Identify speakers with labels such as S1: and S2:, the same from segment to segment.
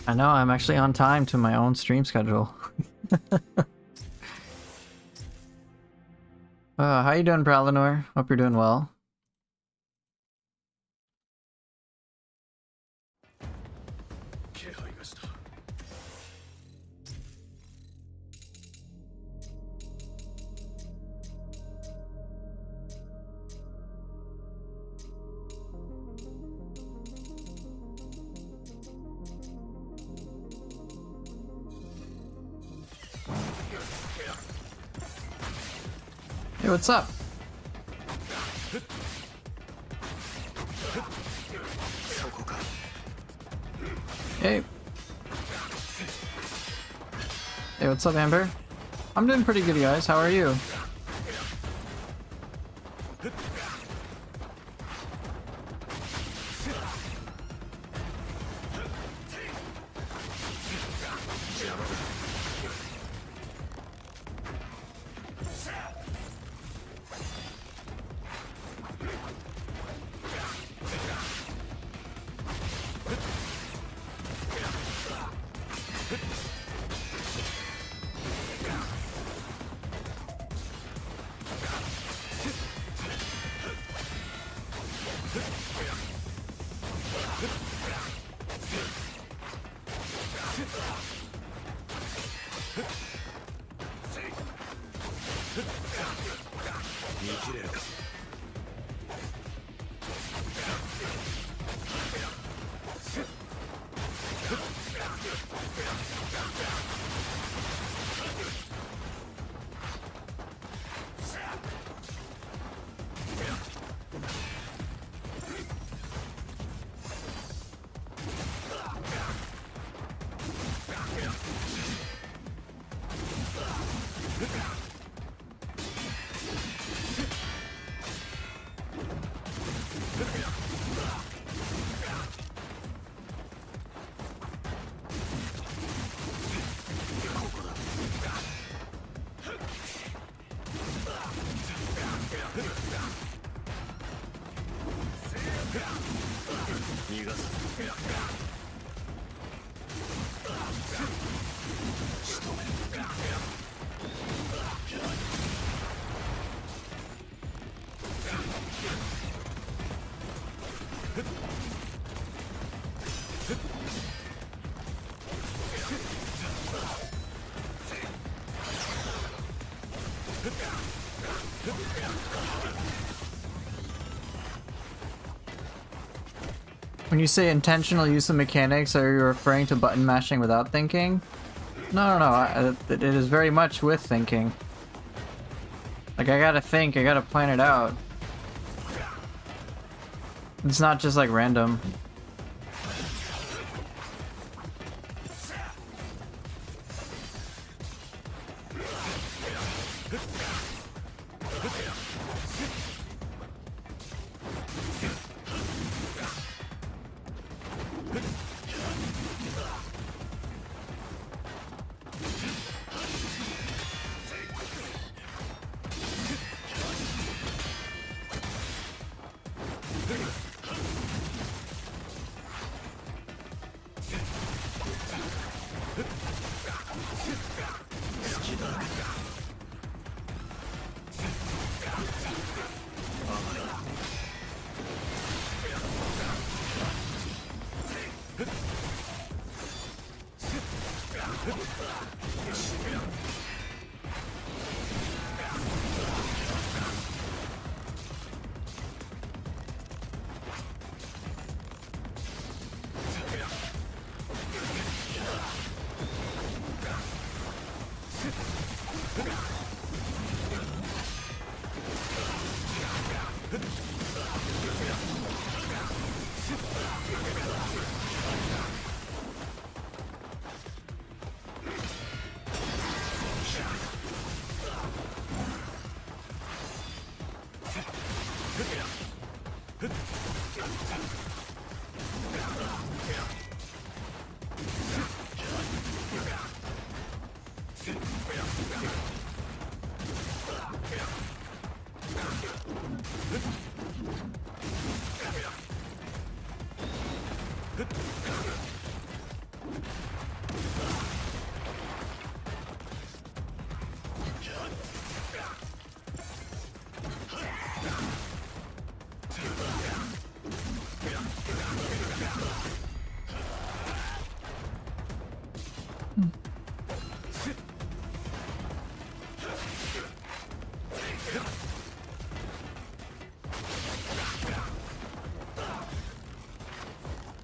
S1: I know, I'm actually on time to my own stream schedule. How you doing, Pralinor? Hope you're doing well. Hey, what's up? Hey. Hey, what's up, Amber? I'm doing pretty good, guys. How are you? When you say intentional use of mechanics, are you referring to button mashing without thinking? No. It is very much with thinking. Like, I gotta think, I gotta plan it out. It's not just like random.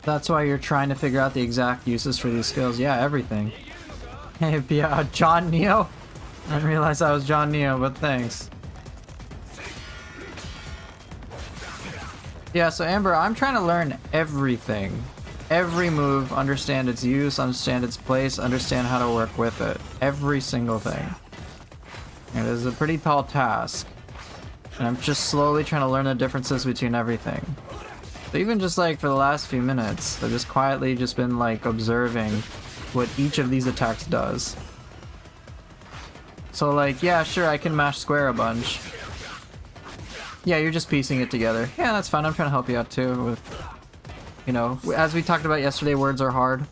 S1: That's why you're trying to figure out the exact uses for these skills. Yeah, everything. Hey, yeah, John Neo? I didn't realize I was John Neo, but thanks. Yeah, so Amber, I'm trying to learn everything. Every move, understand its use, understand its place, understand how to work with it. Every single thing. It is a pretty tall task. And I'm just slowly trying to learn the differences between everything. So even just like for the last few minutes, I've just quietly just been like observing what each of these attacks does. So like, yeah, sure, I can mash square a bunch. Yeah, you're just piecing it together. Yeah, that's fine. I'm trying to help you out too with, you know, as we talked about yesterday, words are hard.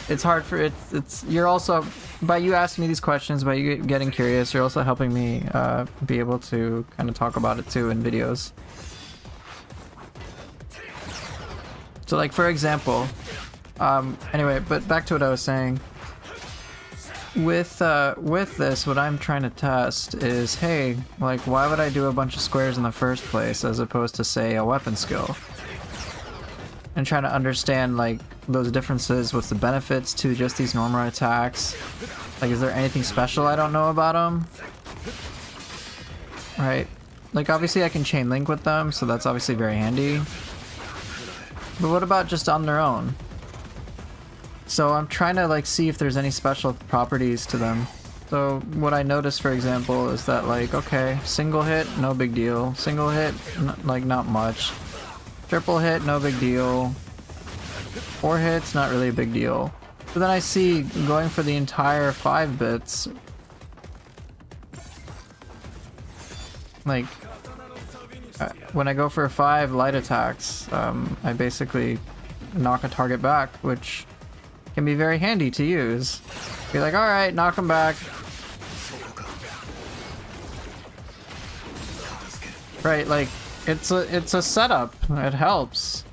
S1: It's hard for it's you're also, by you asking me these questions, by you getting curious, you're also helping me be able to kind of talk about it too in videos. So like, for example, anyway, but back to what I was saying. With this, what I'm trying to test is, hey, like, why would I do a bunch of squares in the first place as opposed to, say, a weapon skill? And trying to understand, like, those differences, what's the benefits to just these normal attacks? Like, is there anything special I don't know about them? Right? Like, obviously I can chain link with them, so that's obviously very handy. But what about just on their own? So I'm trying to like see if there's any special properties to them. So what I noticed, for example, is that like, okay, single hit, no big deal. Single hit, like not much. Triple hit, no big deal. 4 hits, not really a big deal. But then I see going for the entire 5 bits, like when I go for 5 light attacks, I basically knock a target back, which can be very handy to use. Be like, alright, knock him back. Right, like, it's a setup. It helps.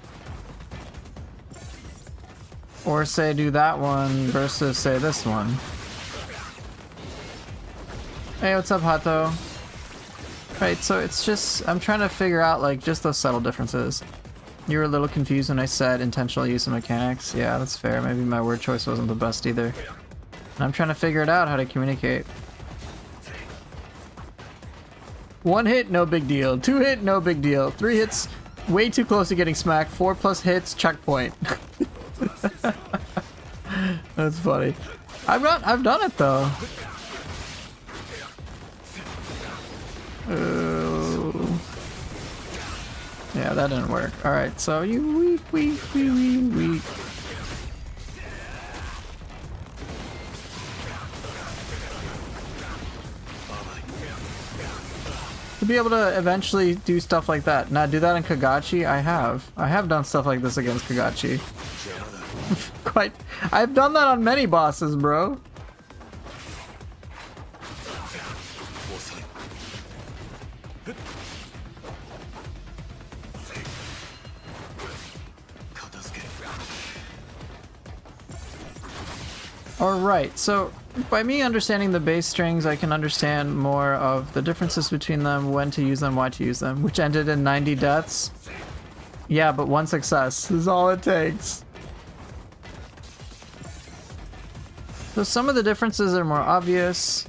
S1: Or say do that one versus say this one. Hey, what's up, Hato? Right, so it's just, I'm trying to figure out like just those subtle differences. You were a little confused when I said intentional use of mechanics. Yeah, that's fair. Maybe my word choice wasn't the best either. And I'm trying to figure it out how to communicate. 1 hit, no big deal. 2 hit, no big deal. 3 hits, way too close to getting smacked. 4+ hits, checkpoint. That's funny. I've done it though. Yeah, that didn't work. Alright, so you weak. To be able to eventually do stuff like that. Now, do that in Kagachi? I have done stuff like this against Kagachi. I've done that on many bosses, bro. Alright, so by me understanding the base strings, I can understand more of the differences between them, when to use them, why to use them, which ended in 90 deaths. Yeah, but 1 success is all it takes. So some of the differences are more obvious,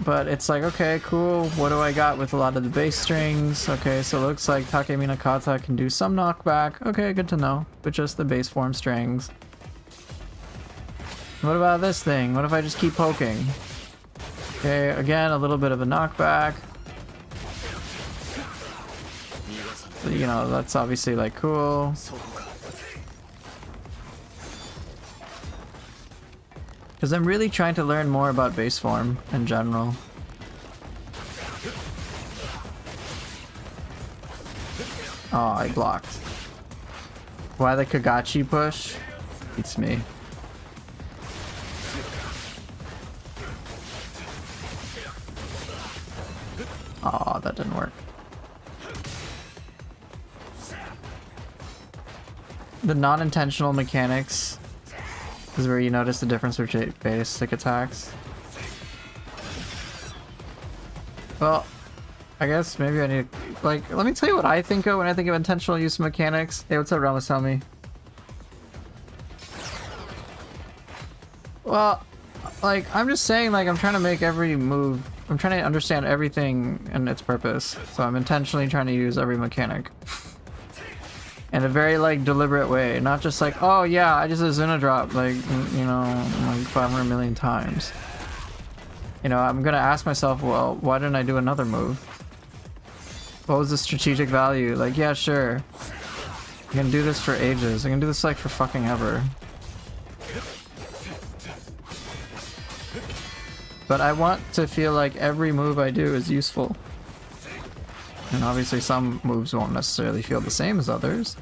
S1: but it's like, okay, cool, what do I got with a lot of the base strings? Okay, so it looks like Takemi Nakata can do some knockback. Okay, good to know, but just the base form strings. What about this thing? What if I just keep poking? Okay, again, a little bit of a knockback. You know, that's obviously like cool. Because I'm really trying to learn more about base form in general. Oh, I blocked. Why the Kagachi push? It's me. Oh, that didn't work. The non-intentional mechanics is where you notice the difference between basic attacks. Well, I guess maybe I need, like, let me tell you what I think of when I think of intentional use of mechanics. Hey, what's up, Ramos? Tell me. Well, like, I'm just saying, like, I'm trying to make every move, I'm trying to understand everything and its purpose. So I'm intentionally trying to use every mechanic. In a very, like, deliberate way. Not just like, oh yeah, I just did Zuna drop, like, you know, like 500 million times. You know, I'm gonna ask myself, well, why didn't I do another move? What was the strategic value? Like, yeah, sure. I can do this for ages. I can do this, like, for fucking ever. But I want to feel like every move I do is useful. And obviously some moves won't necessarily feel the same as others.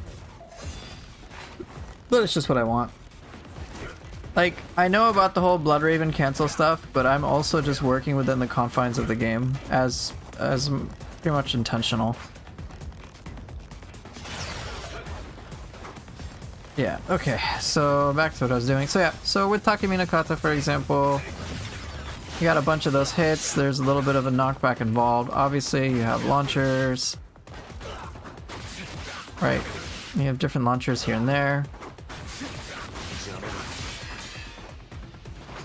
S1: But it's just what I want. Like, I know about the whole Bloodraven cancel stuff, but I'm also just working within the confines of the game as pretty much intentional. Yeah, okay, so back to what I was doing. So yeah, so with Takemi Nakata, for example, you got a bunch of those hits, there's a little bit of a knockback involved. Obviously, you have launchers. Right, you have different launchers here and there.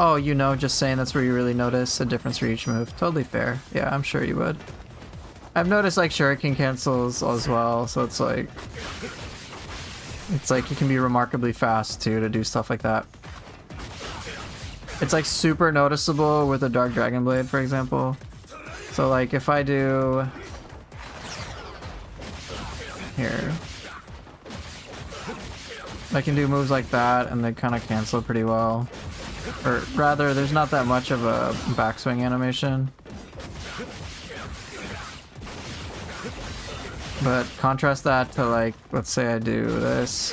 S1: Oh, you know, just saying that's where you really notice a difference for each move. Totally fair. Yeah, I'm sure you would. I've noticed, like, shuriken cancels as well, so it's like you can be remarkably fast, too, to do stuff like that. It's like super noticeable with a Dark Dragon Blade, for example. So like if I do here, I can do moves like that and they kind of cancel pretty well. Or rather, there's not that much of a backswing animation. But contrast that to, like, let's say I do this.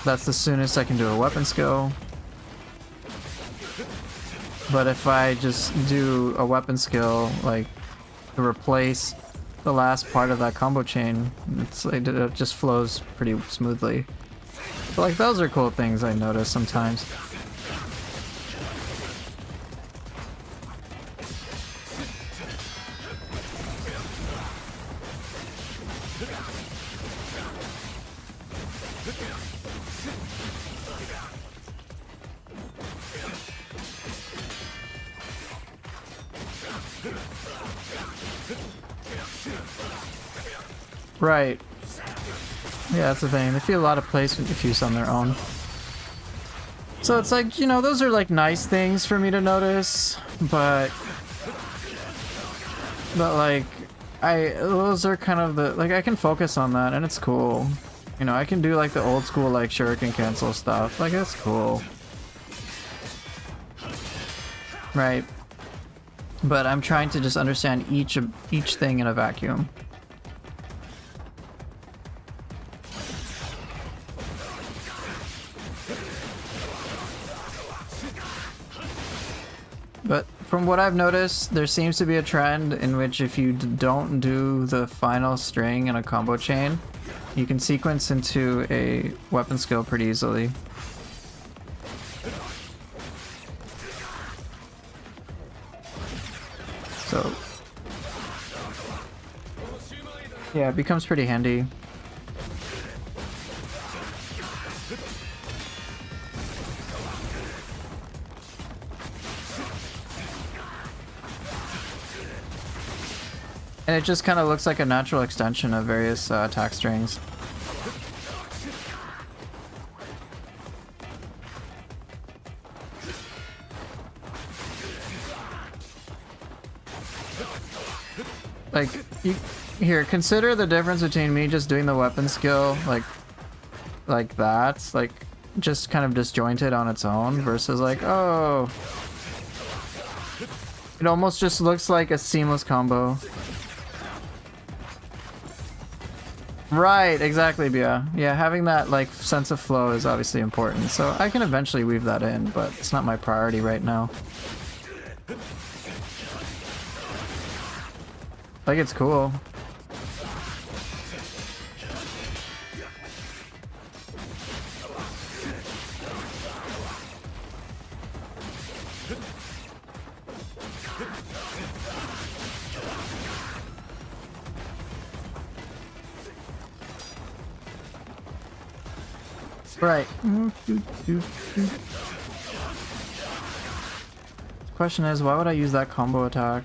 S1: That's the soonest I can do a weapon skill. But if I just do a weapon skill, like, to replace the last part of that combo chain, it's like, it just flows pretty smoothly. So, like, those are cool things I notice sometimes. Right. Yeah, that's the thing. They feel a lot of placement diffuse on their own. So it's like, you know, those are like nice things for me to notice, but like, those are kind of the, like, I can focus on that and it's cool. You know, I can do like the old school, like, shuriken cancel stuff. Like, it's cool. Right. But I'm trying to just understand each thing in a vacuum. But from what I've noticed, there seems to be a trend in which if you don't do the final string in a combo chain, you can sequence into a weapon skill pretty easily. So, yeah, it becomes pretty handy. And it just kind of looks like a natural extension of various attack strings. Like, here, consider the difference between me just doing the weapon skill, like that, like, just kind of disjointed on its own, versus like, oh, it almost just looks like a seamless combo. Right, exactly, Bia. Yeah, having that, like, sense of flow is obviously important, so I can eventually weave that in, but it's not my priority right now. Like, it's cool. Right. Question is, why would I use that combo attack?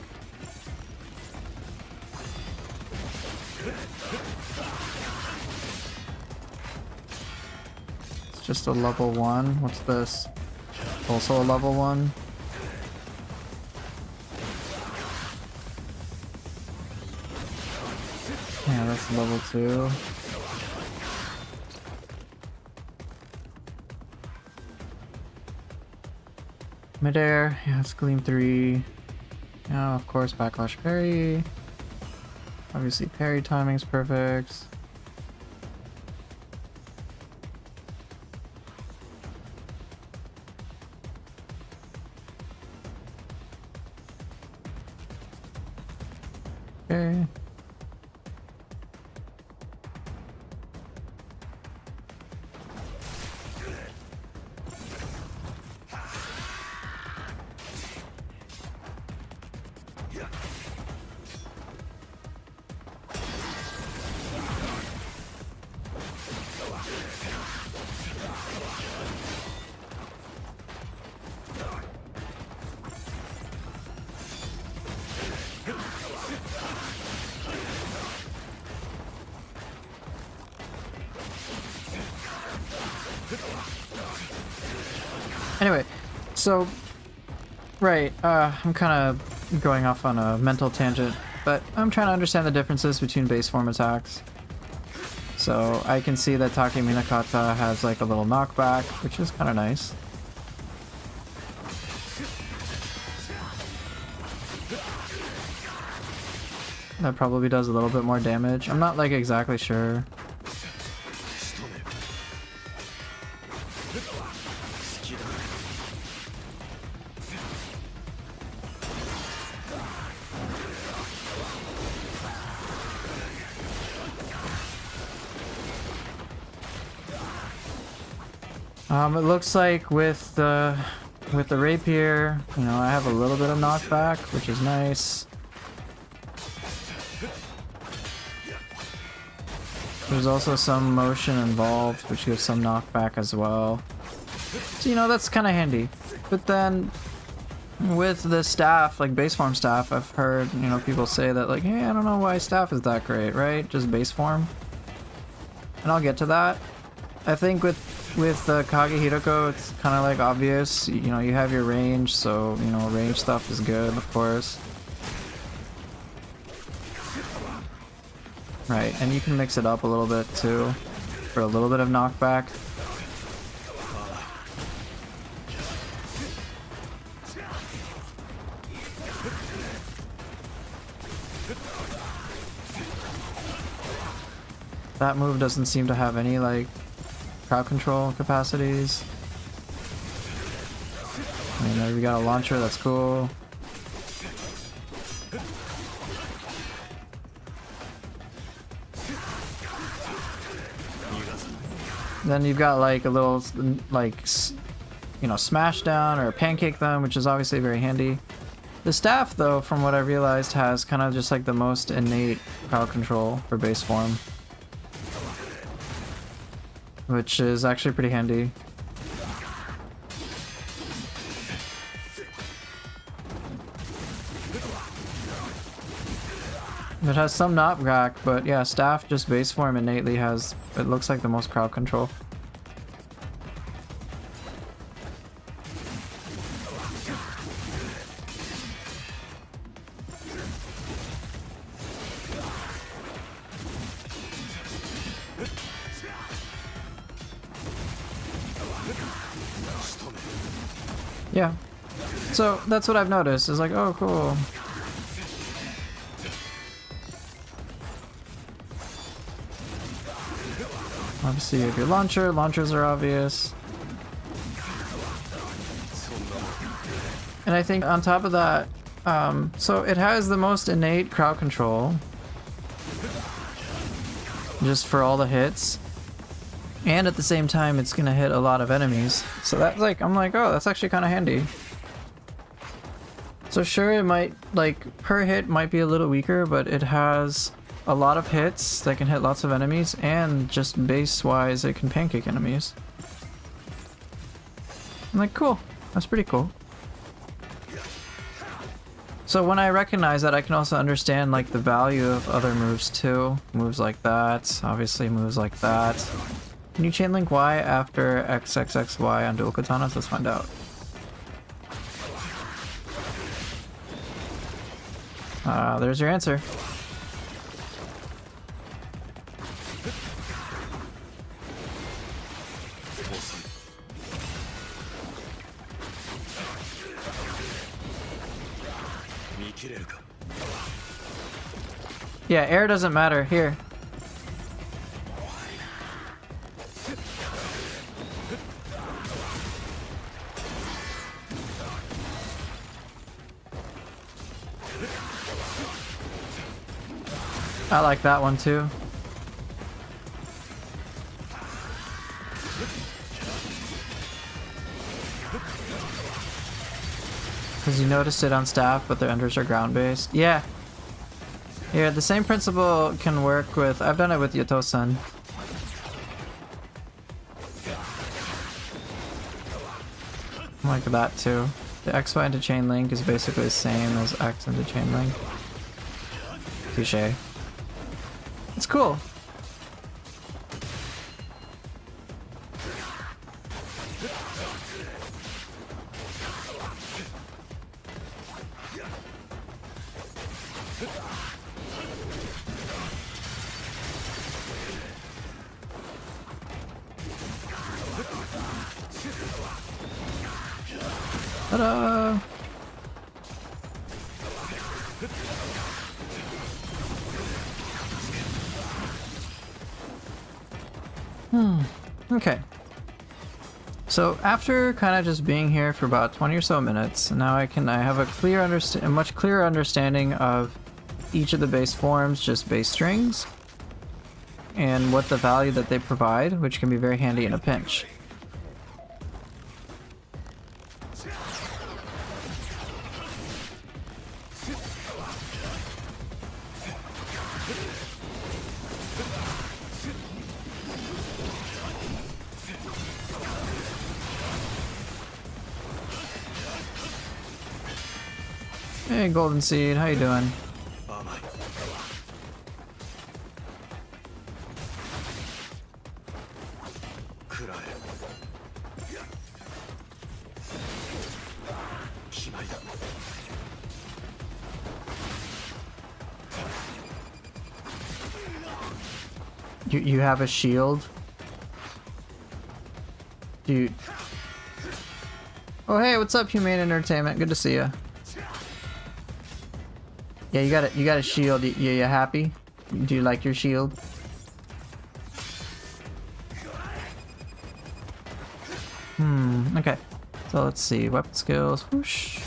S1: It's just a level 1. What's this? Also a level 1. Yeah, that's level 2. Midair, yeah, it's Gleam 3. Yeah, of course, Backlash Parry. Obviously, parry timing's perfect. Okay. Anyway, so, right, I'm kind of going off on a mental tangent, but I'm trying to understand the differences between base form attacks. So I can see that Taki Minakata has like a little knockback, which is kind of nice. That probably does a little bit more damage. I'm not like exactly sure. It looks like with the rapier, you know, I have a little bit of knockback, which is nice. There's also some motion involved, which gives some knockback as well. So, you know, that's kind of handy. But then with the staff, like base form staff, I've heard, you know, people say that like, hey, I don't know why staff is that great, right? Just base form. And I'll get to that. I think with Kage Hiroko, it's kind of like obvious. You know, you have your range, so, you know, range stuff is good, of course. Right, and you can mix it up a little bit too, for a little bit of knockback. That move doesn't seem to have any, like, crowd control capacities. I mean, we got a launcher, that's cool. Then you've got like a little, like, you know, smash down or pancake them, which is obviously very handy. The staff, though, from what I realized, has kind of just like the most innate crowd control for base form, which is actually pretty handy. It has some knockback, but yeah, staff just base form innately has, it looks like the most crowd control. Yeah, so that's what I've noticed, is like, oh cool. Obviously you have your launcher, launchers are obvious. And I think on top of that, so it has the most innate crowd control, just for all the hits. And at the same time, it's gonna hit a lot of enemies. So that's like, I'm like, oh, that's actually kind of handy. So sure, it might, like, per hit might be a little weaker, but it has a lot of hits that can hit lots of enemies, and just base-wise, it can pancake enemies. I'm like, cool. That's pretty cool. So when I recognize that, I can also understand like the value of other moves too. Moves like that, obviously moves like that. Can you chain link Y after XXXY on dual katanas? Let's find out. There's your answer. Yeah, air doesn't matter. Here. I like that one too. Because you noticed it on staff, but the unders are ground based. Yeah. Yeah, the same principle can work with. I've done it with Yotosan. Like that too. The XY into chain link is basically the same as X into chain link. Touché. It's cool. Ta-da! Okay. So after kind of just being here for about 20 or so minutes, now I have a much clearer understanding of each of the base forms, just base strings, and what the value that they provide, which can be very handy in a pinch. Hey, Golden Seed, how you doing? You have a shield? Dude. Oh hey, what's up, Humane Entertainment? Good to see ya. Yeah, you got a shield. You happy? Do you like your shield? Okay. So let's see. Weapon skills. Whoosh.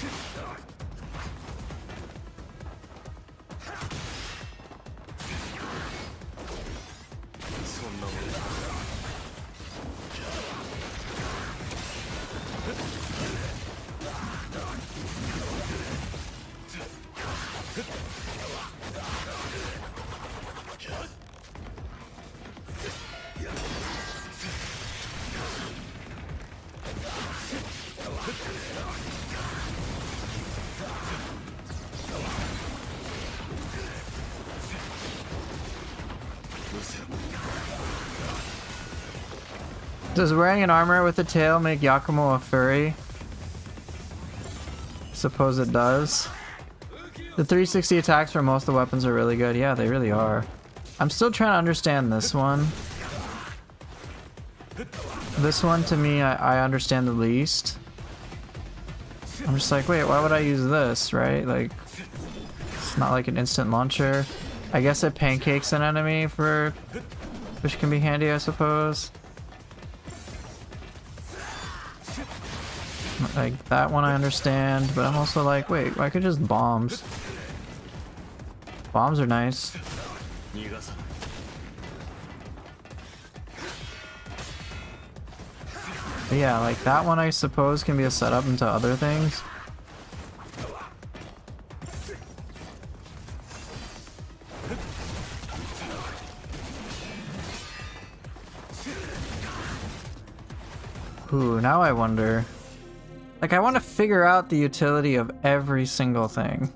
S1: Does wearing an armor with a tail make Yakumo a furry? Suppose it does. The 360 attacks for most of the weapons are really good. Yeah, they really are. I'm still trying to understand this one. This one, to me, I understand the least. I'm just like, wait, why would I use this, right? Like, it's not like an instant launcher. I guess it pancakes an enemy for... which can be handy, I suppose. Like, that one I understand, but I'm also like, wait, I could just bombs. Bombs are nice. But yeah, like, that one I suppose can be a setup into other things. Ooh, now I wonder. Like, I want to figure out the utility of every single thing.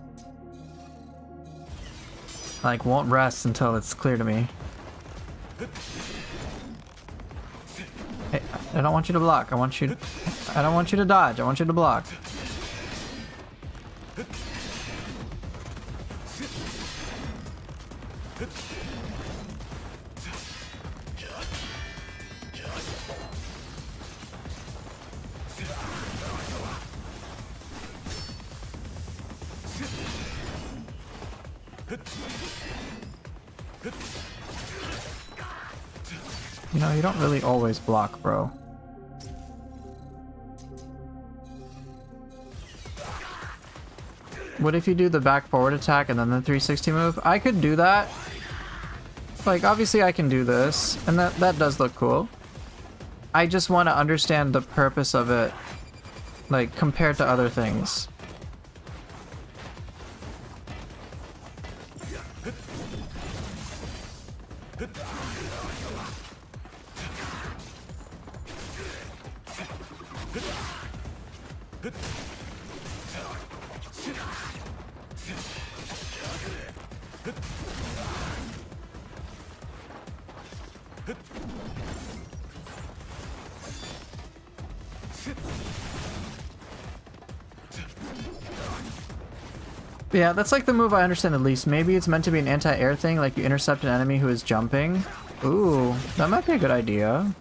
S1: Like, won't rest until it's clear to me. Hey, I don't want you to block. I don't want you to dodge. I want you to block. You know, you don't really always block, bro. What if you do the back forward attack and then the 360 move? I could do that. Like, obviously I can do this, and that does look cool. I just want to understand the purpose of it, like, compared to other things. Yeah, that's like the move I understand the least. Maybe it's meant to be an anti-air thing, like you intercept an enemy who is jumping. Ooh, that might be a good idea.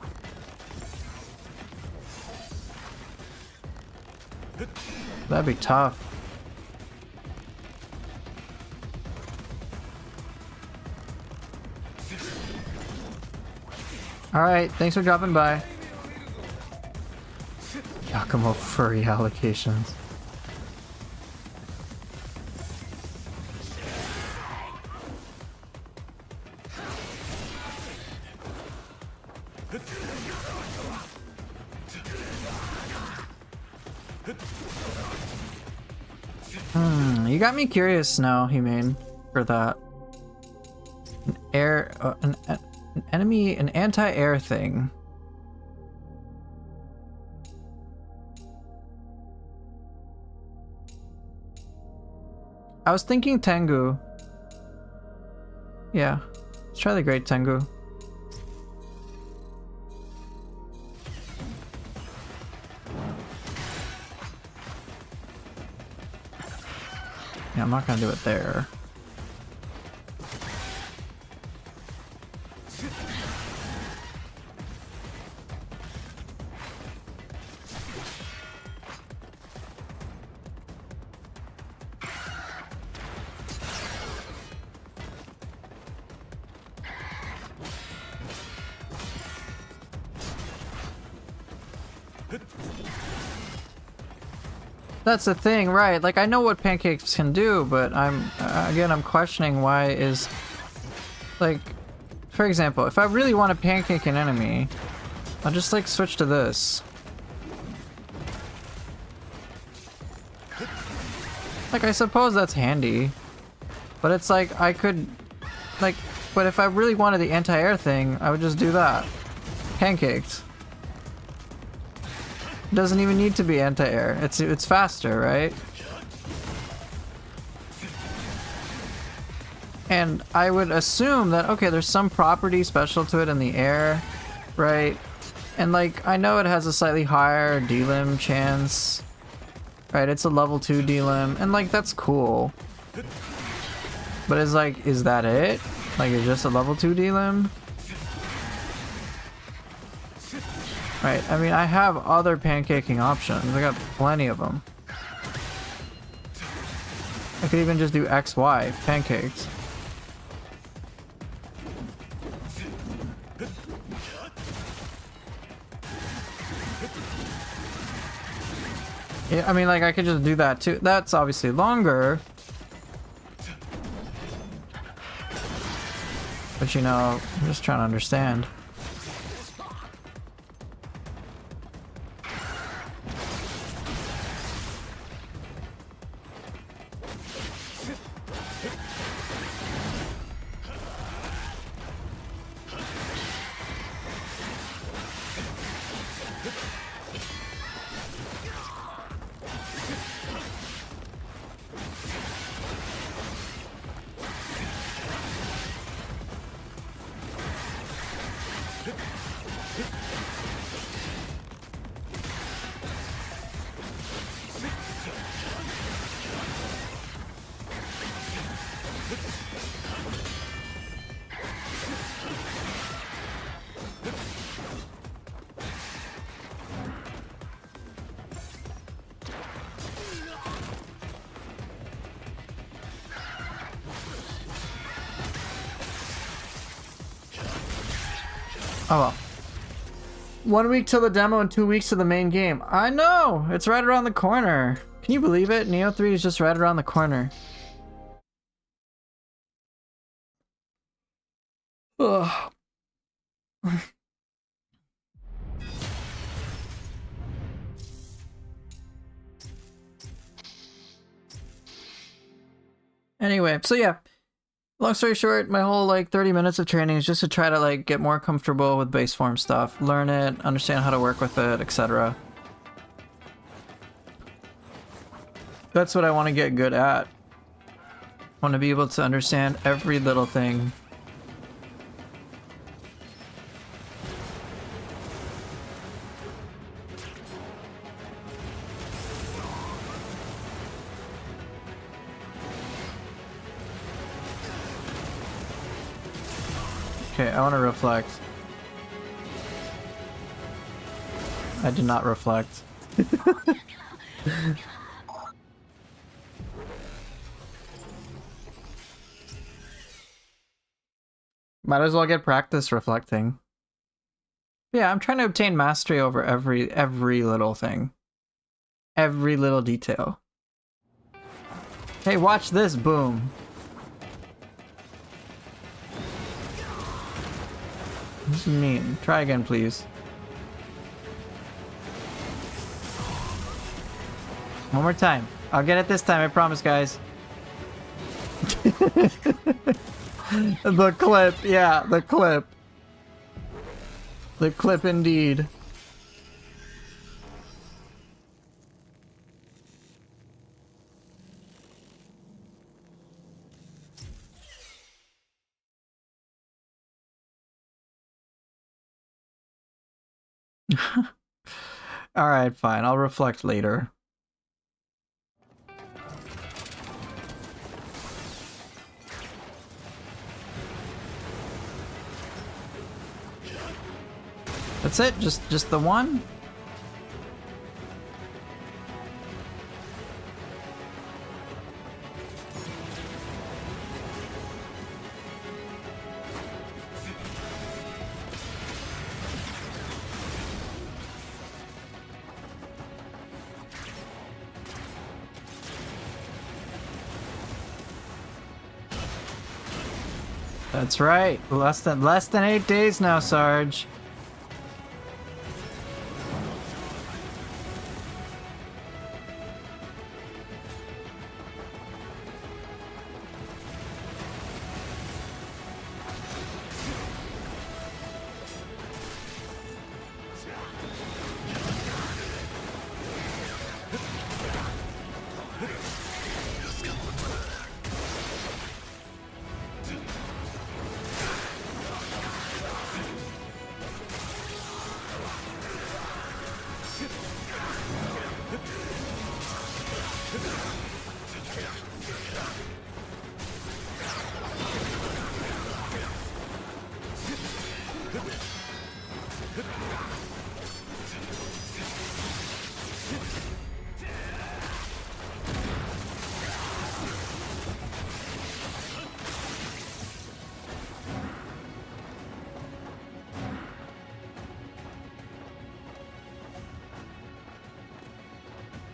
S1: That'd be tough. Alright, thanks for dropping by. Yakumo furry allocations. You got me curious now, Humane, for that. An enemy, an anti-air thing. I was thinking Tengu. Yeah, let's try the Great Tengu. Yeah, I'm not gonna do it there. That's the thing, right? Like, I know what pancakes can do, but I'm questioning why is, like, for example, if I really want to pancake an enemy, I'll just, like, switch to this. Like, I suppose that's handy, but it's like, I could, like, but if I really wanted the anti-air thing, I would just do that. Pancaked. Doesn't even need to be anti-air. It's faster, right? And I would assume that, okay, there's some property special to it in the air, right? And like, I know it has a slightly higher delim chance, right? It's a level 2 delim, and like, that's cool. But it's like, is that it? Like, it's just a level 2 delim? Right, I mean, I have other pancaking options. I got plenty of them. I could even just do XY, pancakes. Yeah, I mean, like, I could just do that too. That's obviously longer. But you know, I'm just trying to understand. Oh well. 1 week till the demo and 2 weeks to the main game. I know! It's right around the corner. Can you believe it? Neo 3 is just right around the corner. Ugh. Anyway, so yeah. Long story short, my whole like 30 minutes of training is just to try to like get more comfortable with base form stuff, learn it, understand how to work with it, etc. That's what I want to get good at. I want to be able to understand every little thing. Okay, I want to reflect. I did not reflect. Might as well get practice reflecting. Yeah, I'm trying to obtain mastery over every little thing. Every little detail. Hey, watch this, boom. This is mean. Try again, please. One more time. I'll get it this time, I promise, guys. The clip, yeah, the clip. The clip indeed. Alright, fine. I'll reflect later. That's it? Just the one? That's right. Less than 8 days now, Sarge.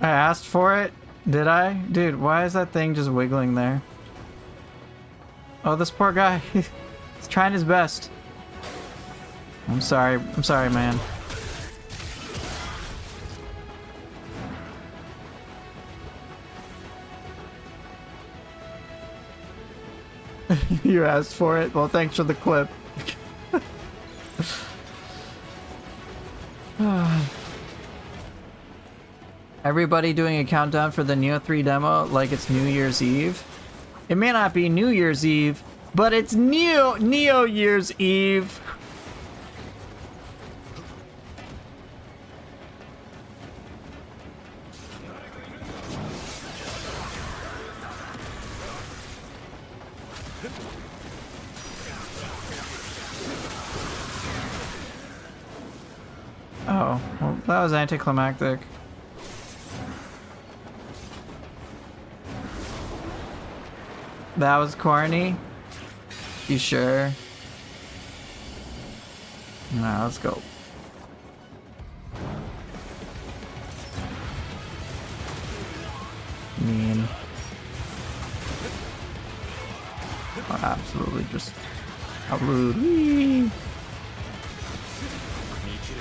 S1: I asked for it? Did I? Dude, why is that thing just wiggling there? Oh, this poor guy. He's trying his best. I'm sorry, man. You asked for it? Well, thanks for the clip. Everybody doing a countdown for the Neo 3 demo like it's New Year's Eve. It may not be New Year's Eve, but it's Neo Year's Eve. Oh, well, that was anticlimactic. That was corny? You sure? Nah, let's go. Mean. Oh, absolutely just rude.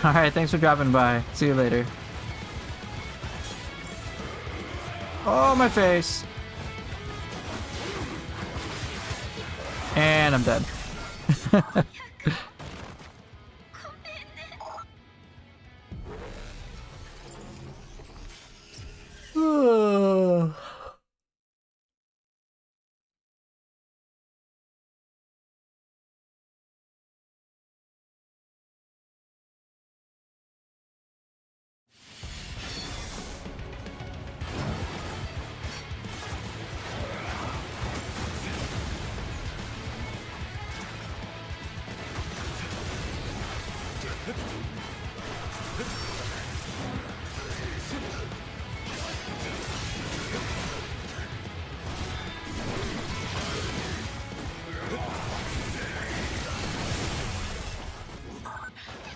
S1: Alright, thanks for dropping by. See you later. Oh, my face. And I'm dead.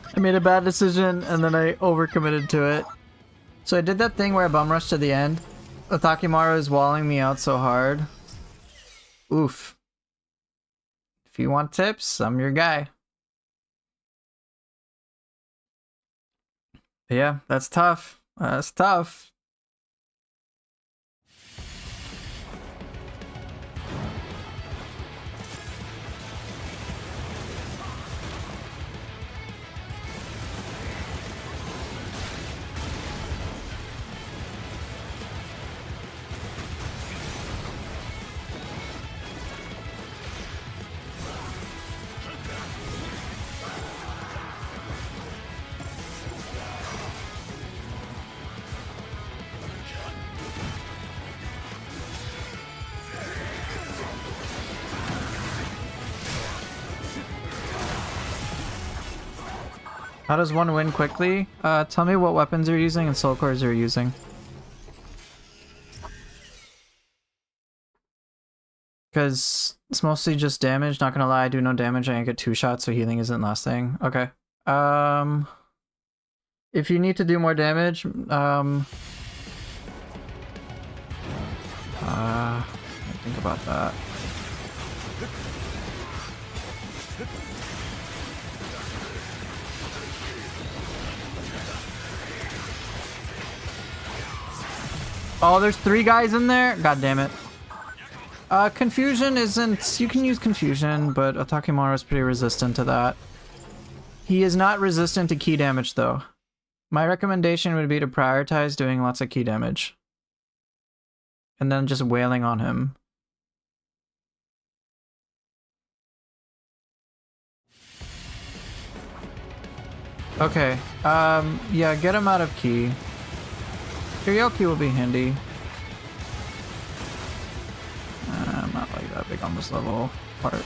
S1: I made a bad decision and then I overcommitted to it. So I did that thing where I bum rushed to the end. Otakimaru is walling me out so hard. Oof. If you want tips, I'm your guy. But yeah, that's tough. That's tough. How does one win quickly? Tell me what weapons you're using and soul cores you're using. Because it's mostly just damage, not gonna lie, I do no damage, I get 2 shots, so healing isn't last thing. Okay. If you need to do more damage, think about that. Oh, there's 3 guys in there? God damn it. Confusion isn't... You can use confusion, but Otakimaru is pretty resistant to that. He is not resistant to key damage, though. My recommendation would be to prioritize doing lots of key damage. And then just wailing on him. Okay, yeah, get him out of key. Karaoke will be handy. I'm not like that big on this level part.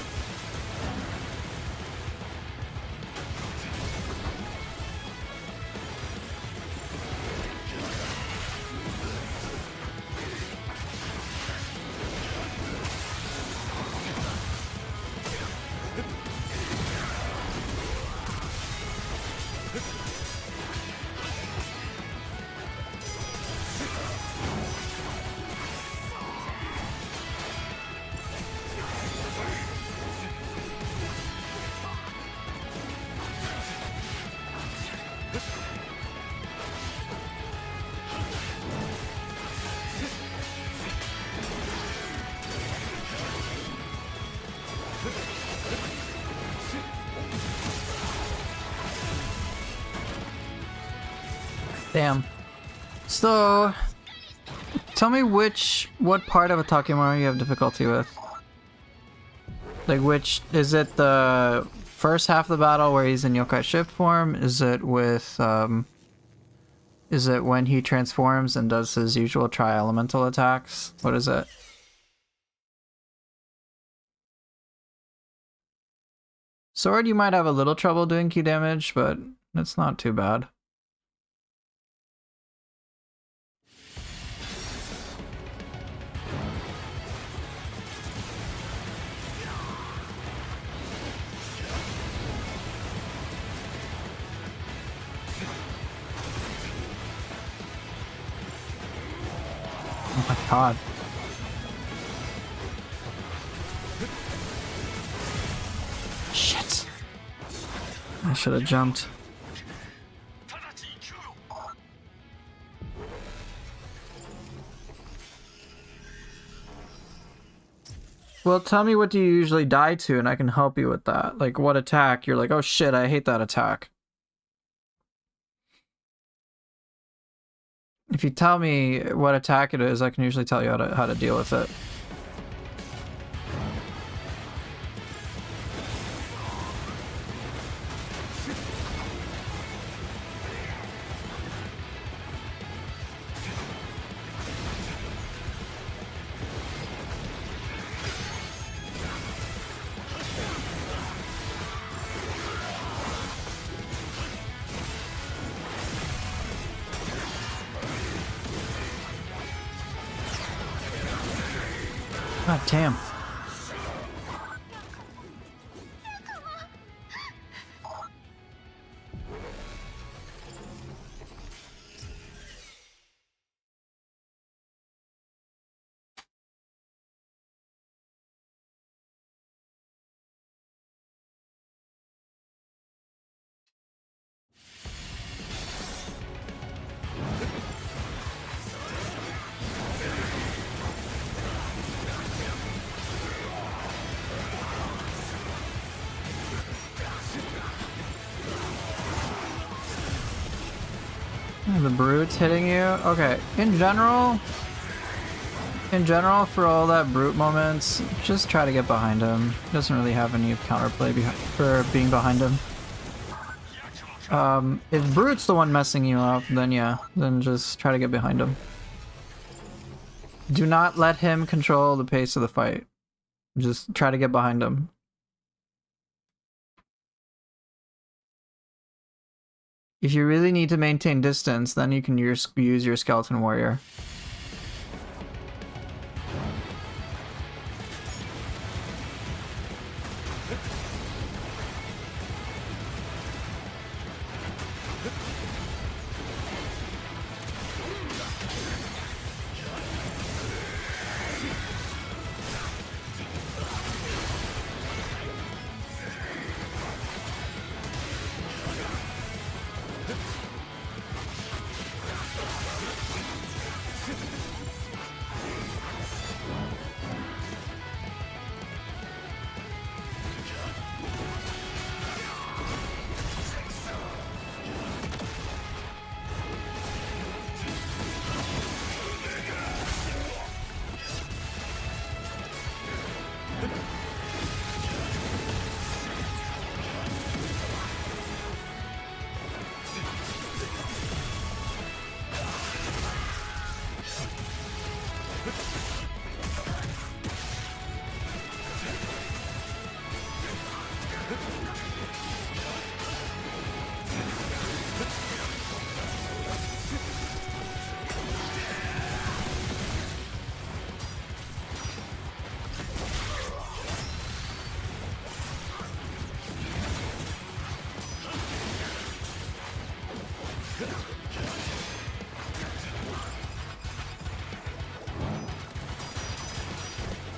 S1: Damn. So, tell me what part of Otakimaru you have difficulty with? Like is it the first half of the battle where he's in yokai shift form? Is it with, is it when he transforms and does his usual tri-elemental attacks? What is it? Sword, you might have a little trouble doing key damage, but it's not too bad. god. Shit. I should have jumped. Well, tell me what do you usually die to and I can help you with that. Like what attack you're like, oh shit, I hate that attack. If you tell me what attack it is, I can usually tell you how to deal with it. God damn. The brute's hitting you? Okay, in general, for all that brute moments, just try to get behind him. He doesn't really have any counterplay for being behind him. If brute's the one messing you up, then yeah, then just try to get behind him. Do not let him control the pace of the fight. Just try to get behind him. If you really need to maintain distance, then you can use your skeleton warrior.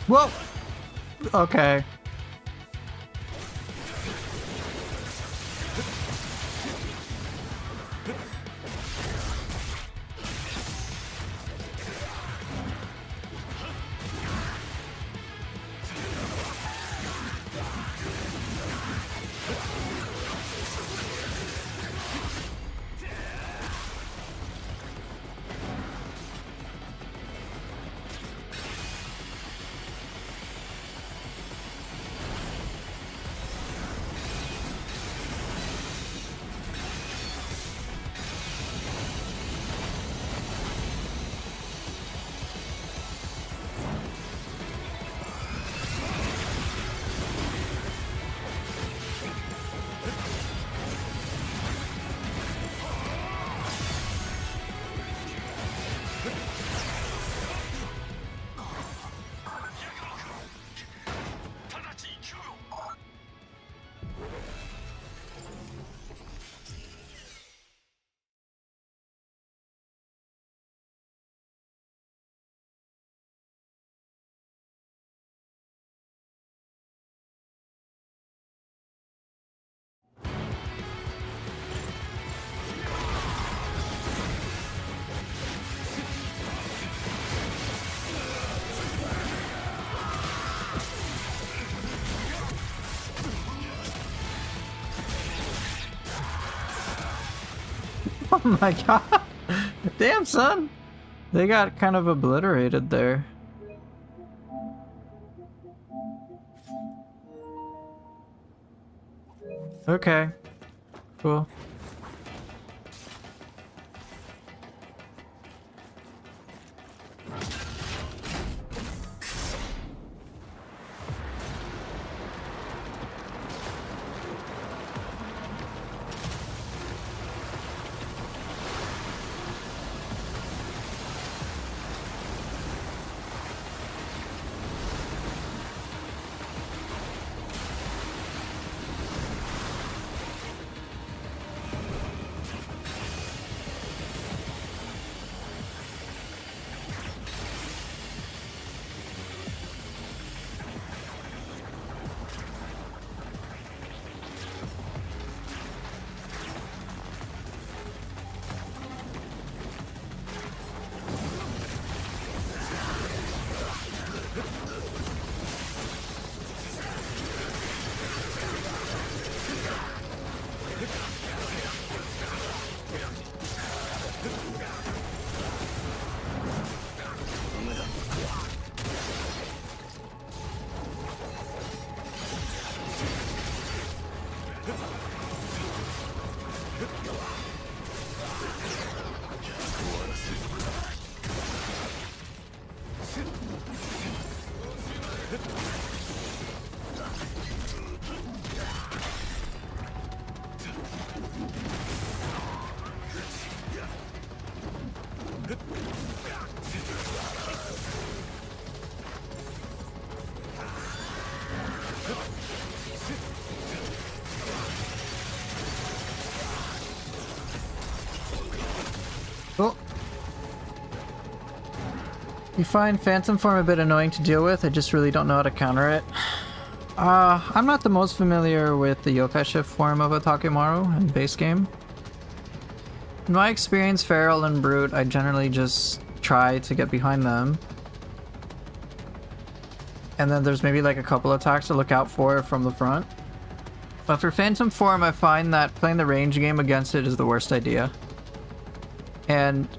S1: Whoa! Okay. Oh my god. Damn, son. They got kind of obliterated there. Okay. Cool. Cool. You find Phantom Form a bit annoying to deal with, I just really don't know how to counter it. I'm not the most familiar with the Yokai Shift form of Otakemaru in base game. In my experience, Feral and Brute, I generally just try to get behind them. And then there's maybe like a couple attacks to look out for from the front. But for Phantom Form, I find that playing the range game against it is the worst idea. And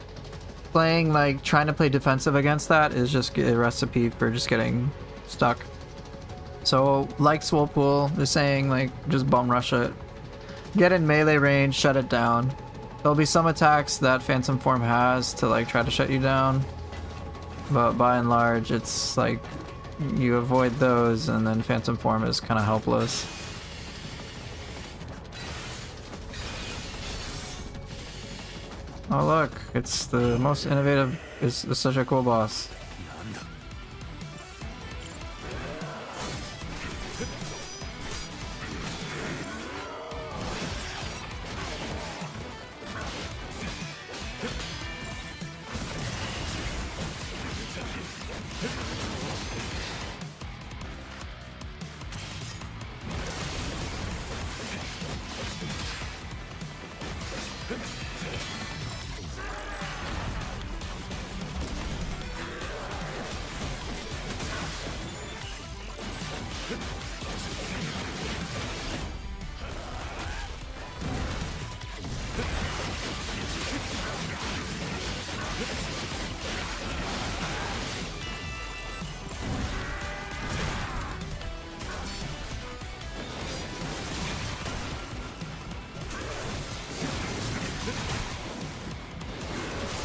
S1: playing, like, trying to play defensive against that is just a recipe for just getting stuck. So, like Swolpool is saying, like, just bum rush it. Get in melee range, shut it down. There'll be some attacks that Phantom Form has to, like, try to shut you down. But by and large, it's like, you avoid those, and then Phantom Form is kind of helpless. Oh look, it's the most innovative, it's such a cool boss.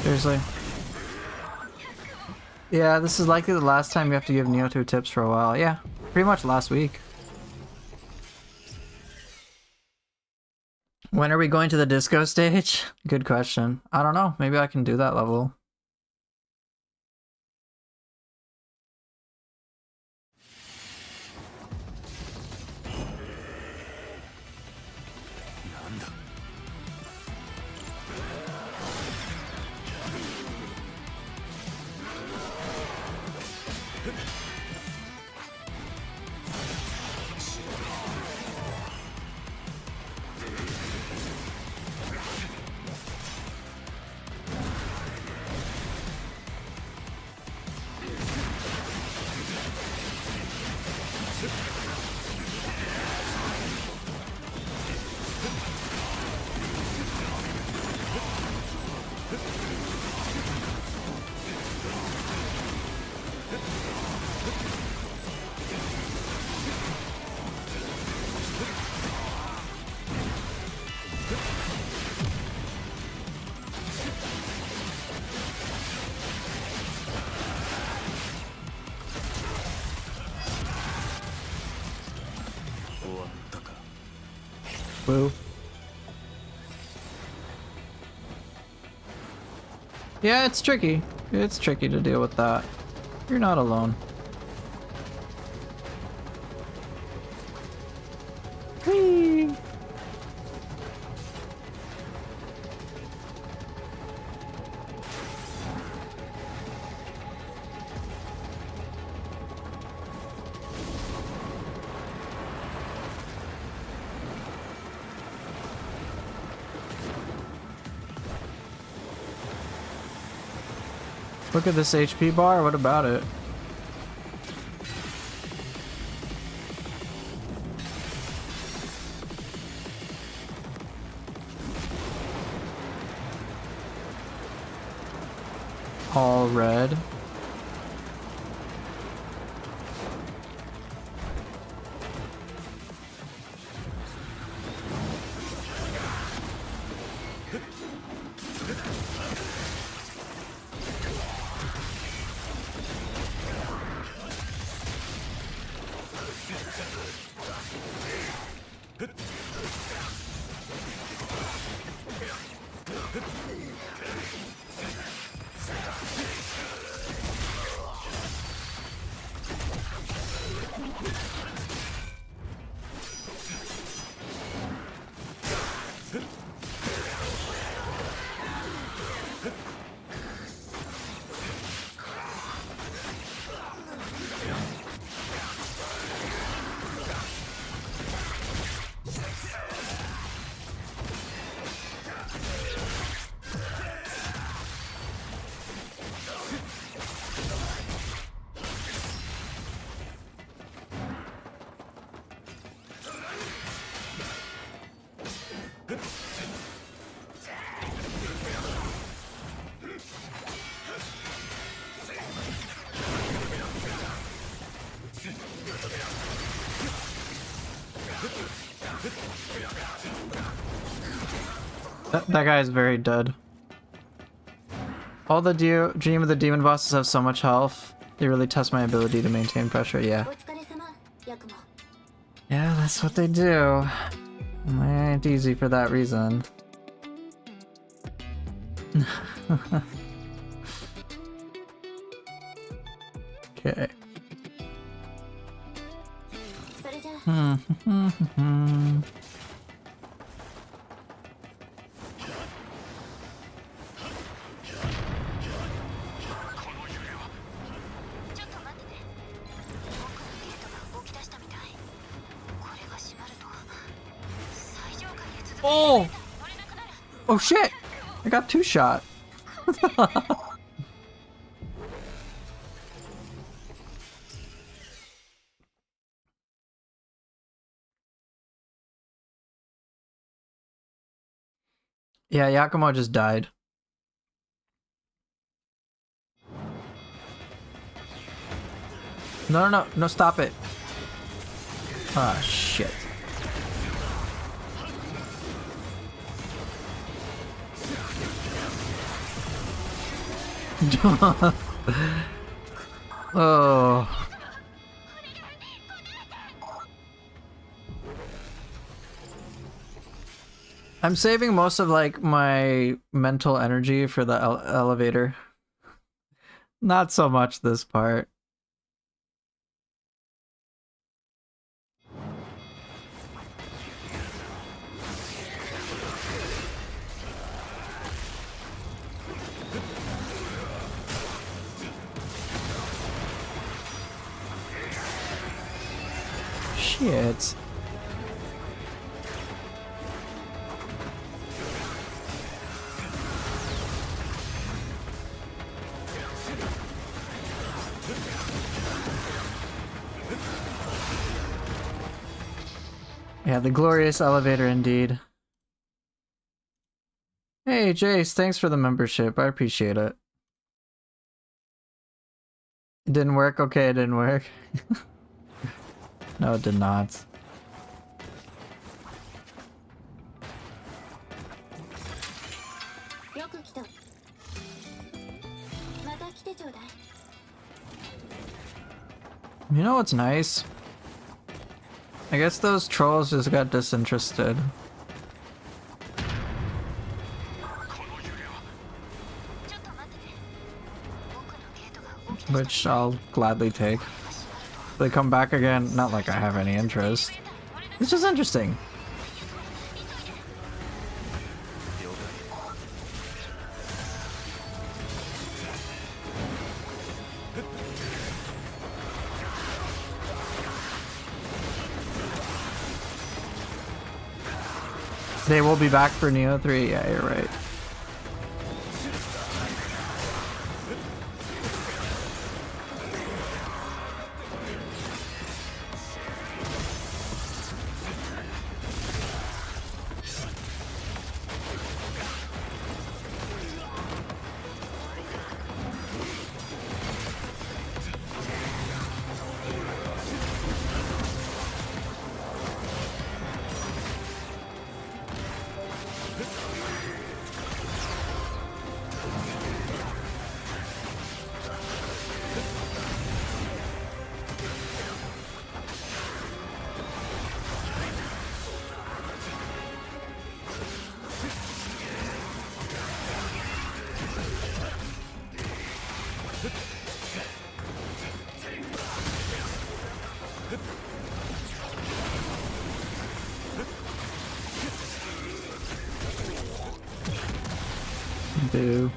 S1: Seriously. Yeah, this is likely the last time you have to give Neo2 tips for a while. Yeah, pretty much last week. When are we going to the disco stage? Good question. I don't know. Maybe I can do that level. Boo. Yeah, it's tricky. It's tricky to deal with that. You're not alone. Whee! Look at this HP bar, what about it? All red. That guy is very dead. All the Dream of the Demon bosses have so much health. They really test my ability to maintain pressure, yeah. Yeah, that's what they do. They ain't easy for that reason. Okay. Oh! Oh shit! I got two shot. Yeah, Yakumo just died. No, stop it. Ah, shit. Oh. I'm saving most of like my mental energy for the elevator. Not so much this part. Shit. Yeah, the glorious elevator indeed. Hey, Jace, thanks for the membership. I appreciate it. It didn't work? Okay, it didn't work. No, it did not. You know what's nice? I guess those trolls just got disinterested. which I'll gladly take. If they come back again, not like I have any interest. It's just interesting. They will be back for Neo 3? Yeah, you're right. Boo.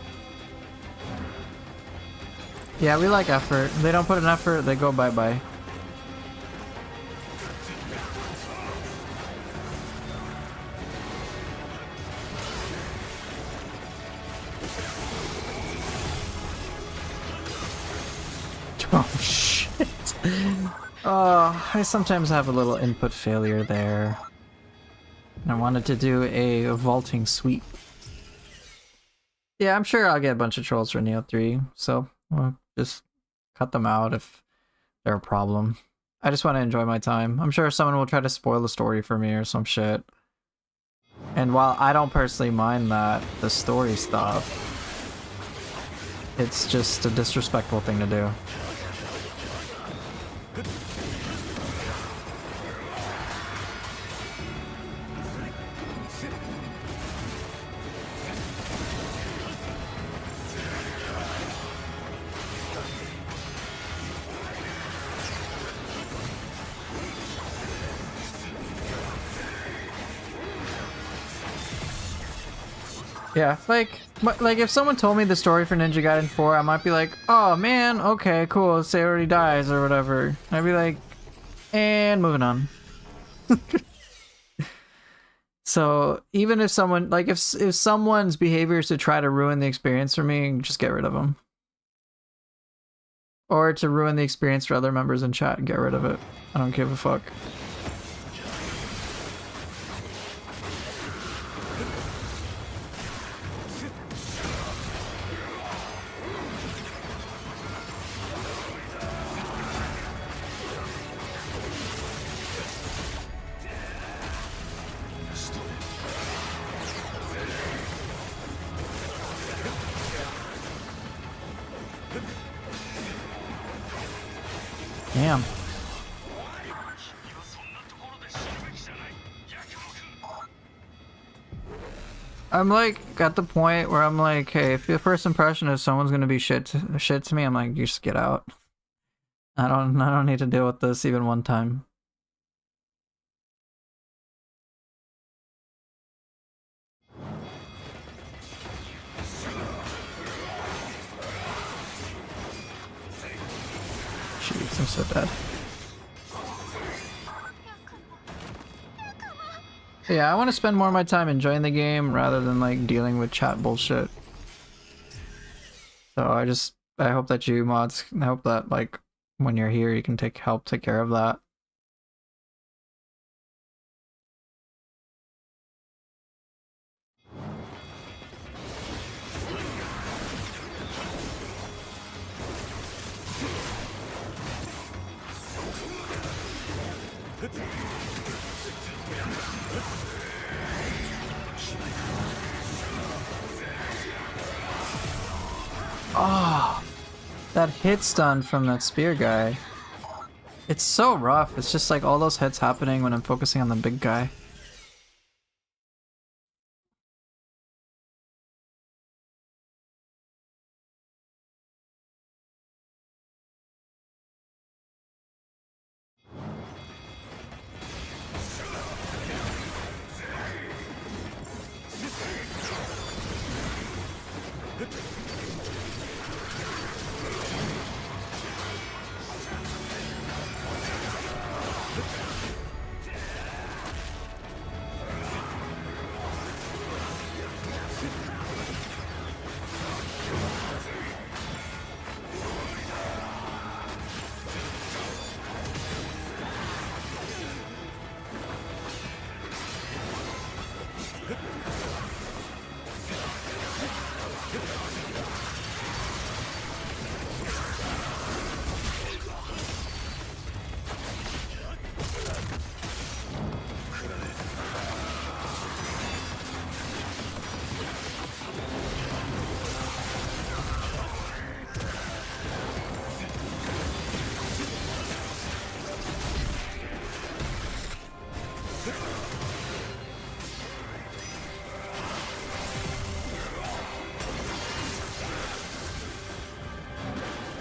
S1: Yeah, we like effort. If they don't put an effort, they go bye-bye. Oh, shit. I sometimes have a little input failure there. I wanted to do a vaulting sweep. Yeah, I'm sure I'll get a bunch of trolls for Neo 3, so we'll just cut them out if they're a problem. I just want to enjoy my time. I'm sure someone will try to spoil the story for me or some shit. And while I don't personally mind that, the story stuff, it's just a disrespectful thing to do. Yeah, like if someone told me the story for Ninja Gaiden 4, I might be like, oh man, okay, cool, say it already dies or whatever. I'd be like, and moving on. So even if someone, like if someone's behavior is to try to ruin the experience for me, just get rid of them. Or to ruin the experience for other members in chat, get rid of it. I don't give a fuck. Damn. I'm like at the point where I'm like, hey, if the first impression is someone's gonna be shit to me, I'm like, you just get out. I don't need to deal with this even one time. Jeez, I'm so dead. Yeah, I want to spend more of my time enjoying the game rather than like dealing with chat bullshit. So I hope that you mods, I hope that like when you're here you can take care of that. Oh, that hit stun from that spear guy. It's so rough. It's just like all those hits happening when I'm focusing on the big guy.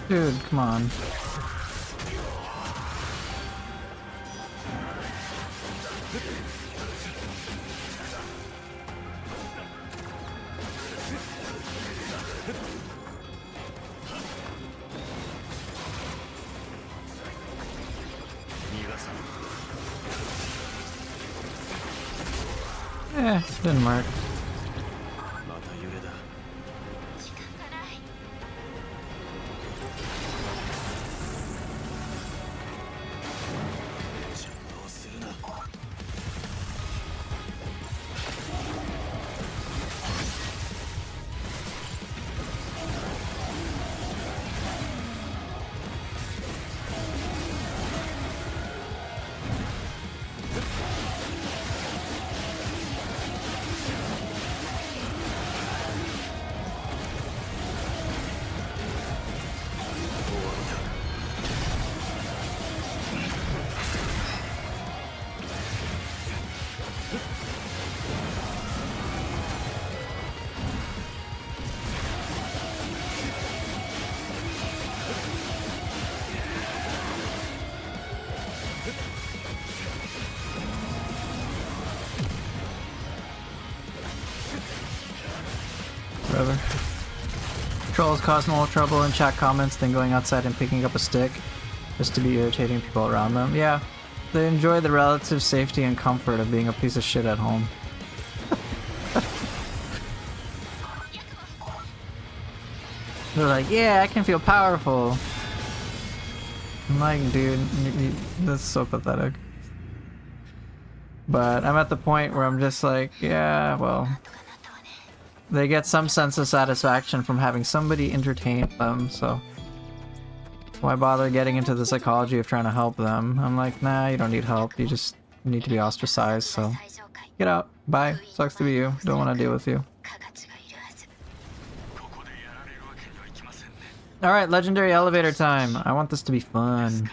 S1: Dude, come on. Didn't work. Whatever. Trolls cause more trouble in chat comments than going outside and picking up a stick just to be irritating people around them. Yeah, they enjoy the relative safety and comfort of being a piece of shit at home. They're like, yeah, I can feel powerful. I'm like, dude, that's so pathetic. But I'm at the point where I'm just like, yeah, well, they get some sense of satisfaction from having somebody entertain them, so why bother getting into the psychology of trying to help them? I'm like, nah, you don't need help, you just need to be ostracized, so get out, bye, sucks to be you, don't want to deal with you. Alright, legendary elevator time. I want this to be fun.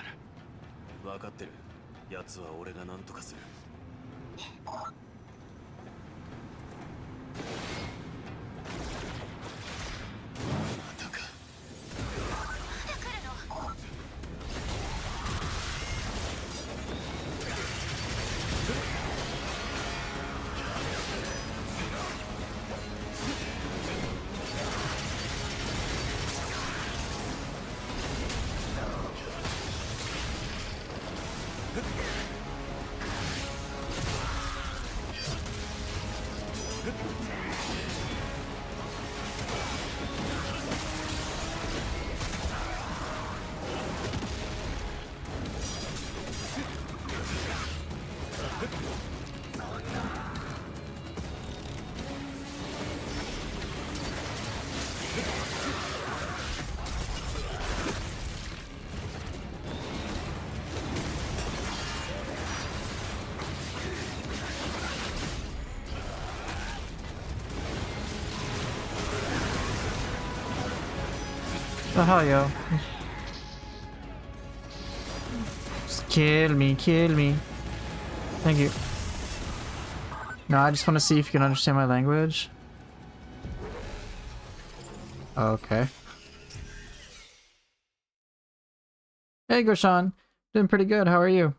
S1: The hell, yo? Just kill me, kill me. Thank you. No, I just want to see if you can understand my language. Okay. Hey, Goshan. Doing pretty good. How are you?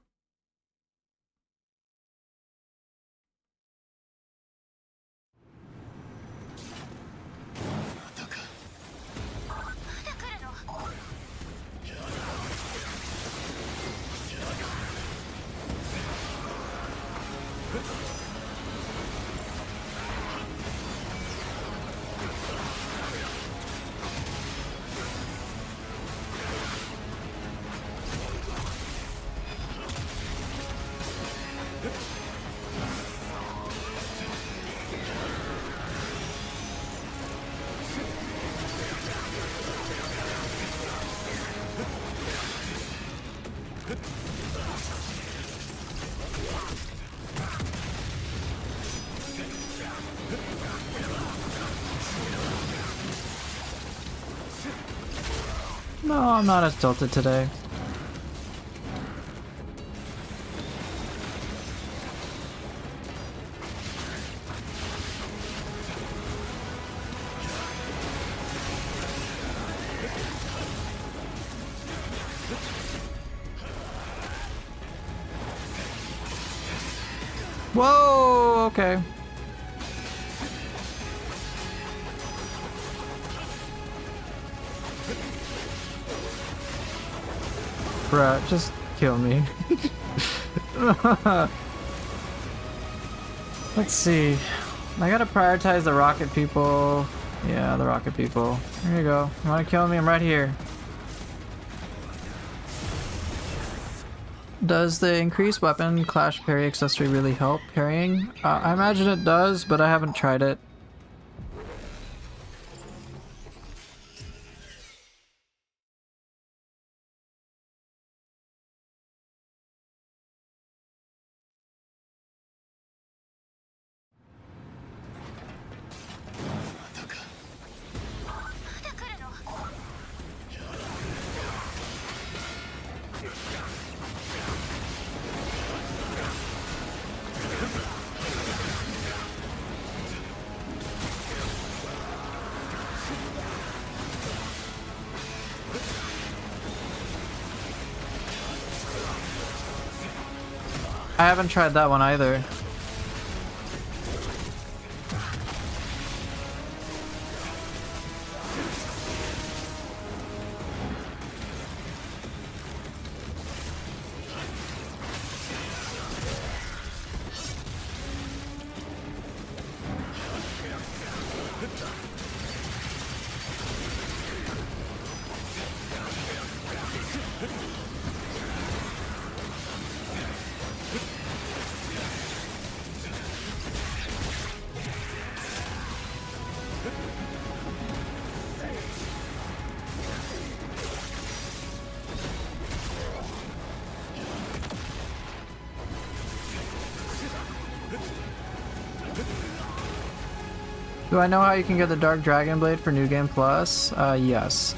S1: No, I'm not as tilted today. Whoa, okay. Bruh, just kill me. Let's see. I gotta prioritize the rocket people. Yeah, the rocket people. Here you go. You wanna kill me? I'm right here. Does the increased weapon clash parry accessory really help parrying? I imagine it does, but I haven't tried it. I haven't tried that one either. Do I know how you can get the Dark Dragon Blade for New Game Plus? Yes.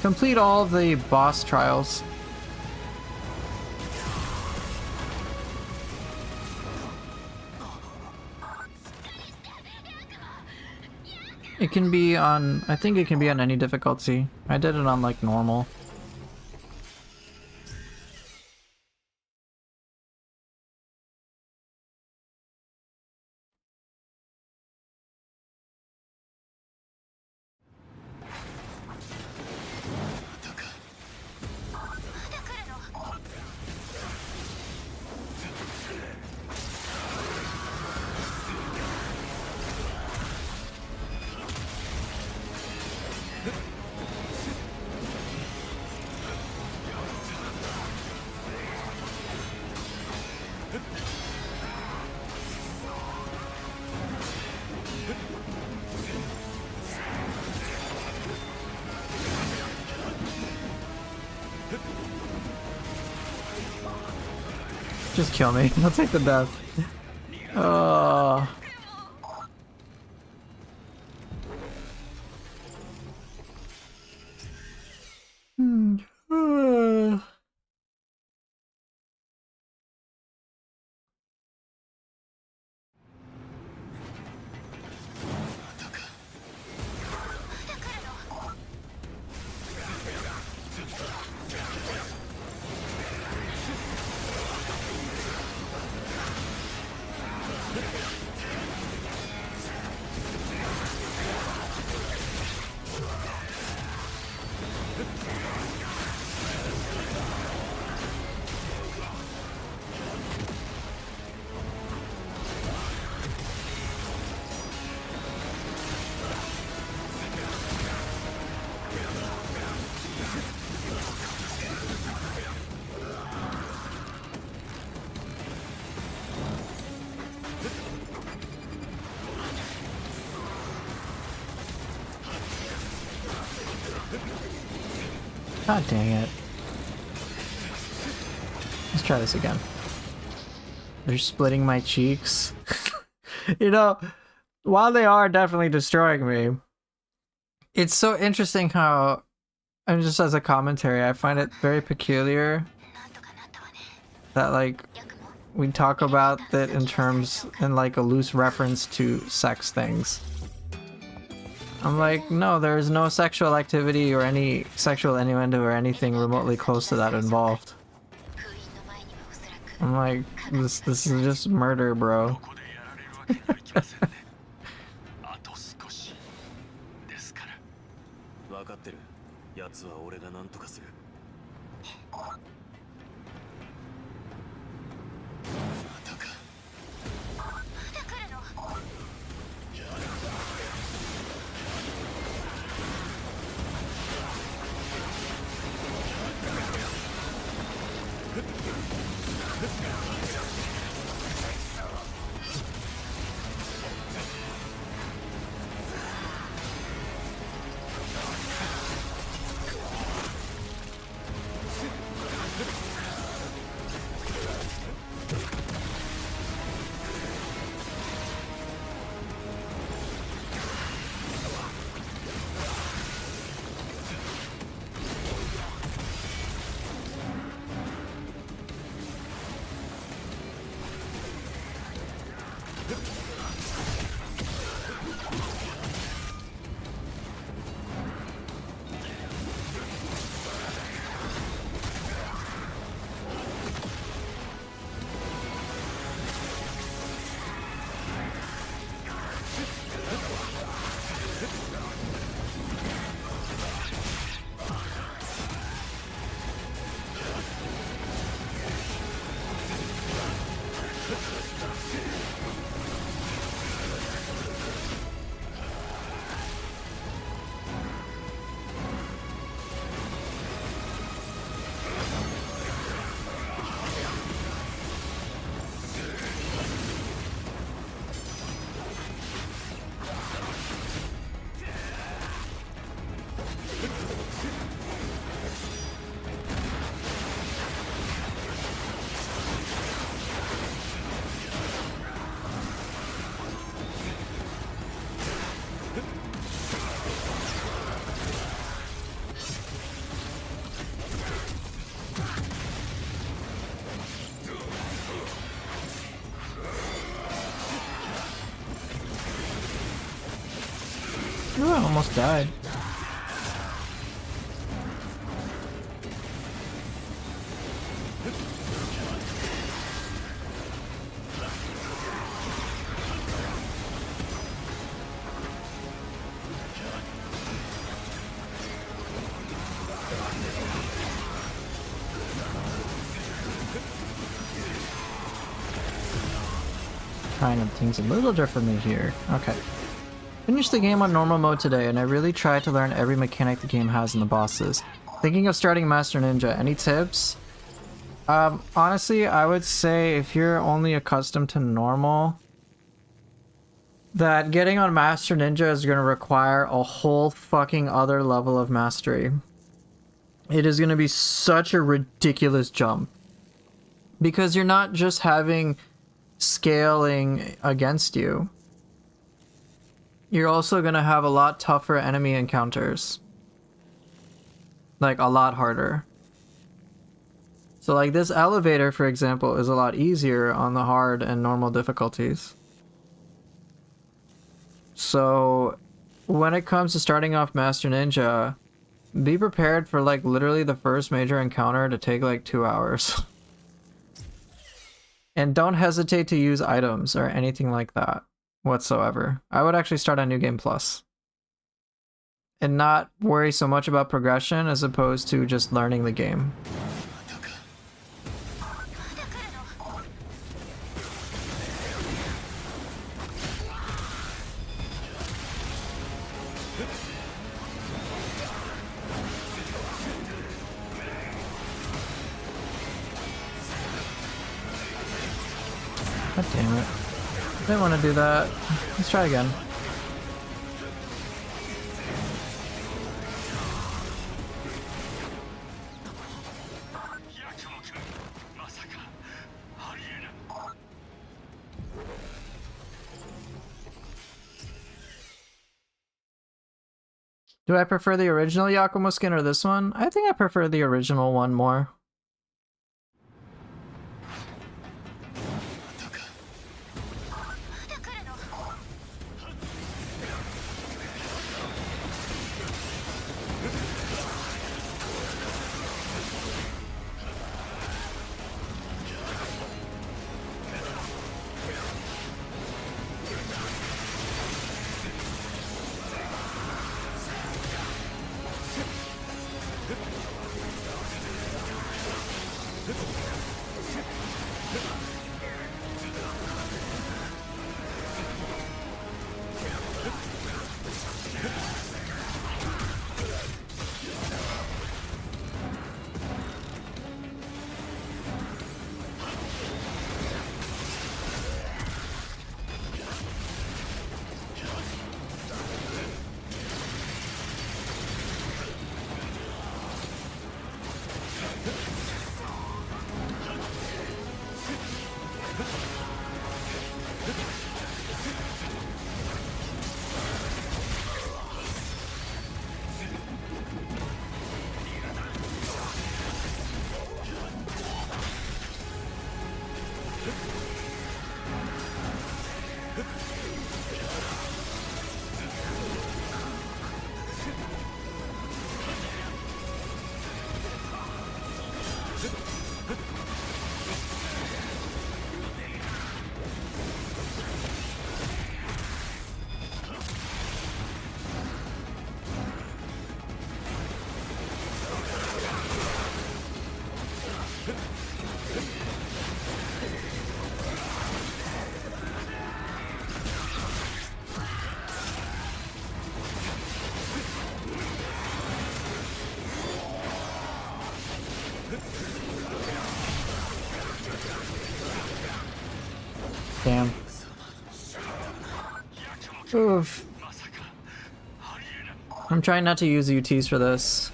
S1: Complete all of the boss trials. It can be on, I think it can be on any difficulty. I did it on like normal. Just kill me. I'll take the death. Oh. God dang it. Let's try this again. They're splitting my cheeks. You know, while they are definitely destroying me, it's so interesting how And just as a commentary, I find it very peculiar that like we talk about that in terms in like a loose reference to sex things. I'm like, no, there is no sexual activity or any sexual innuendo or anything remotely close to that involved. I'm like, this is just murder, bro.
S2: 分かってる。奴は俺が何とかする。またか。まだ来るの。
S1: Ooh, I almost died. Kind of things a little differently here. Okay. Finished the game on normal mode today, and I really tried to learn every mechanic the game has in the bosses. Thinking of starting Master Ninja, any tips? Honestly, I would say if you're only accustomed to normal, that getting on Master Ninja is going to require a whole fucking other level of mastery. It is going to be such a ridiculous jump. Because you're not just having scaling against you. You're also going to have a lot tougher enemy encounters. Like, a lot harder. So, like, this elevator, for example, is a lot easier on the hard and normal difficulties. So, when it comes to starting off Master Ninja, be prepared for, like, literally the first major encounter to take, like, 2 hours. And don't hesitate to use items or anything like that whatsoever. I would actually start on New Game Plus. And not worry so much about progression as opposed to just learning the game. God damn it. Didn't want to do that. Let's try again. Do I prefer the original Yakumo skin or this one? I think I prefer the original one more.
S2: またか。
S3: まだ来るの。
S1: Damn. Oof. I'm trying not to use UTs for this.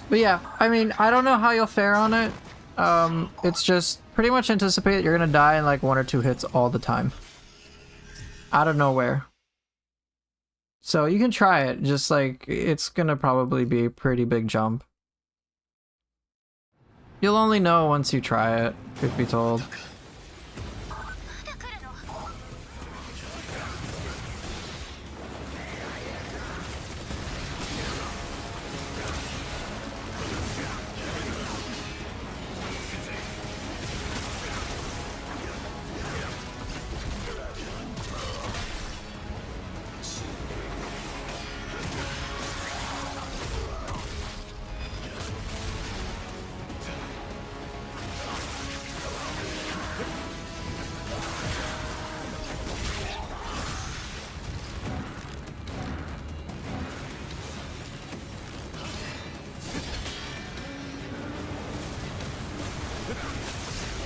S1: But yeah, I mean, I don't know how you'll fare on it. It's just pretty much anticipate you're gonna die in like 1 or 2 hits all the time. Out of nowhere. So you can try it, just like, it's gonna probably be a pretty big jump. You'll only know once you try it, truth be told.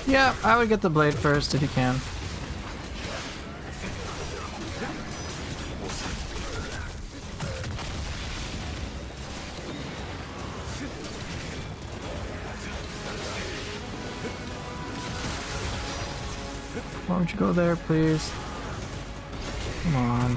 S1: Yeah, I would get the blade first if you can. Why don't you go there, please? Come on.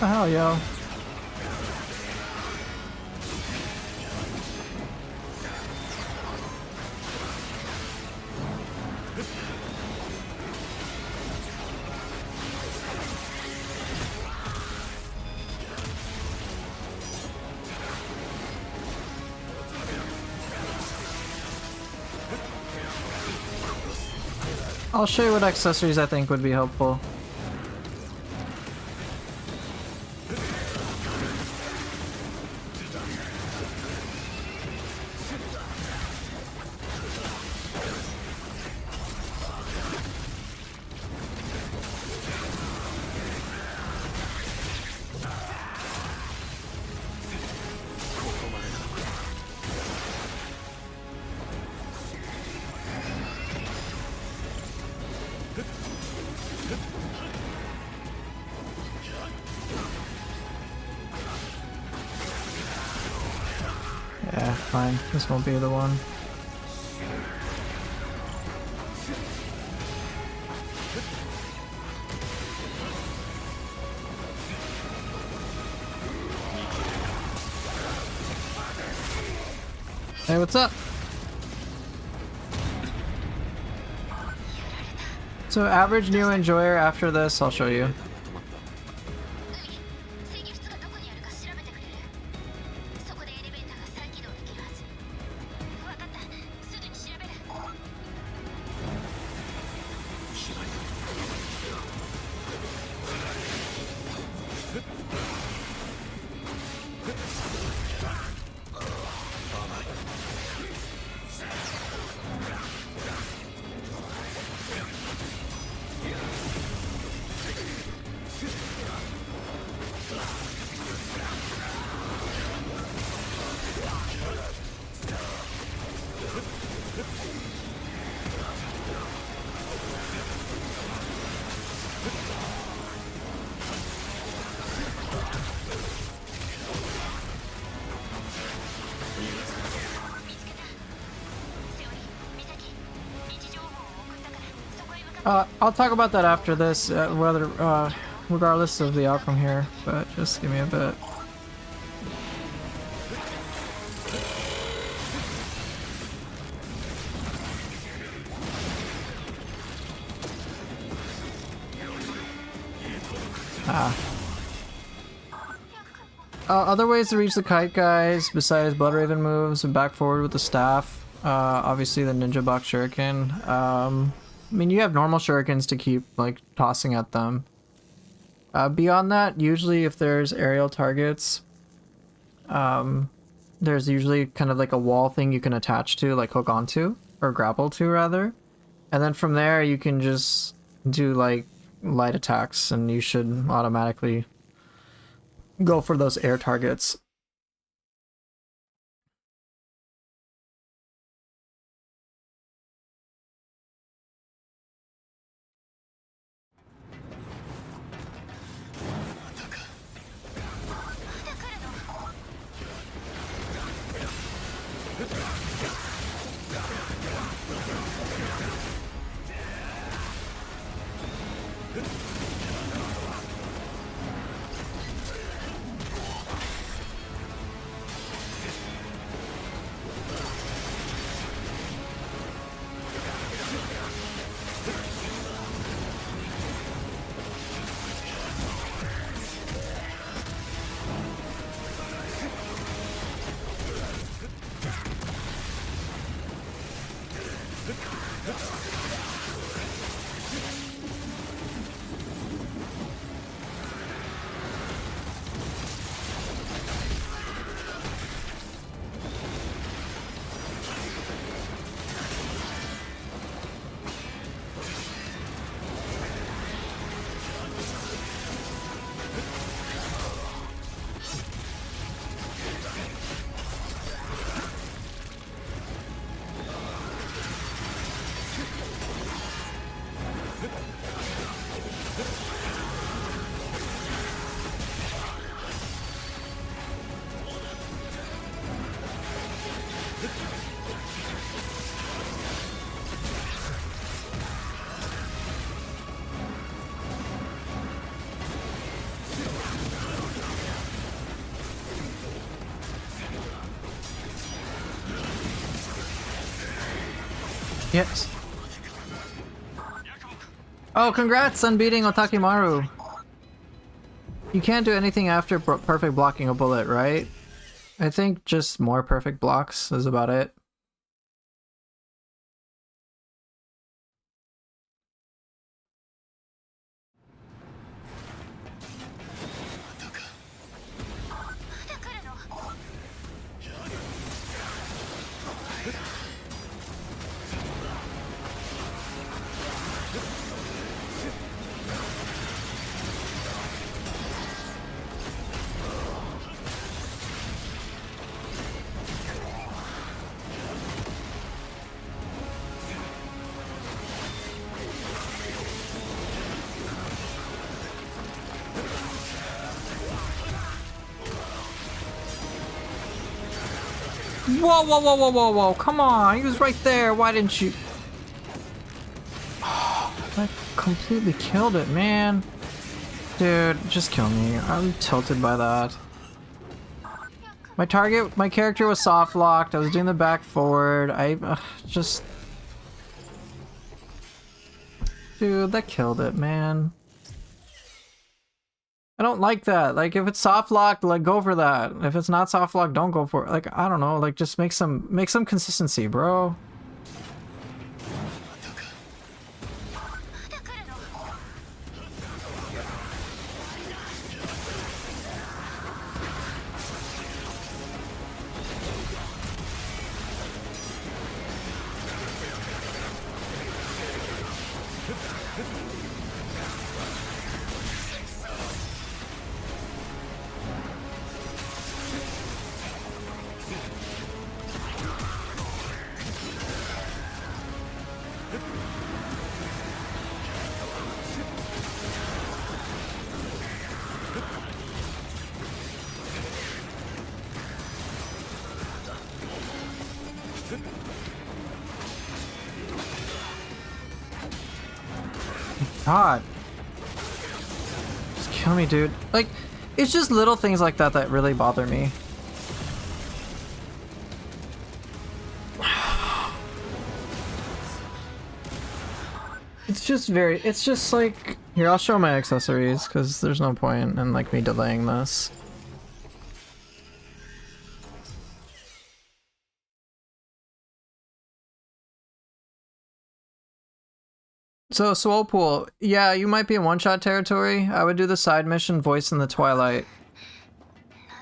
S1: hell, yo? I'll show you what accessories I think would be helpful. Yeah, fine. This won't be the one. Hey, what's up? So average new enjoyer after this, I'll show you.
S3: 海制御室がどこにあるか調べてくれる。そこでエレベーターが再起動できるはず。分かった。すぐに調べる。
S1: I'll talk about that after this, regardless of the outcome here, but just give me a bit. Other ways to reach the kite guys, besides Blood Raven moves and back forward with the staff, obviously the Ninja Box Shuriken. I mean, you have normal shurikens to keep, like, tossing at them. Beyond that, usually if there's aerial targets, there's usually kind of like a wall thing you can attach to, like hook onto, or grapple to, rather. And then from there, you can just do, like, light attacks, and you should automatically go for those air targets. Yes. Oh, congrats on beating Otakimaru. You can't do anything after perfect blocking a bullet, right? I think just more perfect blocks is about it. Whoa, whoa, whoa, whoa, whoa, whoa, come on, he was right there, why didn't you? That completely killed it, man. Dude, just kill me, I'm tilted by that. My character was soft locked, I was doing the back forward, just... Dude, that killed it, man. I don't like that. Like, if it's soft locked, like, go for that. If it's not soft locked, don't go for it. Like, I don't know. Like, just make some consistency, bro. God. Just kill me, dude. Like, it's just little things like that that really bother me. It's just like, here, I'll show my accessories, because there's no point in, like, me delaying this. So, Swole, yeah, you might be in one-shot territory. I would do the side mission, Voice in the Twilight.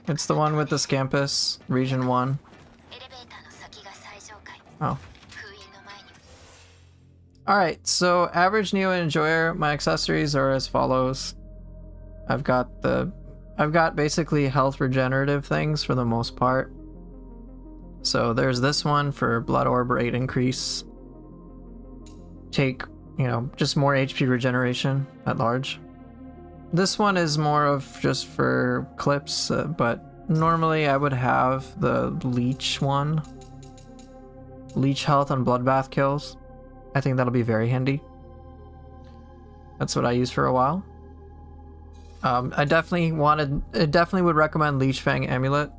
S1: It's the one with the Scampus, Region 1. Oh. Alright, so average Neo Enjoyer, my accessories are as follows. I've got basically health regenerative things for the most part. So there's this one for Blood Orb rate increase. Take, you know, just more HP regeneration at large. This one is more of just for clips, but normally I would have the Leech one. Leech health on Bloodbath kills. I think that'll be very handy. That's what I used for a while. I definitely would recommend Leech Fang Amulet.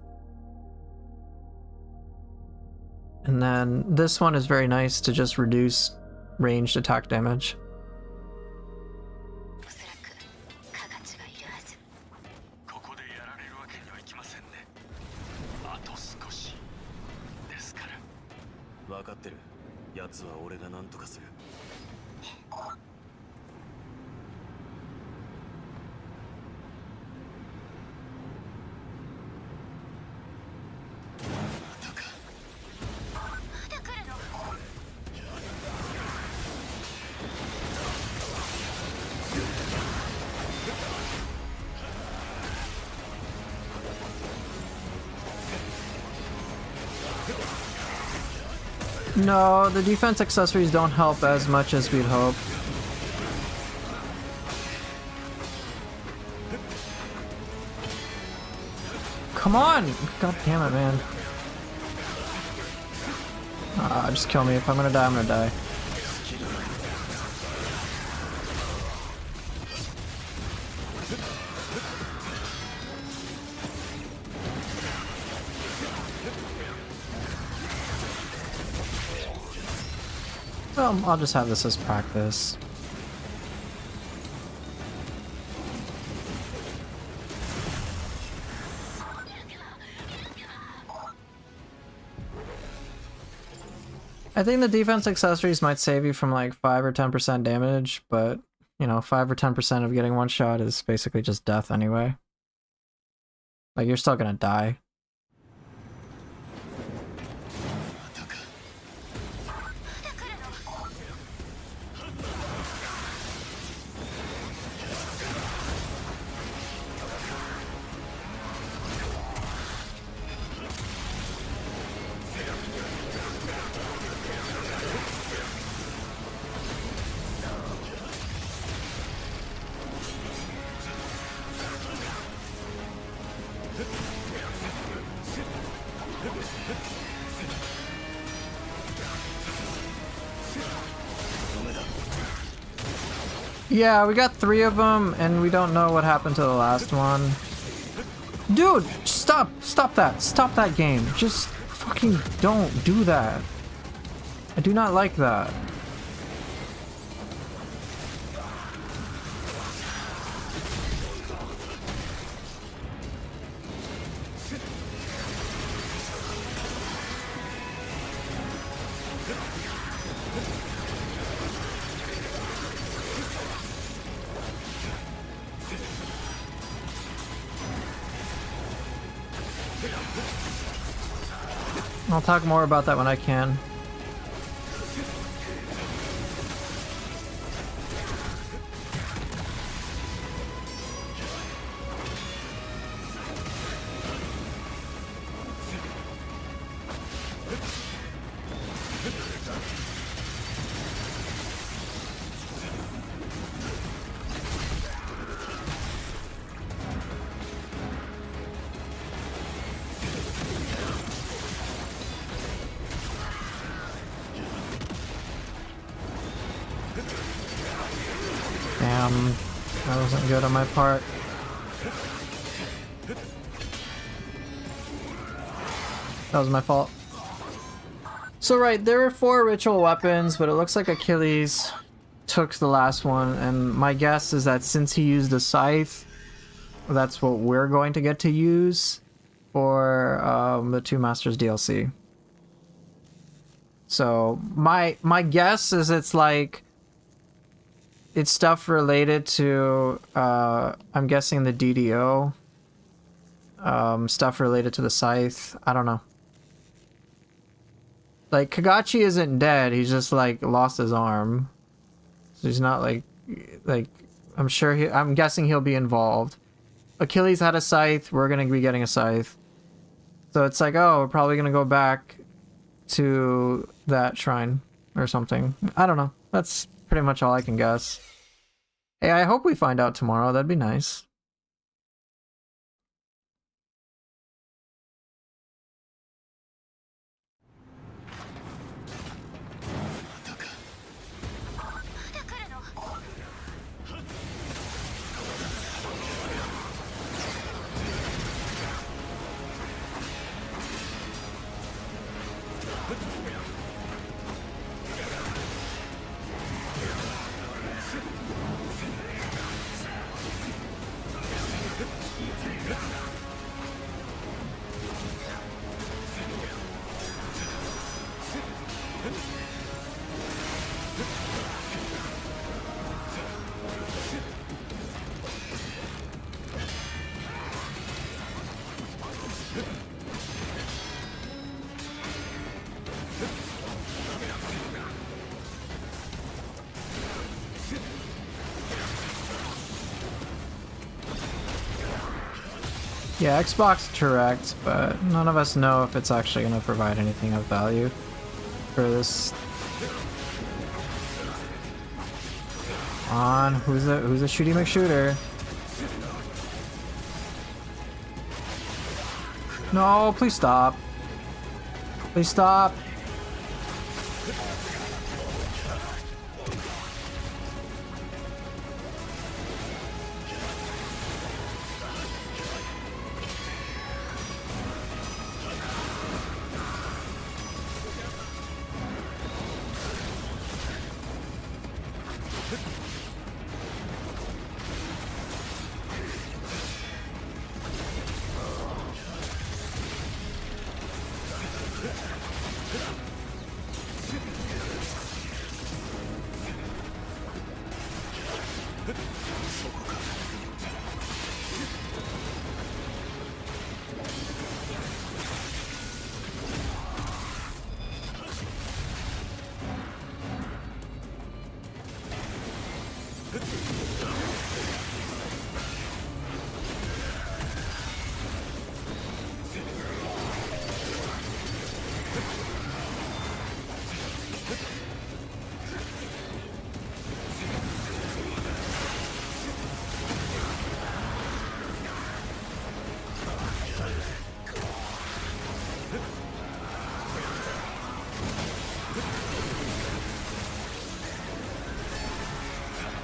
S1: And then this one is very nice to just reduce ranged attack damage. No, the defense accessories don't help as much as we'd hope. Come on! God damn it, man. Just kill me. If I'm gonna die, I'm gonna die. I'll just have this as practice. I think the defense accessories might save you from like 5 or 10% damage, but you know, 5 or 10% of getting one shot is basically just death anyway. Like, you're still gonna die. Yeah, we got 3 of them, and we don't know what happened to the last one. Dude, stop! Stop that! Stop that game! Just fucking don't do that. I do not like that. I'll talk more about that when I can. Damn, that wasn't good on my part. That was my fault. So right, there were 4 ritual weapons, but it looks like Achilles took the last one, and my guess is that since he used a scythe, that's what we're going to get to use for the Two Masters DLC. So my guess is it's like it's stuff related to I'm guessing the DDO, stuff related to the scythe. I don't know. Like, Kagachi isn't dead, he's just like lost his arm. So he's not like I'm guessing he'll be involved. Achilles had a scythe, we're gonna be getting a scythe. So it's like, oh, we're probably gonna go back to that shrine or something. I don't know. That's pretty much all I can guess. Hey, I hope we find out tomorrow. That'd be nice. Yeah, Xbox Direct, but none of us know if it's actually going to provide anything of value for this. On, who's a shooty McShooter? No, please stop. Please stop.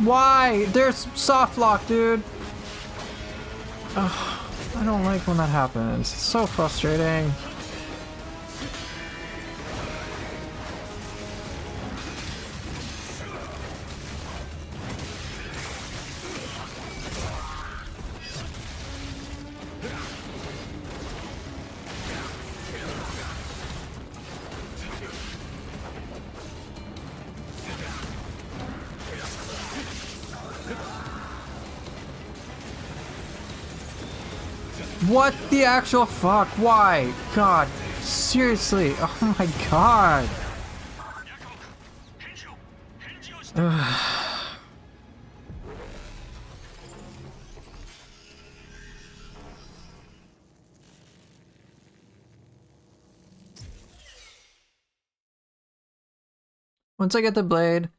S1: Why? There's soft lock, dude. Ugh, I don't like when that happens. It's so frustrating. What the actual fuck? Why? God, seriously? Oh my god. Once I get the blade,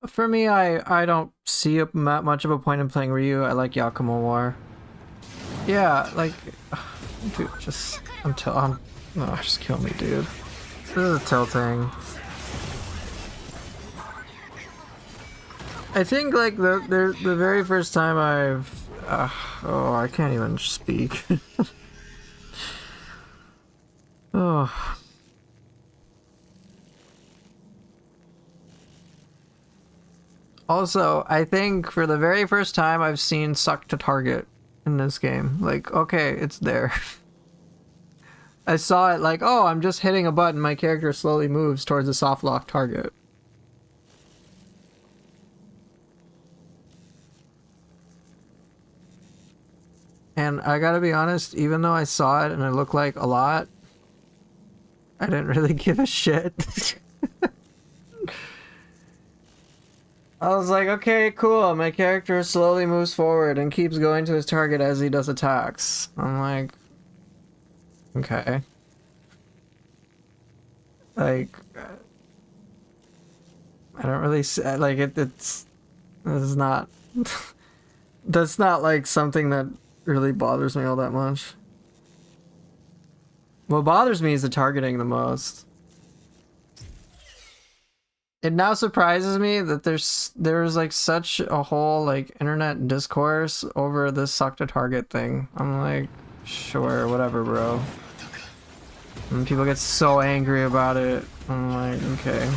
S1: for me, I don't see that much of a point in playing Ryu. I like Yakumo War. Yeah, like, dude, just just kill me, dude. This is tilting. I think like the very first time I've oh, I can't even speak. Oh. Also, I think for the very first time I've seen suck to target in this game. Like, okay, it's there. I saw it like, oh, I'm just hitting a button, my character slowly moves towards a soft lock target. And I gotta be honest, even though I saw it and it looked like a lot, I didn't really give a shit. I was like, okay, cool. My character slowly moves forward and keeps going to his target as he does attacks. I'm like, okay. Like, I don't really like it. This is not. That's not like something that really bothers me all that much. What bothers me is the targeting the most. It now surprises me that there's like such a whole like internet discourse over this suck to target thing. I'm like, sure, whatever, bro. And people get so angry about it. I'm like, okay.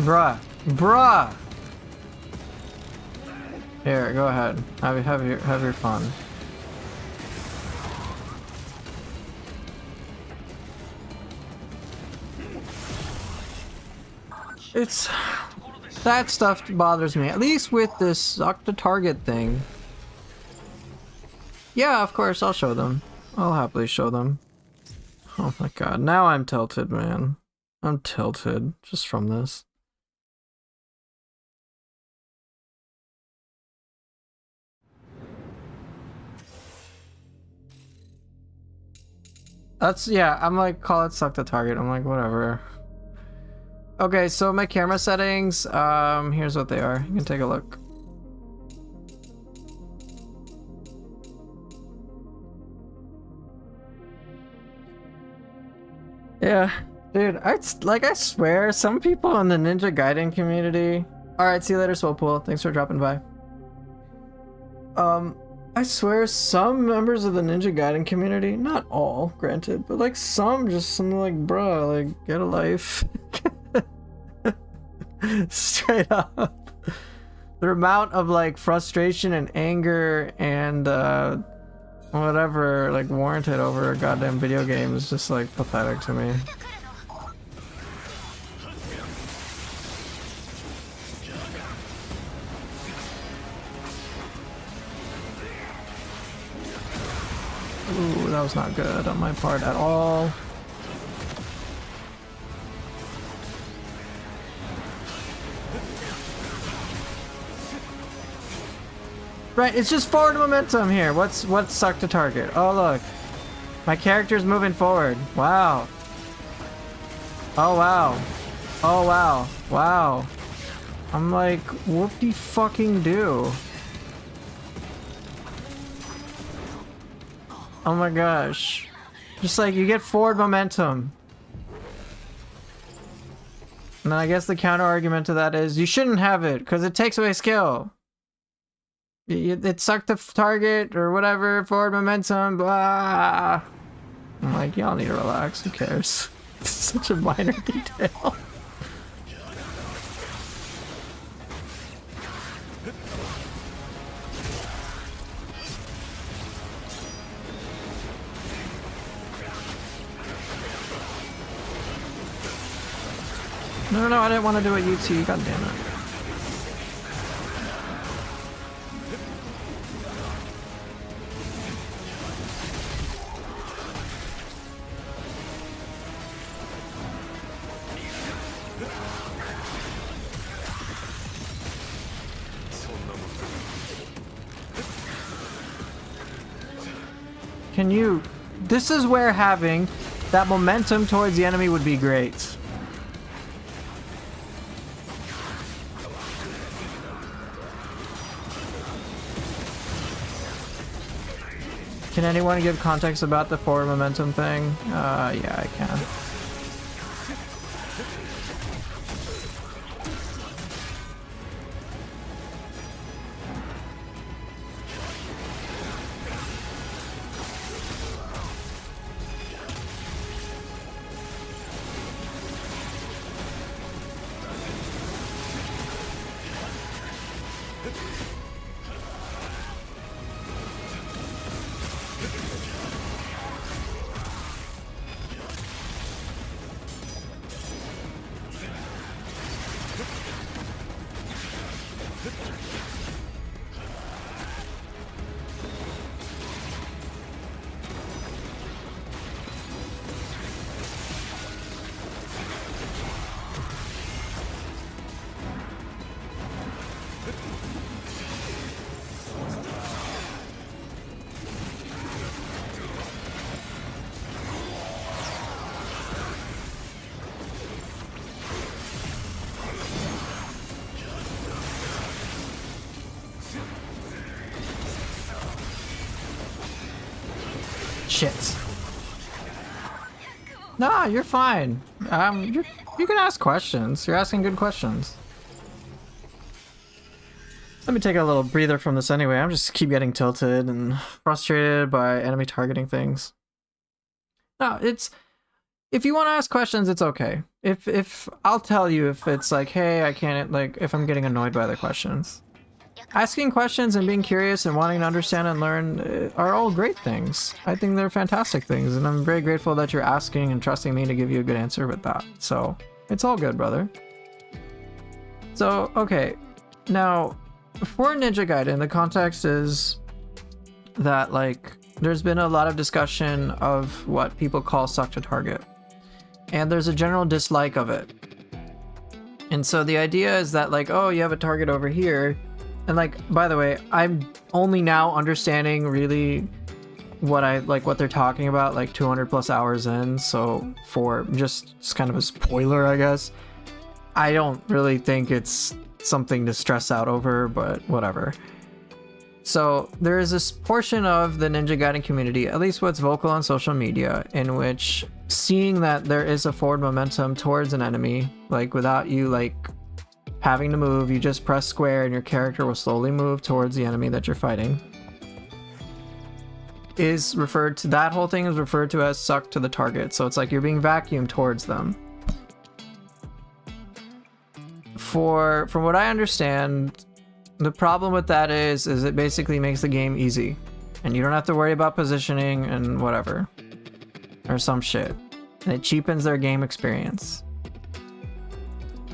S1: Bruh! Here, go ahead. Have your fun. It's that stuff bothers me. At least with this suck to target thing. Yeah, of course I'll show them. I'll happily show them. Oh my god, now I'm tilted, man. I'm tilted just from this. That's, yeah, I'm like, call it suck to target. I'm like, whatever. Okay, so my camera settings, here's what they are. You can take a look. Yeah, dude, I swear, some people in the Ninja Gaiden community. All right, see you later, Swolepool. Thanks for dropping by. I swear, some members of the Ninja Gaiden community, not all, granted, but like some like, bruh, like, get a life. Straight up. The amount of like frustration and anger and whatever like warranted over a goddamn video game is just like pathetic to me. Ooh, that was not good on my part at all. Right, it's just forward momentum here. What's suck to target? Oh look, my character's moving forward. Wow. Oh wow. Oh wow. Wow. I'm like, whoop-de fucking do. Oh my gosh. Just like, you get forward momentum. And then I guess the counter argument to that is, you shouldn't have it, because it takes away skill. It sucked the target, or whatever, forward momentum, blah. I'm like, y'all need to relax, who cares? It's such a minor detail. No, I didn't want to do it, UT. God damn it. Can you... This is where having that momentum towards the enemy would be great. Can anyone give context about the forward momentum thing? Yeah, I can. Shit. Nah, you're fine. You can ask questions. You're asking good questions. Let me take a little breather from this anyway. I'm just keep getting tilted and frustrated by enemy targeting things. No, it's... If you want to ask questions, it's okay. If I'll tell you if it's like, hey, I can't, like, if I'm getting annoyed by the questions. Asking questions and being curious and wanting to understand and learn are all great things. I think they're fantastic things, and I'm very grateful that you're asking and trusting me to give you a good answer with that. So, it's all good, brother. So, okay. Now, for Ninja Gaiden, the context is that, like, there's been a lot of discussion of what people call suck to target. And there's a general dislike of it. And so the idea is that, like, oh, you have a target over here. And, like, by the way, I'm only now understanding really what they're talking about, like 200 plus hours in. So for just kind of a spoiler, I guess, I don't really think it's something to stress out over, but whatever. So there is this portion of the Ninja Gaiden community, at least what's vocal on social media, in which seeing that there is a forward momentum towards an enemy, like without you like having to move, you just press square and your character will slowly move towards the enemy that you're fighting, is referred to, that whole thing is referred to as sucked to the target. So it's like you're being vacuumed towards them. From what I understand, the problem with that is it basically makes the game easy and you don't have to worry about positioning and whatever or some shit, and it cheapens their game experience.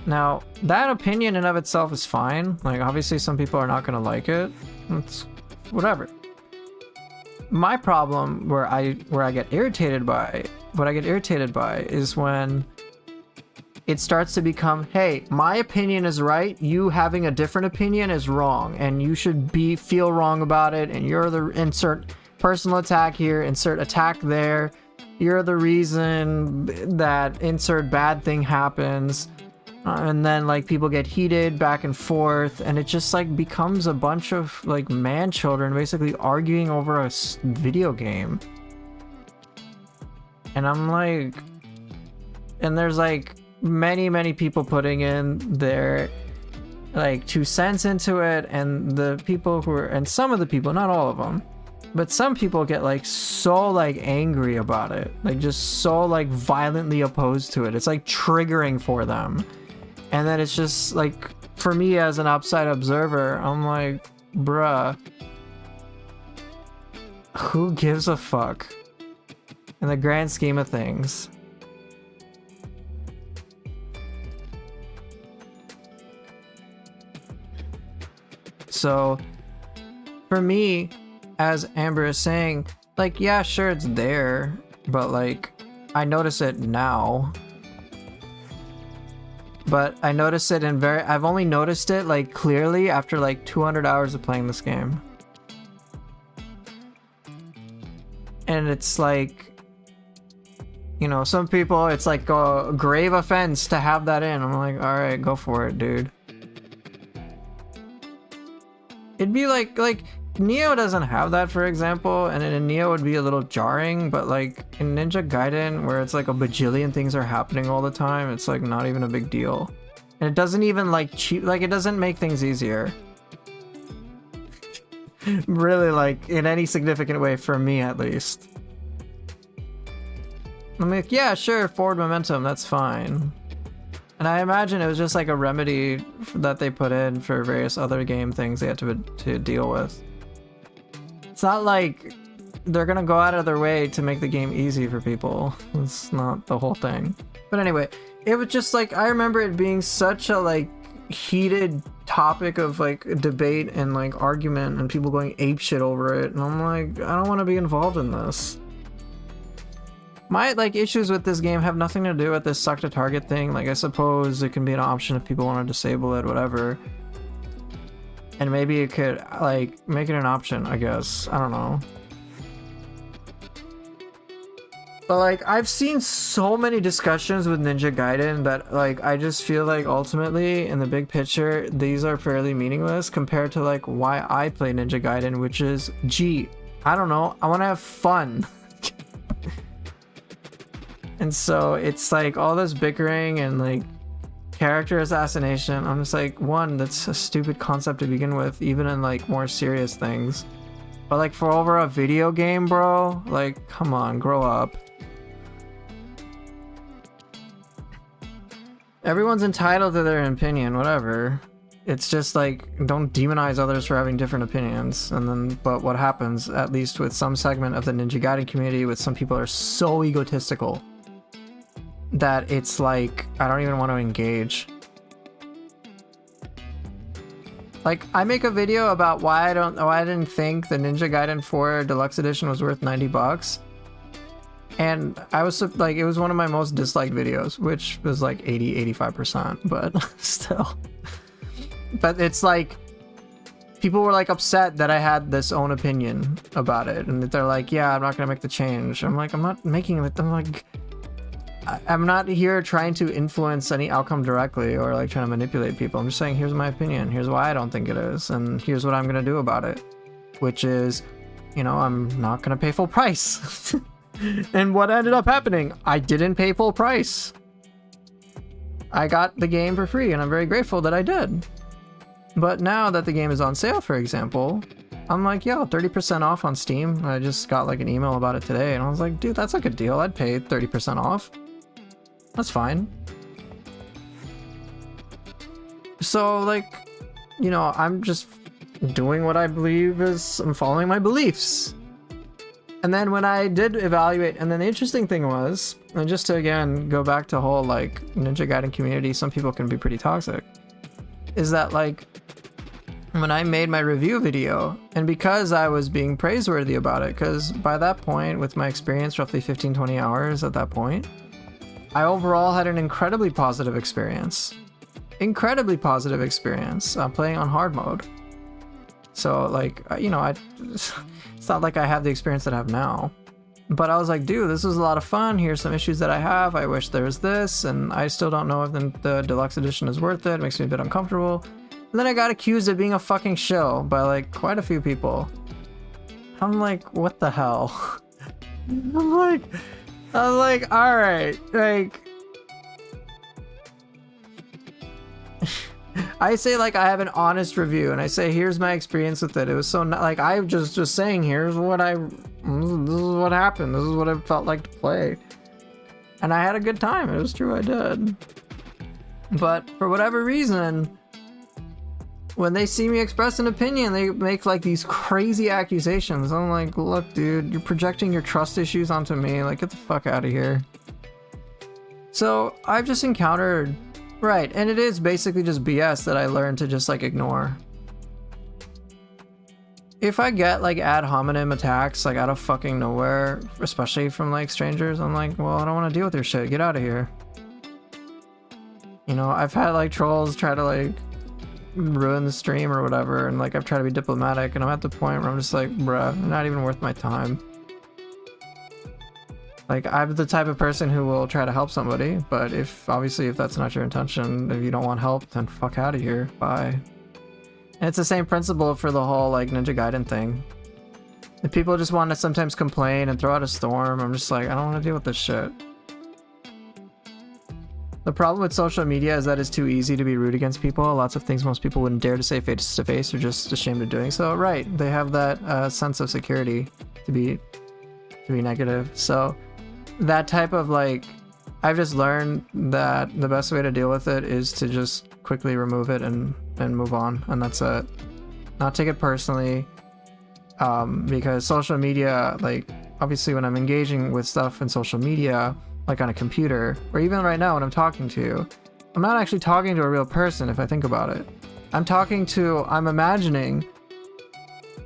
S1: Now that opinion in of itself is fine. Like obviously some people are not going to like it. It's whatever. My problem where I get irritated by, what I get irritated by is when it starts to become, hey, my opinion is right, you having a different opinion is wrong, and you should feel wrong about it, and you're the, insert personal attack here, insert attack there, you're the reason that insert bad thing happens. And then like people get heated back and forth, and it just like becomes a bunch of like man children basically arguing over a video game. And I'm like, and there's like many people putting in their like 2 cents into it, and the people who are, and some of the people, not all of them, but some people get like so like angry about it, like just so like violently opposed to it. It's like triggering for them. And then it's just like, for me as an outside observer, I'm like, bruh, who gives a fuck in the grand scheme of things? So for me, as Amber is saying, like, yeah, sure, it's there, but like, I notice it now. But I noticed it in I've only noticed it like clearly after like 200 hours of playing this game. And it's like, you know, some people, it's like a grave offense to have that in. I'm like, all right, go for it, dude. It'd be like Neo doesn't have that, for example, and in Neo would be a little jarring, but like in Ninja Gaiden, where it's like a bajillion things are happening all the time, it's like not even a big deal. And it doesn't even like it doesn't make things easier. Really, like in any significant way, for me at least. I'm like, yeah, sure, forward momentum, that's fine. And I imagine it was just like a remedy that they put in for various other game things they had to deal with. It's not like they're gonna go out of their way to make the game easy for people. It's not the whole thing. But anyway, it was just like, I remember it being such a like heated topic of like debate and like argument and people going apeshit over it. And I'm like, I don't want to be involved in this. My like issues with this game have nothing to do with this suck to target thing. Like I suppose it can be an option if people want to disable it, whatever. And maybe it could like make it an option, I guess. I don't know. But like I've seen so many discussions with Ninja Gaiden that like I just feel like ultimately in the big picture these are fairly meaningless compared to like why I play Ninja Gaiden, which is, gee, I don't know, I want to have fun. And so it's like all this bickering and like character assassination. I'm just like, one, that's a stupid concept to begin with, even in like more serious things. But like for over a video game, bro, like come on, grow up. Everyone's entitled to their opinion, whatever. It's just like, don't demonize others for having different opinions. And then, but what happens, at least with some segment of the Ninja Gaiden community, with some people are so egotistical that it's like, I don't even want to engage. Like, I make a video about why I didn't think the Ninja Gaiden 4 Deluxe Edition was worth $90. And I was like, it was one of my most disliked videos, which was like 85%, but still. But it's like, people were like upset that I had this own opinion about it. And they're like, yeah, I'm not going to make the change. I'm like, I'm not making it. I'm like, I'm not here trying to influence any outcome directly or like trying to manipulate people. I'm just saying, here's my opinion. Here's why I don't think it is. And here's what I'm going to do about it. Which is, you know, I'm not going to pay full price. And what ended up happening? I didn't pay full price. I got the game for free, and I'm very grateful that I did. But now that the game is on sale, for example, I'm like, yo, 30% off on Steam. I just got like an email about it today, and I was like, dude, that's like a deal. I'd pay 30% off. That's fine. So, like, you know, I'm just doing what I believe is, I'm following my beliefs. And then when I did evaluate, and then the interesting thing was, and just to again go back to whole like Ninja Gaiden community, some people can be pretty toxic, is that like when I made my review video, and because I was being praiseworthy about it, because by that point, with my experience, roughly 15-20 hours at that point, I overall had an incredibly positive experience. Incredibly positive experience playing on hard mode. So like, you know, it's not like I have the experience that I have now, but I was like, dude, this was a lot of fun. Here's some issues that I have. I wish there was this, and I still don't know if the deluxe edition is worth it. It makes me a bit uncomfortable. And then I got accused of being a fucking shill by like quite a few people. I'm like, what the hell? I'm like, all right, like, I say like I have an honest review, and I say here's my experience with it. It was so like I just saying here's what this is what happened. This is what it felt like to play, and I had a good time. It was true, I did. But for whatever reason, when they see me express an opinion, they make like these crazy accusations. I'm like, look, dude, you're projecting your trust issues onto me. Like, get the fuck out of here. So I've just encountered. Right, and it is basically just BS that I learned to just like ignore. If I get like ad hominem attacks like out of fucking nowhere, especially from like strangers, I'm like, well, I don't want to deal with your shit. Get out of here. You know, I've had like trolls try to like ruin the stream or whatever, and like I've tried to be diplomatic, and I'm at the point where I'm just like, bruh, not even worth my time. Like, I'm the type of person who will try to help somebody, but if that's not your intention, if you don't want help, then fuck out of here. Bye. And it's the same principle for the whole, like, Ninja Gaiden thing. If people just want to sometimes complain and throw out a storm, I'm just like, I don't want to deal with this shit. The problem with social media is that it's too easy to be rude against people. Lots of things most people wouldn't dare to say face to face or just ashamed of doing so. Right, they have that sense of security to be negative. So that type of like, I've just learned that the best way to deal with it is to just quickly remove it and move on, and that's it. Not take it personally, because social media, like, obviously when I'm engaging with stuff in social media, like on a computer, or even right now when I'm talking to you, I'm not actually talking to a real person if I think about it.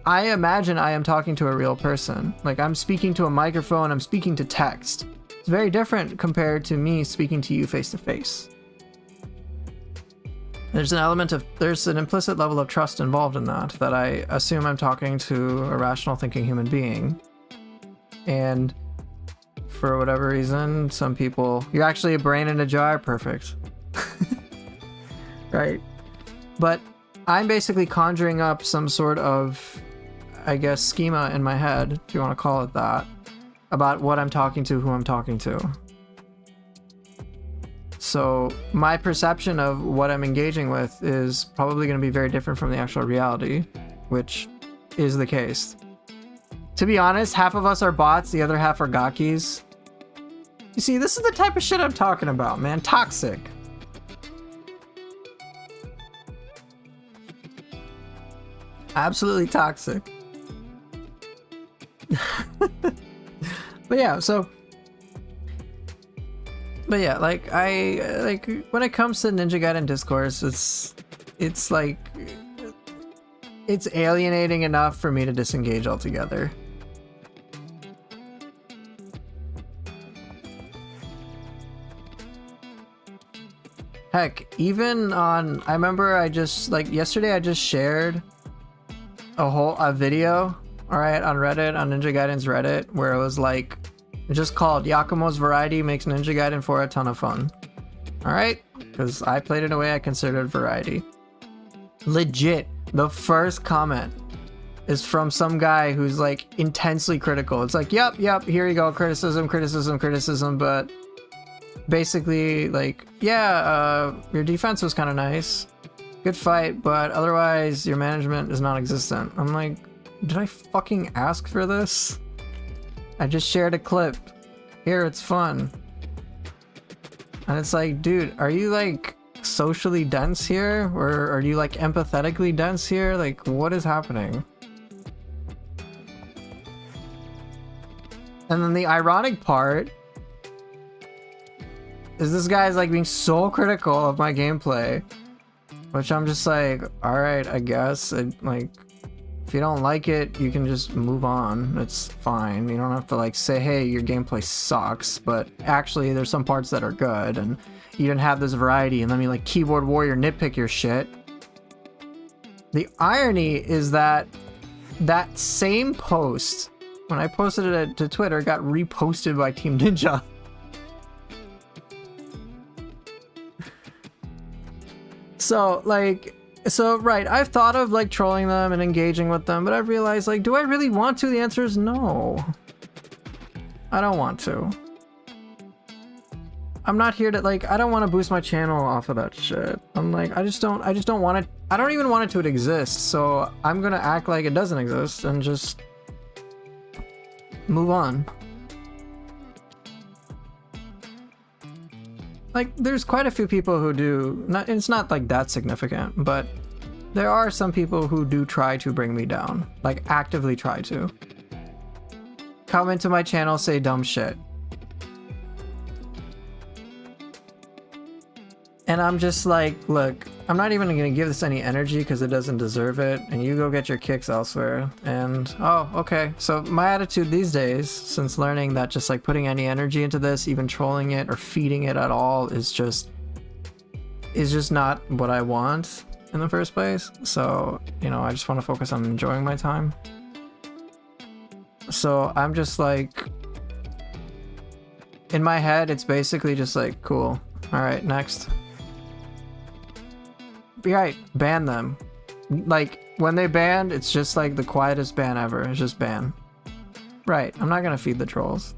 S1: I imagine I am talking to a real person. Like, I'm speaking to a microphone, I'm speaking to text. It's very different compared to me speaking to you face to face. There's an implicit level of trust involved in that I assume I'm talking to a rational thinking human being. And for whatever reason, some people, you're actually a brain in a jar, perfect. Right? But I'm basically conjuring up some sort of, I guess, schema in my head, if you want to call it that, about what I'm talking to, who I'm talking to. So my perception of what I'm engaging with is probably going to be very different from the actual reality, which is the case. To be honest, half of us are bots, the other half are gakis. You see, this is the type of shit I'm talking about, man. Toxic. Absolutely toxic. But yeah, like when it comes to Ninja Gaiden discourse, it's like it's alienating enough for me to disengage altogether. Heck, even on, I remember yesterday I just shared a video, alright, on Reddit, on Ninja Gaiden's Reddit, where it was like, just called Yakumo's Variety Makes Ninja Gaiden 4 a Ton of Fun. Alright? Because I played it in a way I considered variety. Legit, the first comment is from some guy who's like intensely critical. It's like, yep, here you go, criticism, but basically like, yeah, your defense was kind of nice, good fight, but otherwise your management is non-existent. I'm like, did I fucking ask for this? I just shared a clip. Here, it's fun. And it's like, dude, are you like socially dense here? Or are you like empathetically dense here? Like, what is happening? And then the ironic part is this guy's like being so critical of my gameplay, which I'm just like, alright, I guess. Like, if you don't like it, you can just move on. It's fine. You don't have to like say, hey, your gameplay sucks, but actually there's some parts that are good and you didn't have this variety, and let me like keyboard warrior nitpick your shit. The irony is that that same post, when I posted it to Twitter, got reposted by Team Ninja. So right, I've thought of like trolling them and engaging with them, but I've realized, like, do I really want to? The answer is no. I don't want to. I'm not here to like, I don't want to boost my channel off of that shit. I'm like, I just don't want it. I don't even want it to exist. So I'm gonna act like it doesn't exist and just move on. Like, there's quite a few people who do, it's not like that significant, but there are some people who do try to bring me down. Like, actively try to. Come into my channel, say dumb shit. And I'm just like, look, I'm not even gonna give this any energy because it doesn't deserve it, and you go get your kicks elsewhere. And, oh, okay. So my attitude these days, since learning that just like putting any energy into this, even trolling it or feeding it at all, is just not what I want in the first place. So, you know, I just want to focus on enjoying my time. So I'm just like, in my head, it's basically just like, cool. All right, next. Right, ban them. Like, when they banned, it's just like the quietest ban ever. It's just ban. Right, I'm not gonna feed the trolls.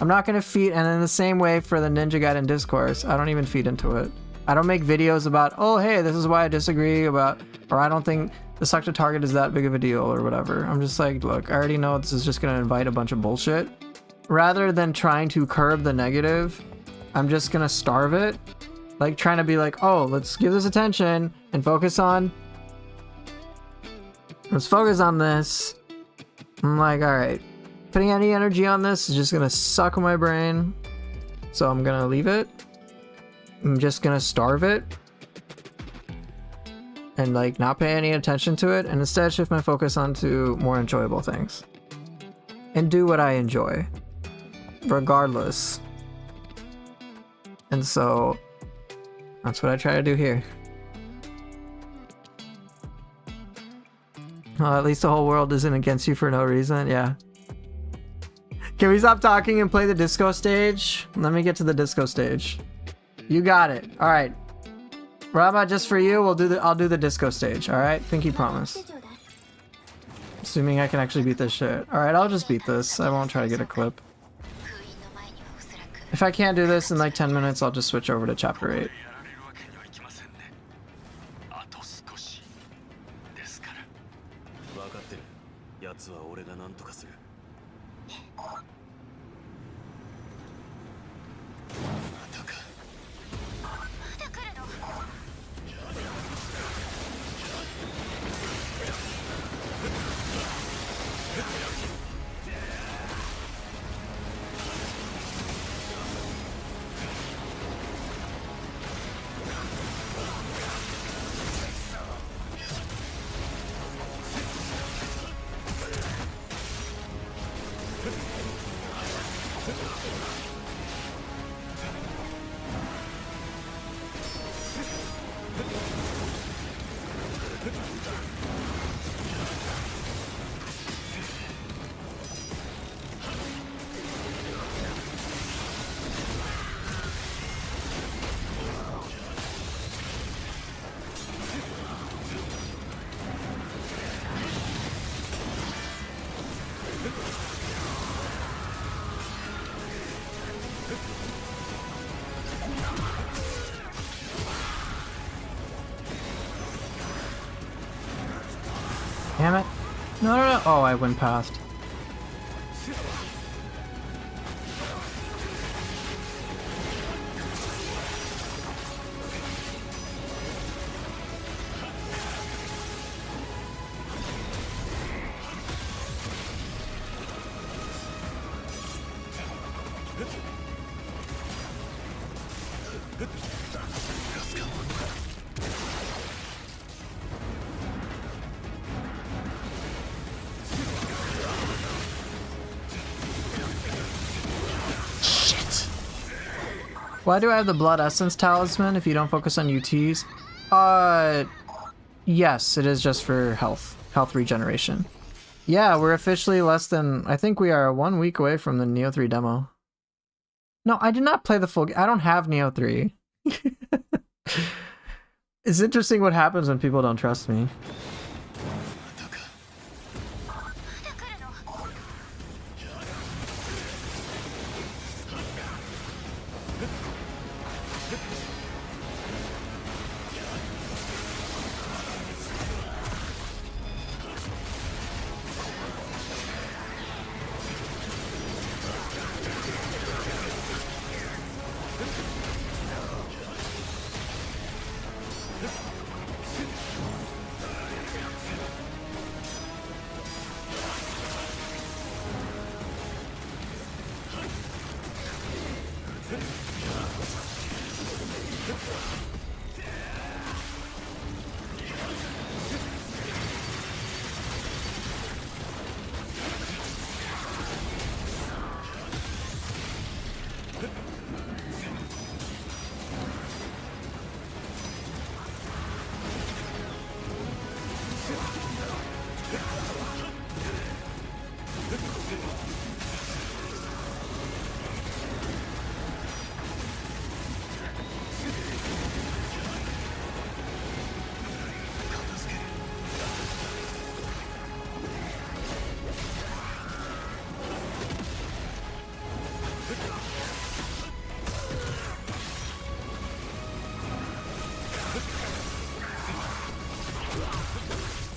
S1: I'm not gonna feed, and in the same way for the Ninja Gaiden discourse, I don't even feed into it. I don't make videos about, oh hey, this is why I disagree about, or I don't think the suck to target is that big of a deal, or whatever. I'm just like, look, I already know this is just gonna invite a bunch of bullshit. Rather than trying to curb the negative, I'm just gonna starve it. Like, trying to be like, oh, let's give this attention and focus on... Let's focus on this. I'm like, alright. Putting any energy on this is just gonna suck my brain. So I'm gonna leave it. I'm just gonna starve it. And, like, not pay any attention to it. And instead shift my focus onto more enjoyable things. And do what I enjoy. Regardless. And so... that's what I try to do here. Well, at least the whole world isn't against you for no reason, yeah. Can we stop talking and play the disco stage? Let me get to the disco stage. You got it. Alright. Rama, just for you, I'll do the disco stage, alright? Pinky promise. Assuming I can actually beat this shit. Alright, I'll just beat this. I won't try to get a clip. If I can't do this in like 10 minutes, I'll just switch over to chapter 8. Oh, I went past. Why do I have the Blood Essence Talisman if you don't focus on UTs? Yes, it is just for health regeneration. Yeah, we're officially less than, I think we are 1 week away from the Neo 3 demo. No, I did not play the full, I don't have Neo 3. It's interesting what happens when people don't trust me.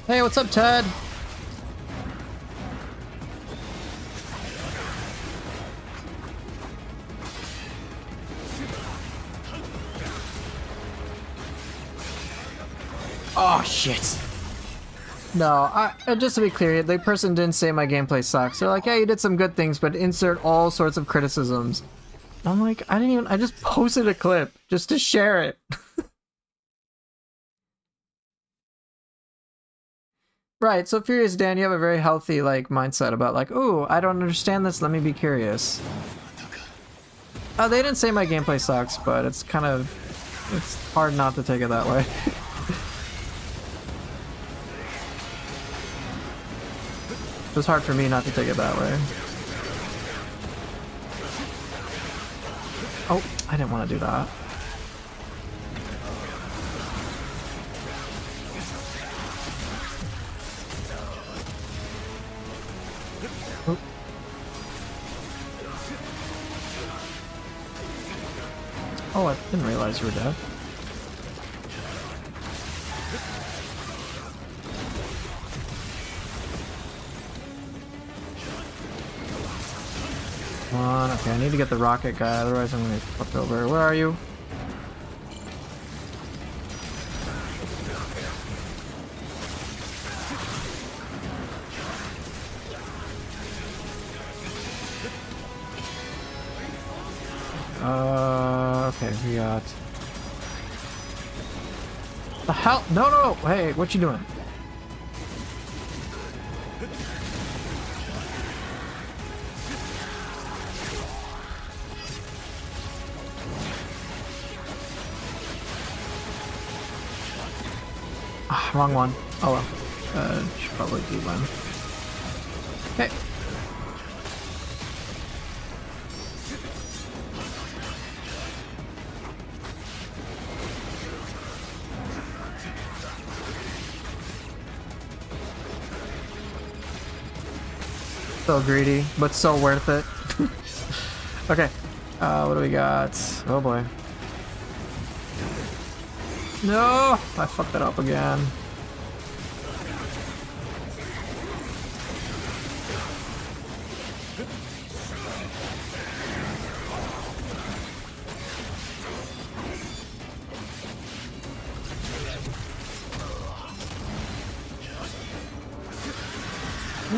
S1: Hey, what's up, Ted? Oh, shit. No, just to be clear, the person didn't say my gameplay sucks. They're like, yeah, you did some good things, but insert all sorts of criticisms. I'm like, I just posted a clip just to share it. Right, so Furious Dan, you have a very healthy, like, mindset about, like, ooh, I don't understand this, let me be curious. They didn't say my gameplay sucks, but it's kind of, it's hard not to take it that way. It was hard for me not to take it that way. Oh, I didn't want to do that. Oop. Oh, I didn't realize you were dead. Come on, okay, I need to get the rocket guy, otherwise I'm gonna get fucked over. Where are you? Okay, we got... The hell? No, no, no! Hey, what you doing? Ah, wrong one. Oh well. Should probably do one. Okay. So greedy, but so worth it. Okay. What do we got? Oh boy. No! I fucked that up again.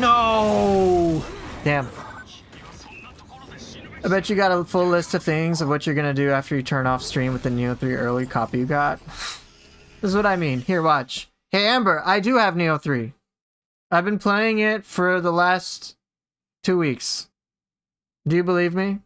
S1: No! Damn. I bet you got a full list of things of what you're gonna do after you turn off stream with the Neo 3 early copy you got. This is what I mean. Here, watch. Hey, Amber, I do have Neo 3. I've been playing it for the last 2 weeks. Do you believe me?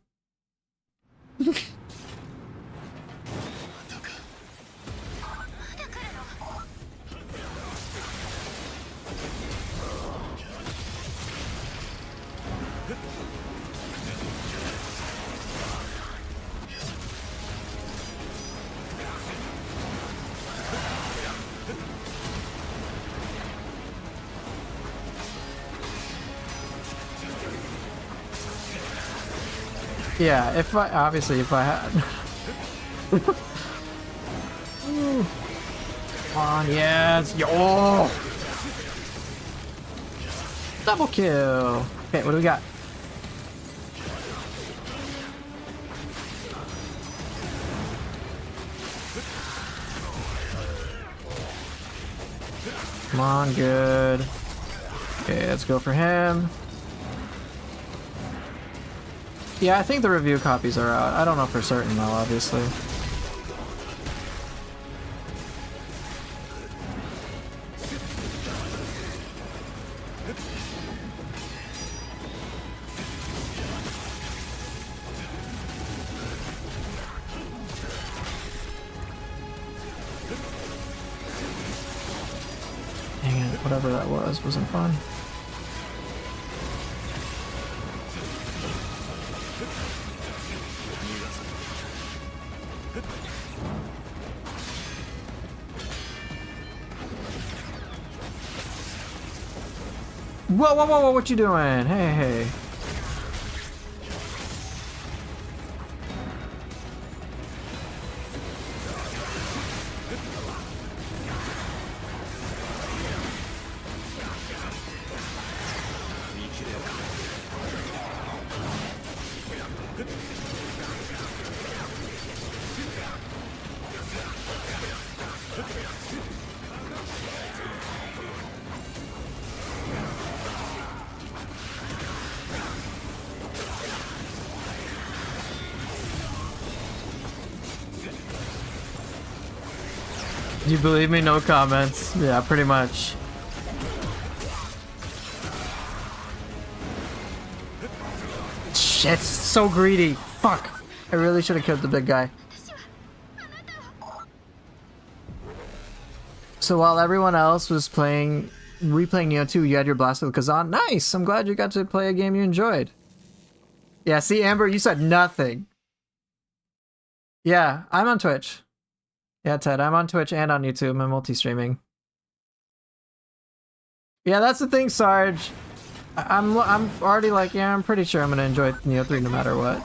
S1: Yeah, if I obviously if I had. Come on, yes, yo! Double kill. Okay, what do we got? Come on, good. Okay, let's go for him. Yeah, I think the review copies are out. I don't know for certain though, obviously. Dang it, whatever that was wasn't fun. Whoa, whoa, whoa, whoa, what you doing? Hey, hey. Do you believe me? No comments. Yeah, pretty much. Shit, so greedy. Fuck. I really should have killed the big guy. So while everyone else was replaying Neo 2, you had your blast with Kazan. Nice! I'm glad you got to play a game you enjoyed. Yeah, see, Amber, you said nothing. Yeah, I'm on Twitch. Yeah, Ted, I'm on Twitch and on YouTube. I'm multi-streaming. Yeah, that's the thing, Sarge. I'm already like, yeah, I'm pretty sure I'm gonna enjoy Neo 3 no matter what.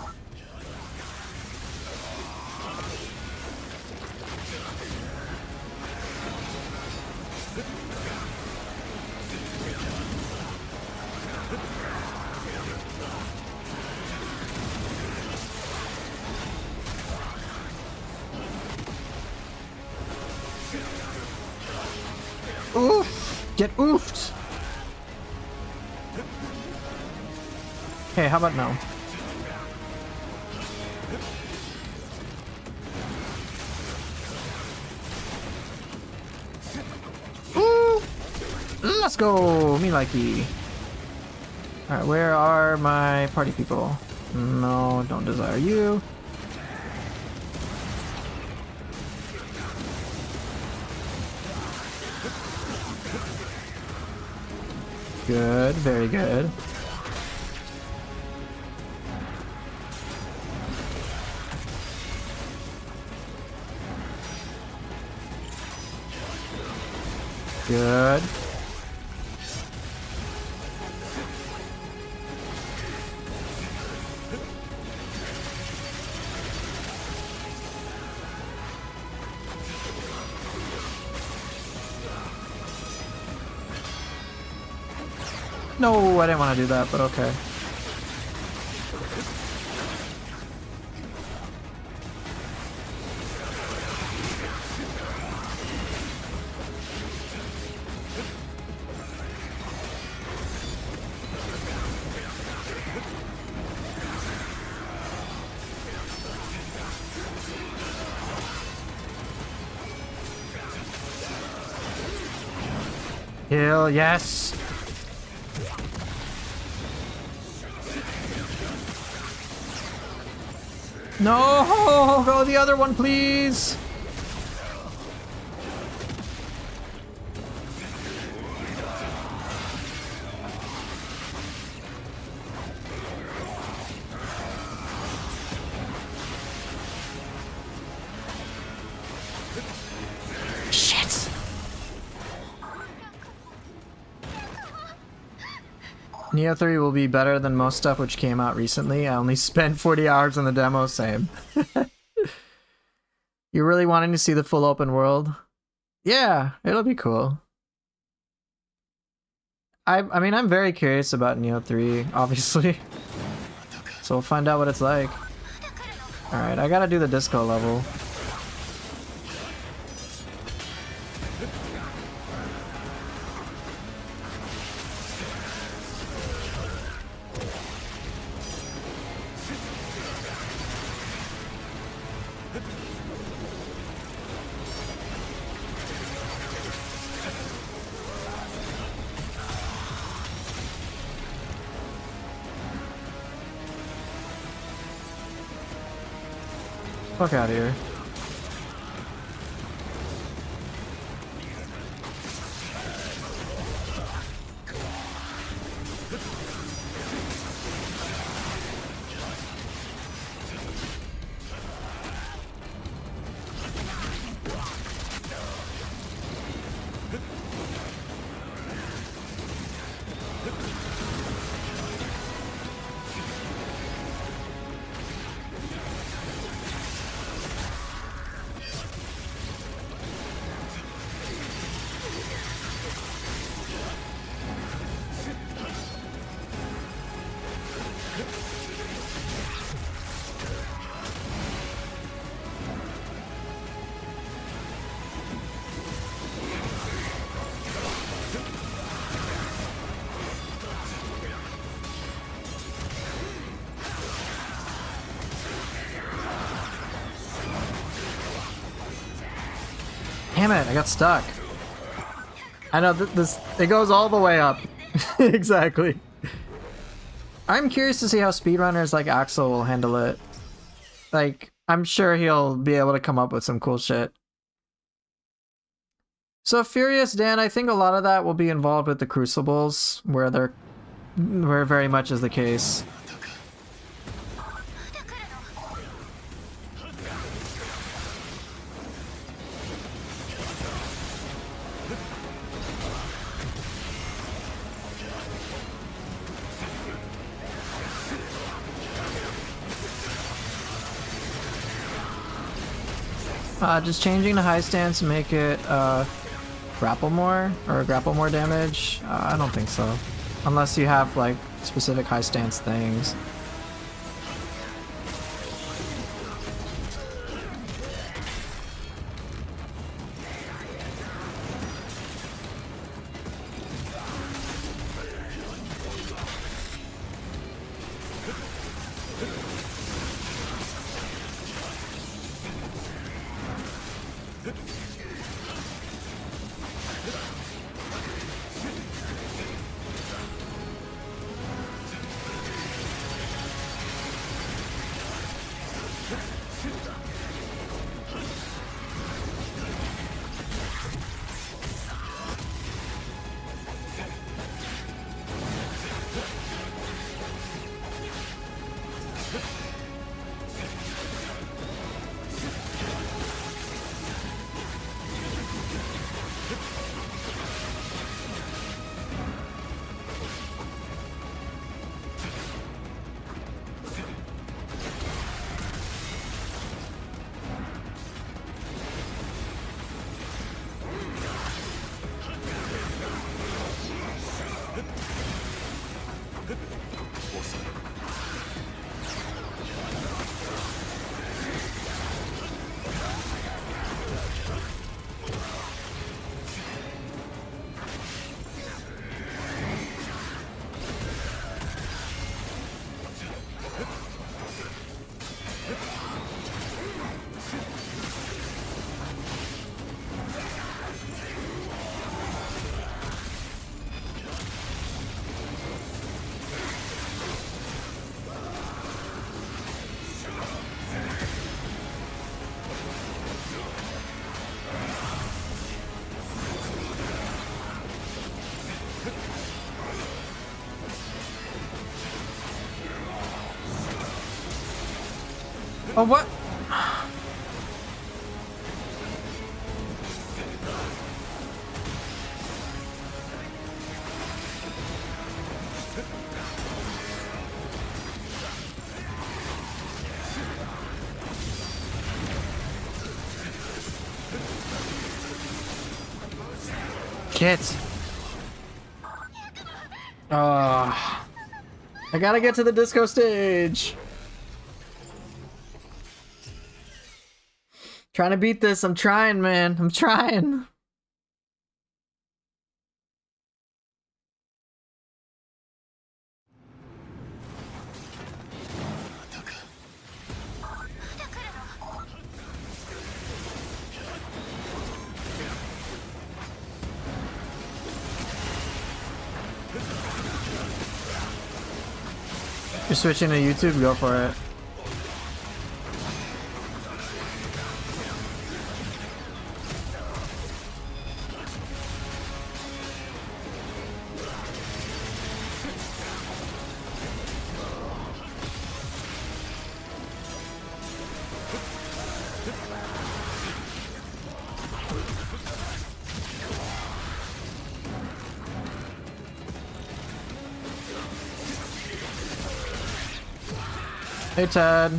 S1: Oof! Get oofed! Okay, how about no? Ooh! Let's go! Me likey. Alright, where are my party people? No, don't desire you. Good, very good. Good. No, I didn't want to do that, but okay. Heal, yes! No! Go the other one, please! Shit! Neo 3 will be better than most stuff which came out recently. I only spent 40 hours on the demo, same. You really wanting to see the full open world? Yeah, it'll be cool. I mean, I'm very curious about Neo 3, obviously. So we'll find out what it's like. Alright, I gotta do the disco level. Fuck out of here. Damn it, I got stuck. I know, it goes all the way up. Exactly. I'm curious to see how speedrunners like Axel will handle it. Like, I'm sure he'll be able to come up with some cool shit. So Furious Dan, I think a lot of that will be involved with the Crucibles, where very much is the case. Just changing the high stance to make it grapple more damage? I don't think so. Unless you have like specific high stance things. Oh, what? Shit. I gotta get to the disco stage. Trying to beat this. I'm trying, man. I'm trying. You're switching to YouTube? Go for it. Hey, Ted.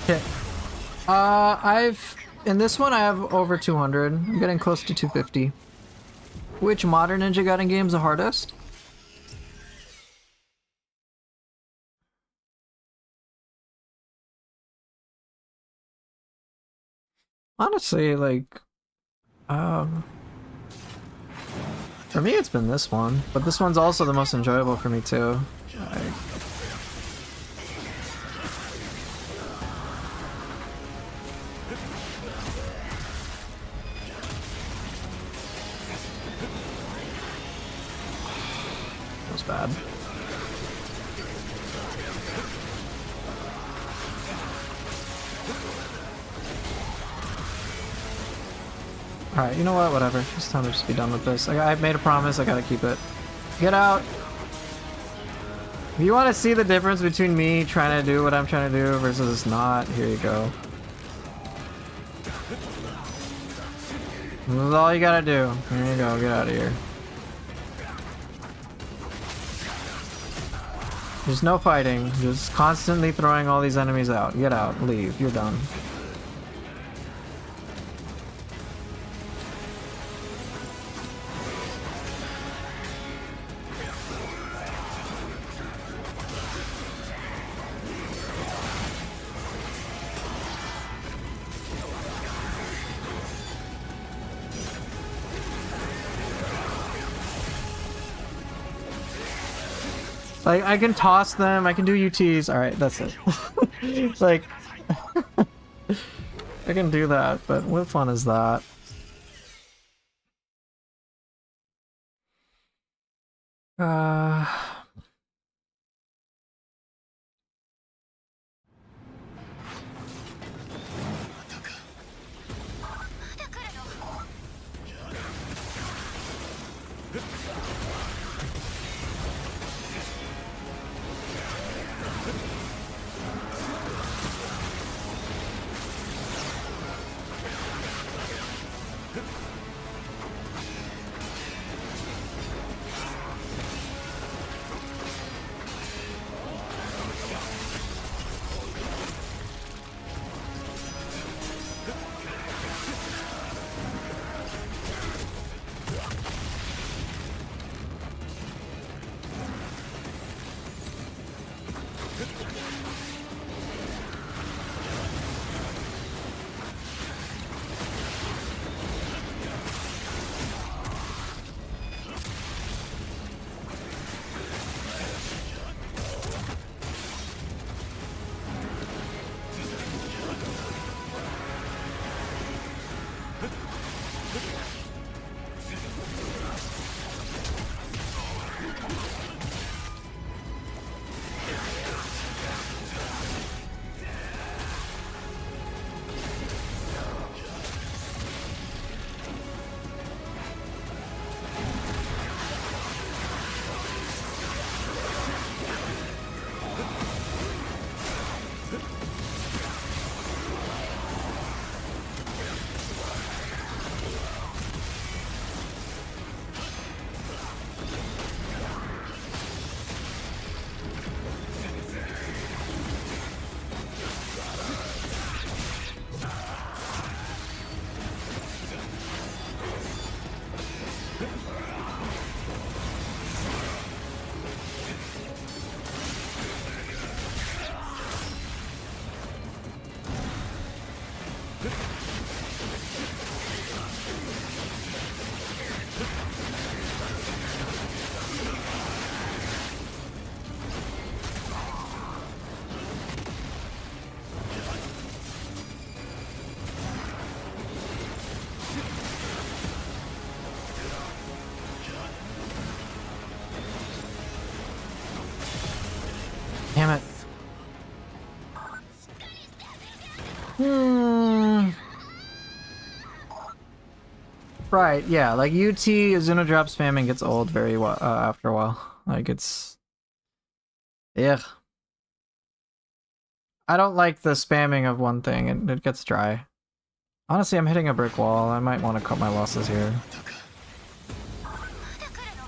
S1: Okay. In this one I have over 200. I'm getting close to 250. Which modern Ninja Gaiden game is the hardest? Honestly, like, for me it's been this one, but this one's also the most enjoyable for me too. That was bad. Alright, you know what? Whatever. It's time to just be done with this. I've made a promise, I gotta keep it. Get out! If you want to see the difference between me trying to do what I'm trying to do versus not, here you go. This is all you gotta do. Here you go, get out of here. There's no fighting, just constantly throwing all these enemies out. Get out, leave, you're done. Like, I can toss them, I can do UTs, alright, that's it. Like, I can do that, but what fun is that? Uh...
S2: またか。
S3: まだ来るの？Damn
S1: it. Hmm. Right, yeah, like UT Azuna drop spamming gets old very well after a while. Like it's... Ugh. I don't like the spamming of one thing, and it gets dry. Honestly, I'm hitting a brick wall. I might want to cut my losses here.
S3: まだ来るの？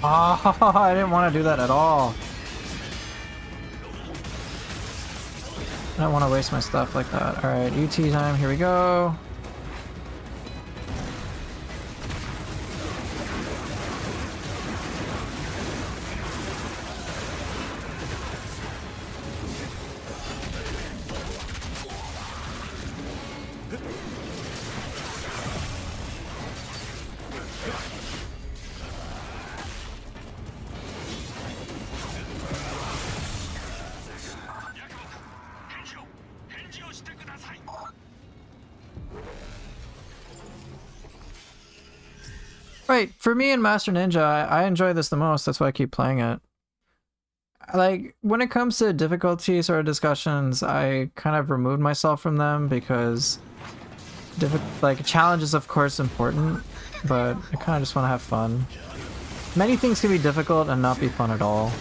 S1: Oh, I didn't want to do that at all. I don't want to waste my stuff like that. Alright, UT time, here we go. Right, for me and Master Ninja, I enjoy this the most. That's why I keep playing it. Like, when it comes to difficulty sort of discussions, I kind of removed myself from them because like, challenge is of course important, but I kind of just want to have fun. Many things can be difficult and not be fun at all.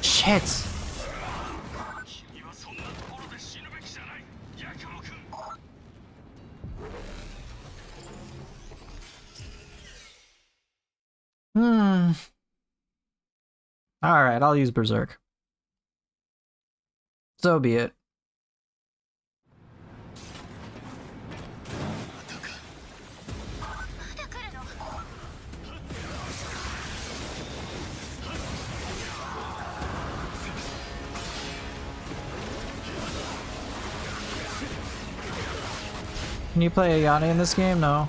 S1: Shit! Alright, I'll use Berserk. So be it. Can you play Ayane in this game? No.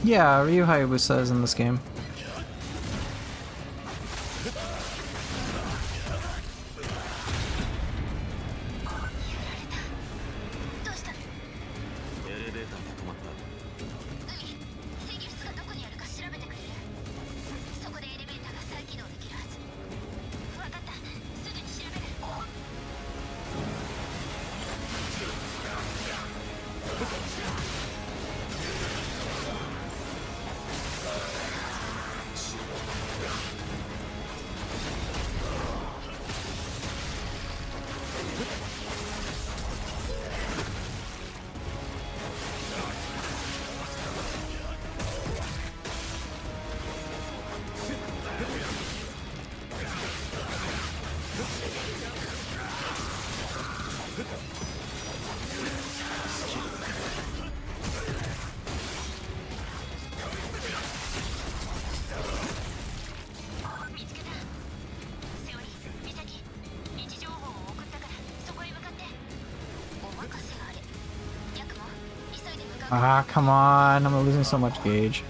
S1: Yeah, Ryu Hayabusa is in this game.
S3: どうしたの？
S2: エレベーターが止まった。
S3: 海、制御室がどこにあるか調べてくれる？そこでエレベーターが再起動できるはず。わかった、すぐに調べる。見つけた。セオリー、ミサキ、位置情報を送ったからそこへ向かって。お任せあれ。ヤクモ、急いで向かう。
S1: Ah, come on. I'm losing so much gauge.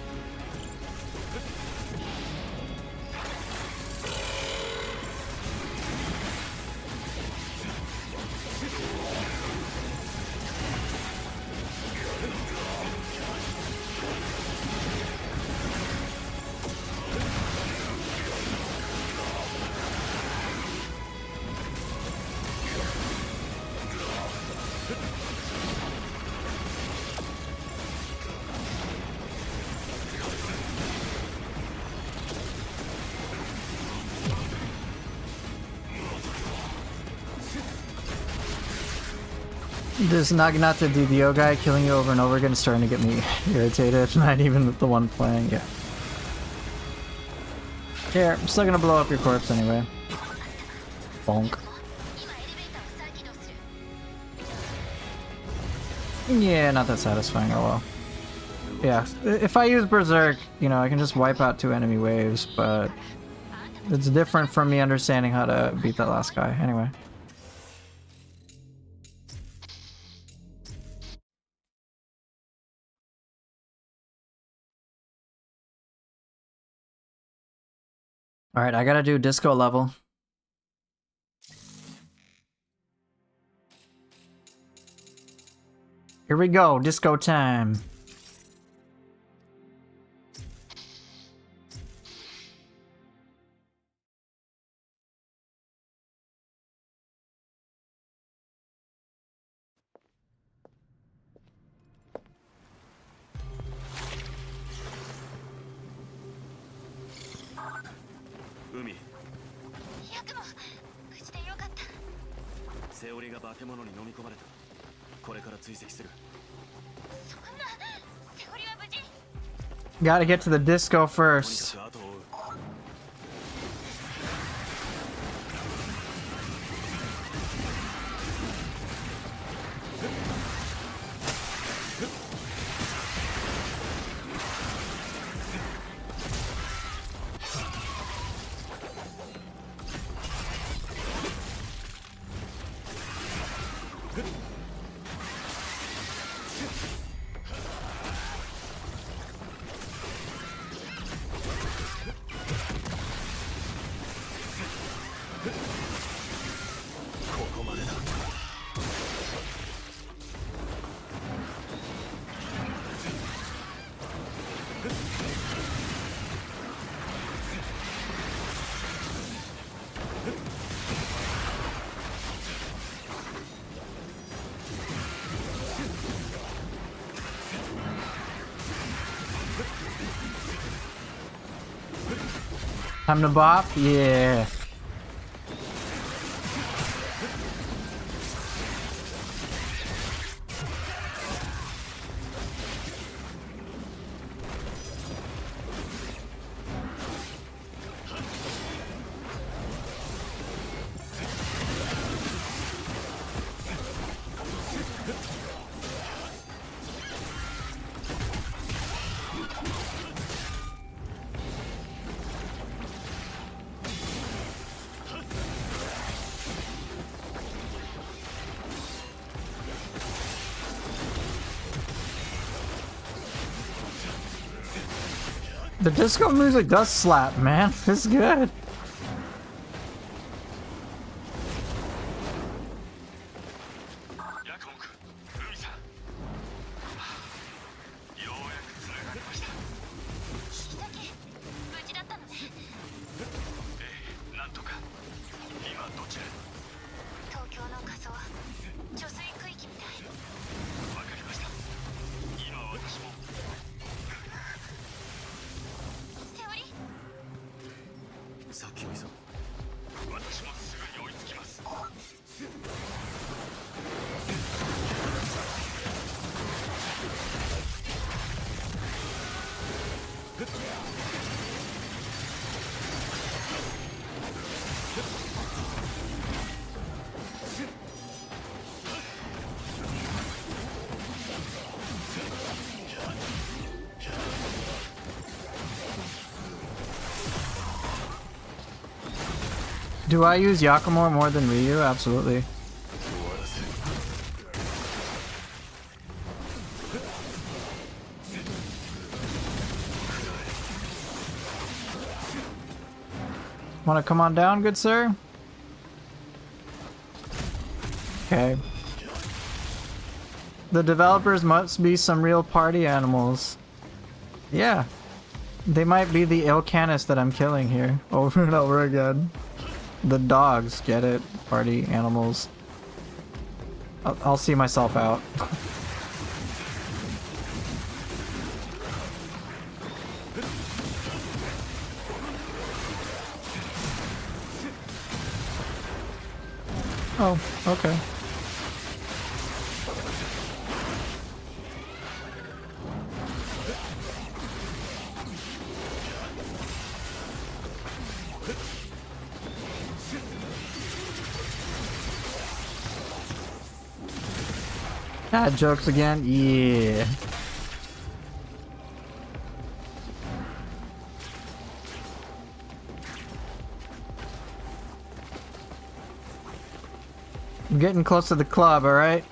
S1: This Naginata DDO guy killing you over and over again is starting to get me irritated. Not even the one playing. Yeah. Here, I'm still gonna blow up your corpse anyway. Bonk.
S3: 今エレベーターを再起動する。
S1: Yeah, not that satisfying. Oh well. Yeah, if I use Berserk, you know, I can just wipe out 2 enemy waves, but it's different from me understanding how to beat that last guy. Anyway. Alright, I gotta do disco level. Here we go, disco time.
S2: Umi,
S3: ヤクモ、無事でよかった。
S2: セオリが化け物に飲み込まれた。これから追跡する。
S3: そんな、セオリは無事。
S1: Gotta get to the disco
S2: とにか
S1: first.
S2: く後を追う。ここまでだ。
S1: Time to bop? Yeah. The disco music does slap, man. It's good. Do I use Yakumo more than Ryu? Absolutely. Wanna come on down, good sir? Okay. The developers must be some real party animals. Yeah. They might be the Ilcanis that I'm killing here over and over again. The dogs, get it? Party animals. I'll see myself out. Oh, okay. Dad jokes again? Yeah. I'm getting close to the club, alright?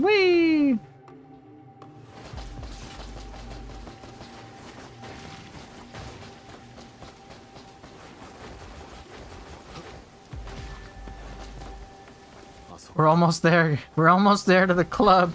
S1: Whee! We're almost there. We're almost there to the club.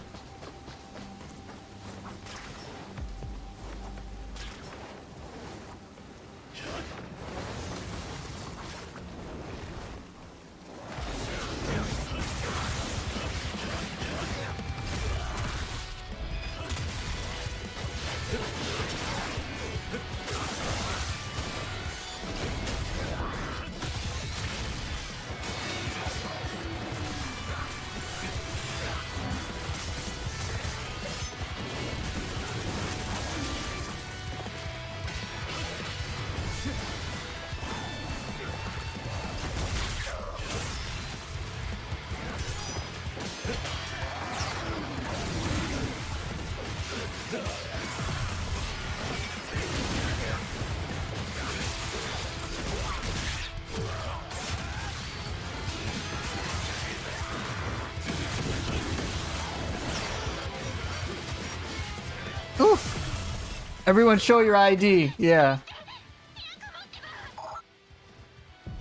S1: Oof. Everyone show your ID. Yeah.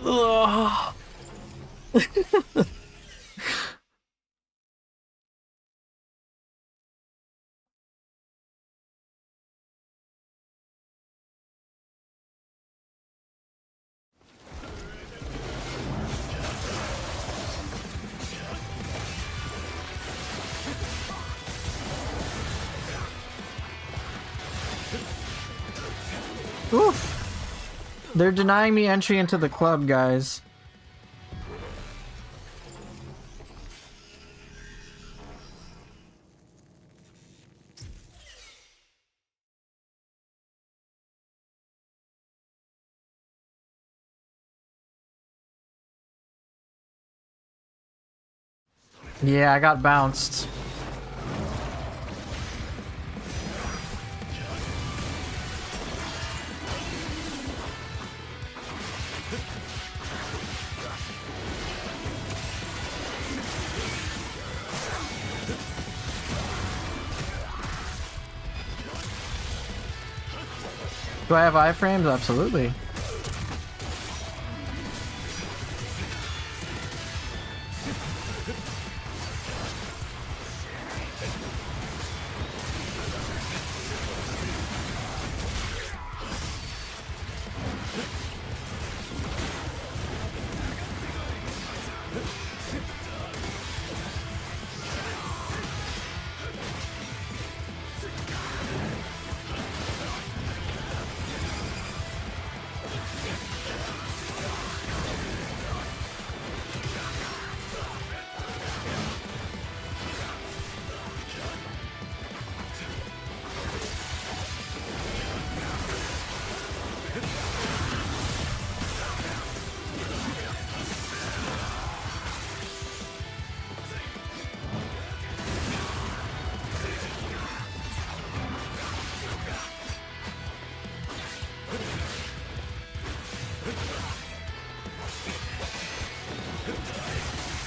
S1: Ugh. Oof. They're denying me entry into the club, guys. Yeah, I got bounced. Do I have iframes? Absolutely.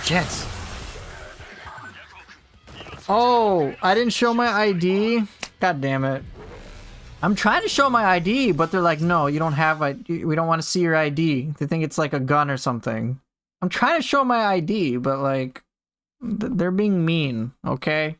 S1: Jets. Oh, I didn't show my ID. God damn it. I'm trying to show my ID, but they're like, no, you don't have ID. We don't want to see your ID. They think it's like a gun or something. I'm trying to show my ID, but like, they're being mean, okay?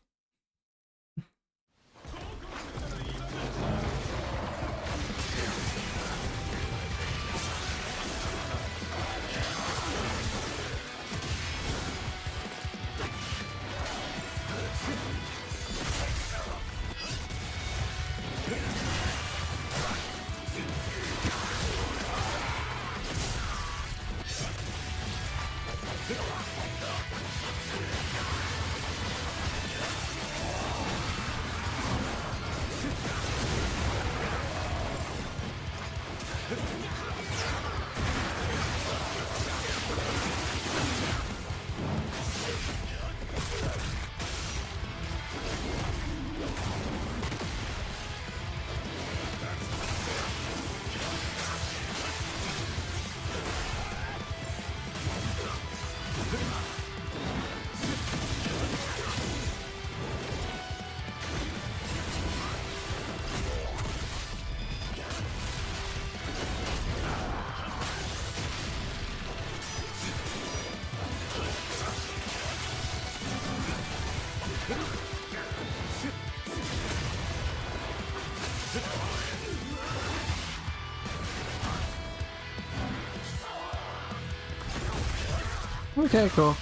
S1: Okay, cool.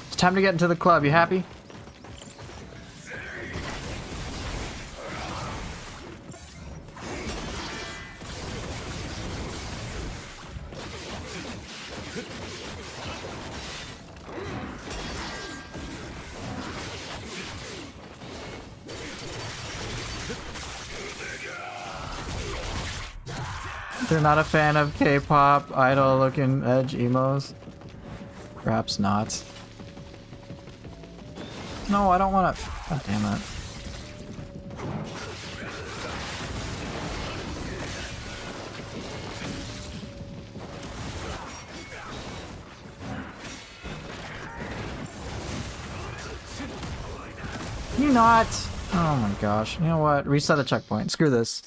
S1: It's time to get into the club. You happy? They're not a fan of K-pop, idol-looking edge emos? Perhaps not. No, I don't want to... God damn it. You not? Oh my gosh. You know what? Reset the checkpoint. Screw this.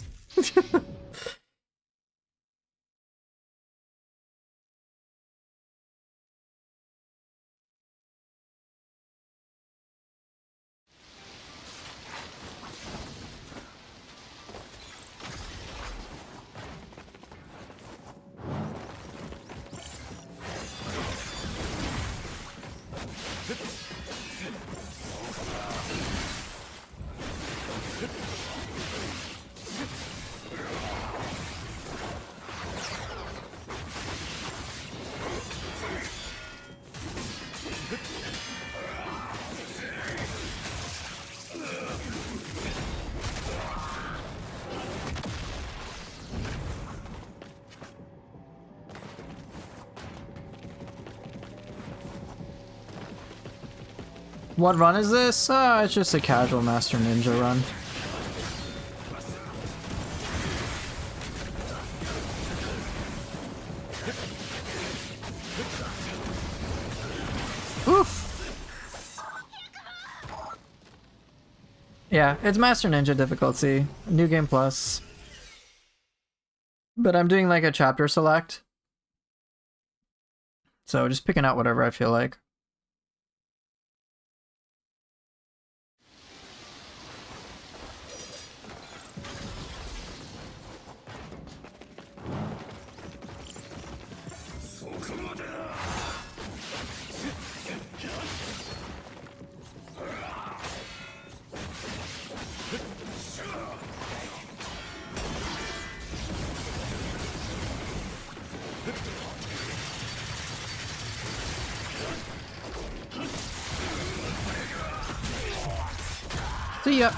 S1: What run is this? It's just a casual Master Ninja run. Oof! Yeah, it's Master Ninja difficulty. New Game Plus. But I'm doing like a chapter select. So just picking out whatever I feel like. See ya.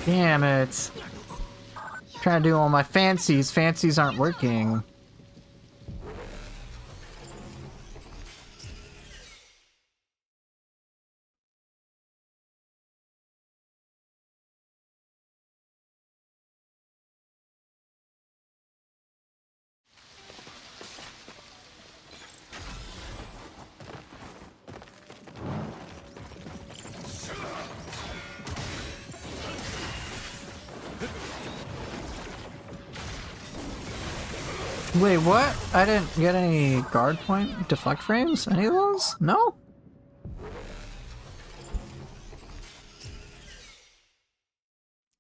S1: Damn it. Trying to do all my fancies. Fancies aren't working. Wait, what? I didn't get any guard point deflect frames? Any of those? No?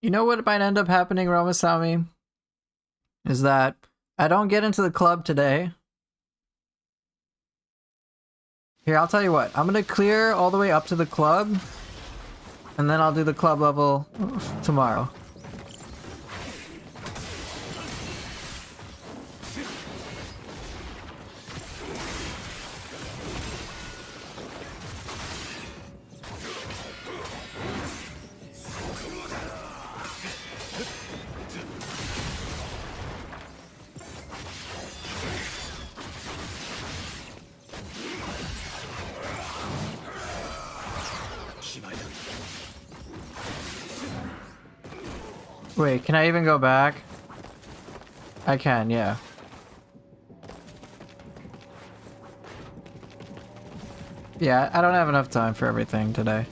S1: You know what might end up happening, Romasami? Is that I don't get into the club today. Here, I'll tell you what. I'm gonna clear all the way up to the club, and then I'll do the club level tomorrow. Wait, can I even go back? I can, yeah. Yeah, I don't have enough time for everything today.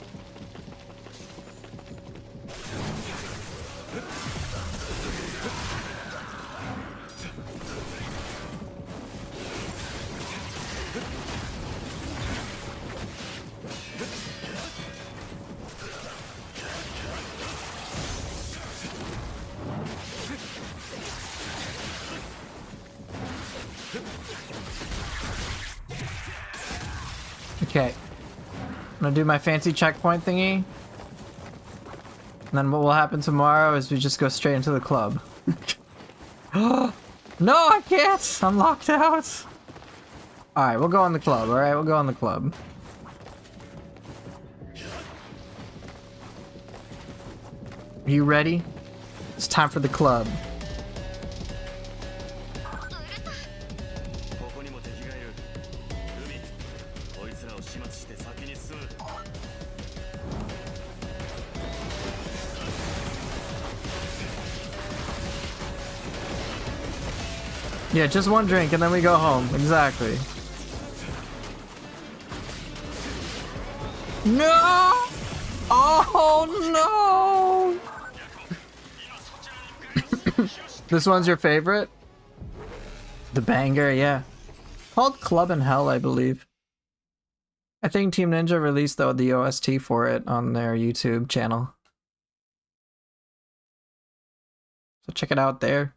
S1: Okay. I'm gonna do my fancy checkpoint thingy. And then what will happen tomorrow is we just go straight into the club. No, I can't! I'm locked out! Alright, we'll go in the club, alright? We'll go in the club. Are you ready? It's time for the club. Yeah, just one drink and then we go home. Exactly. No! Oh no! This one's your favorite? The banger, yeah. Called Club in Hell, I believe. I think Team Ninja released the OST for it on their YouTube channel. So check it out there.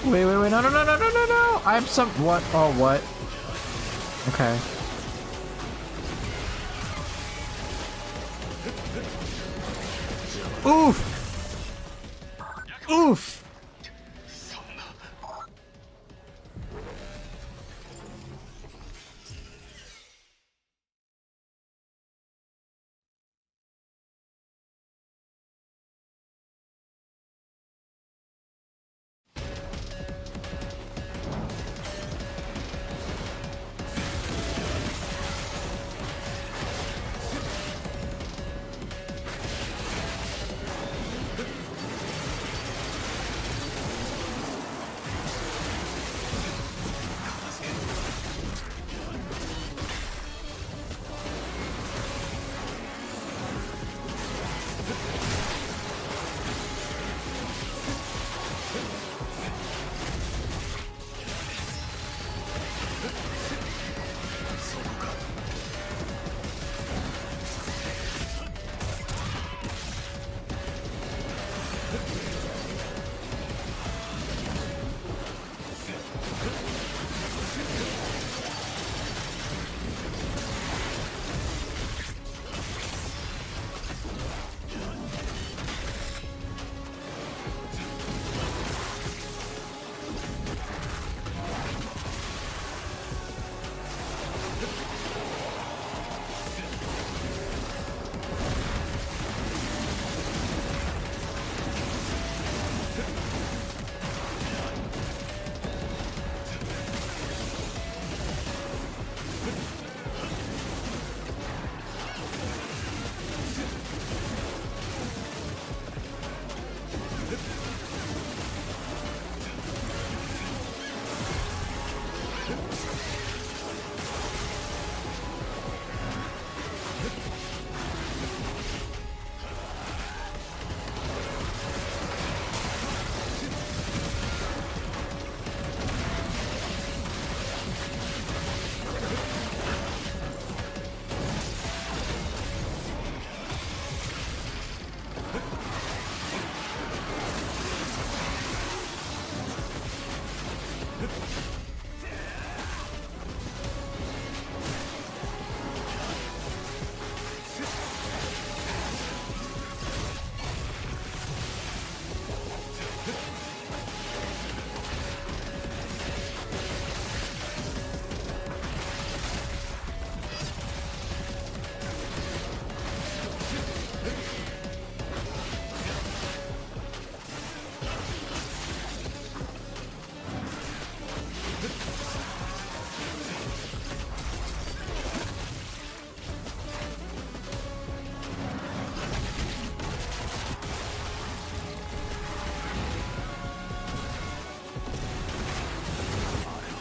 S1: Wait, no, no. I'm what? Oh, what? Okay. Oof! Oof!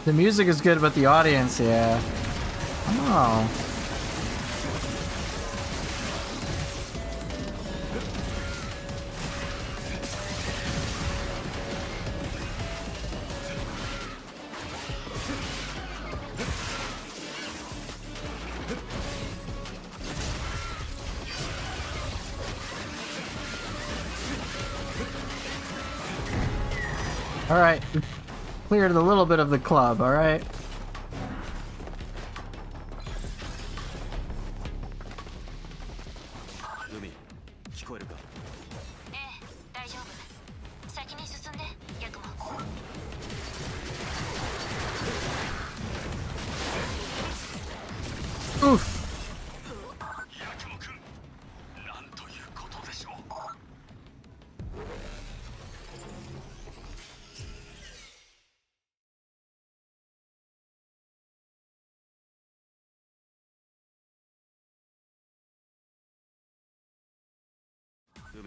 S1: The music is good, but the audience, yeah. Oh. All right. Cleared a little bit of the club, all right?
S2: Umi, 聞こえるか?
S3: ええ、大丈夫。先に進んで、ヤクモ。
S1: Oof.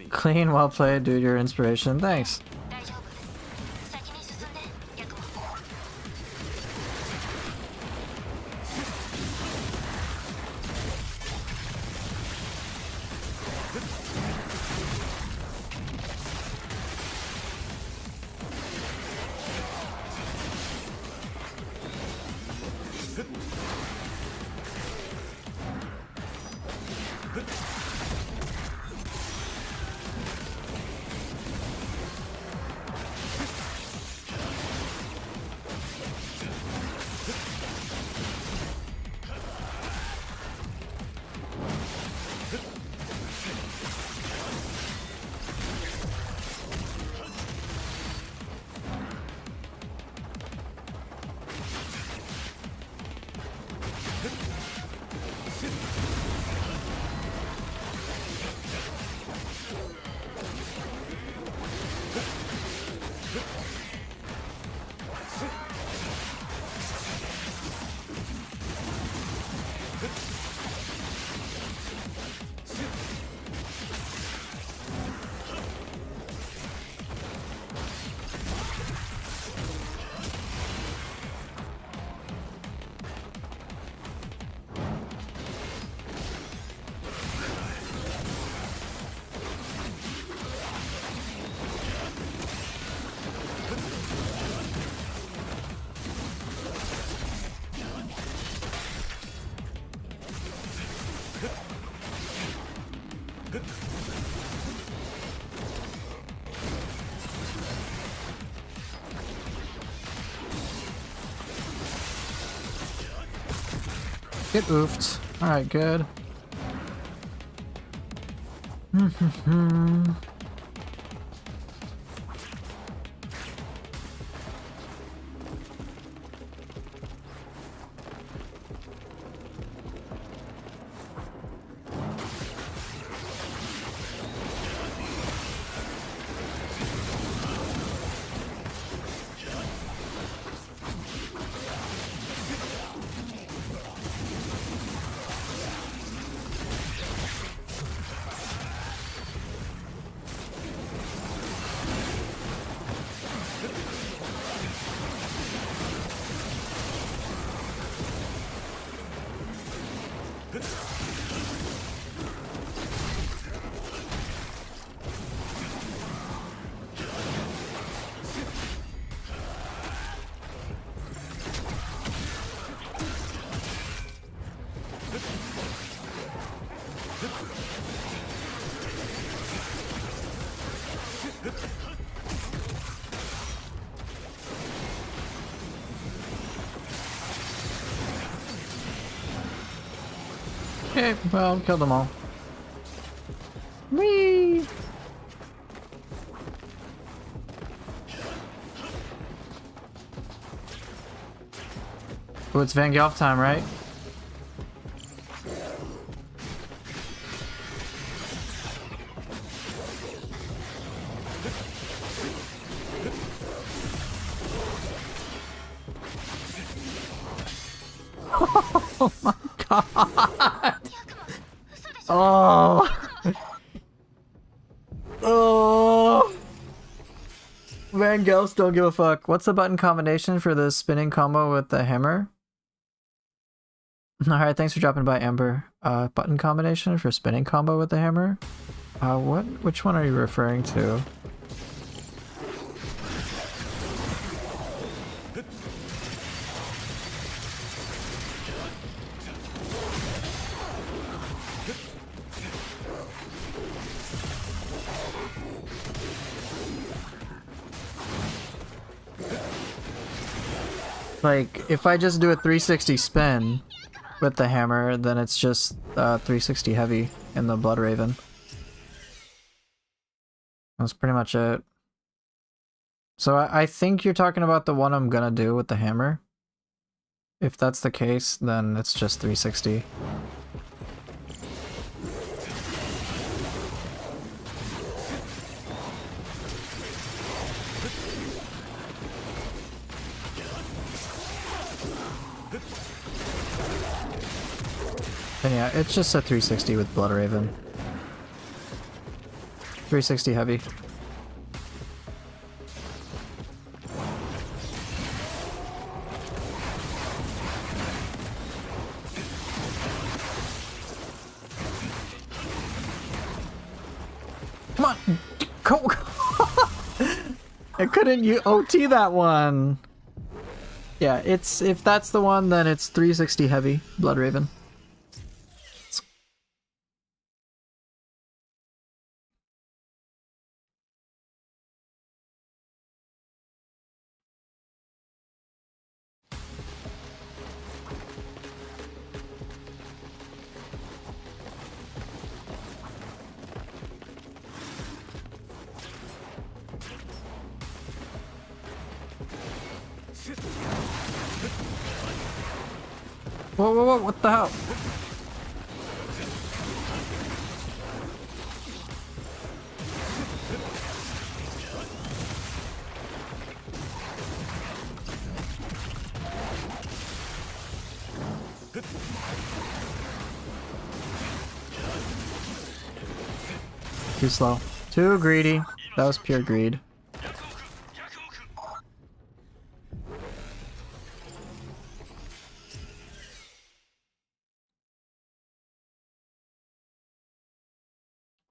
S1: Clean, well played, dude. Your inspiration. Thanks.
S3: 大丈夫。先に進んで、ヤクモ。
S1: Get oofed. Alright, good. Okay, well, killed them all. Whee! Oh, it's Van Gelf time, right? Oh my god! Oh! Oh! Van Gelfs don't give a fuck. What's the button combination for the spinning combo with the hammer? Alright, thanks for dropping by, Amber. Button combination for spinning combo with the hammer? What? Which one are you referring to? Like, if I just do a 360 spin with the hammer, then it's just 360 heavy in the Blood Raven. That's pretty much it. So I think you're talking about the one I'm gonna do with the hammer. If that's the case, then it's just 360. And yeah, it's just a 360 with Blood Raven. 360 heavy. Come on! Go! I couldn't OT that one! Yeah, it's if that's the one, then it's 360 heavy, Blood Raven. Whoa, whoa, whoa, what the hell? Too slow. Too greedy. That was pure greed.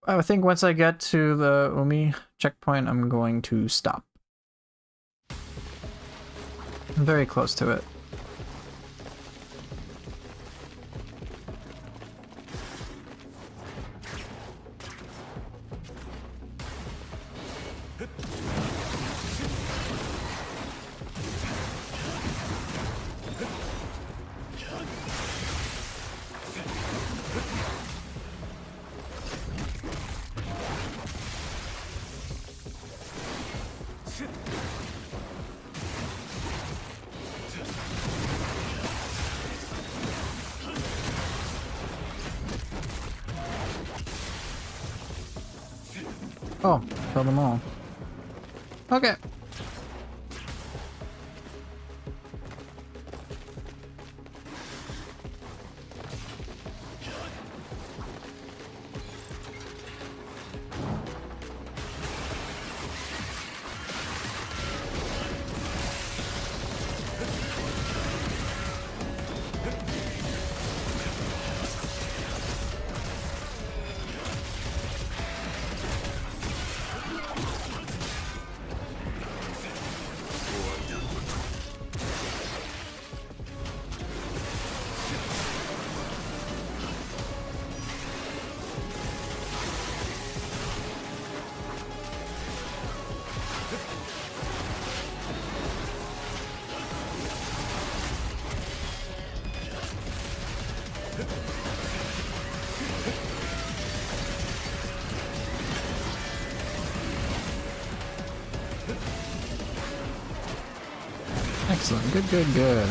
S1: I think once I get to the Umi checkpoint, I'm going to stop. I'm very close to it. Oh, kill them all. Okay. Excellent. Good, good, good.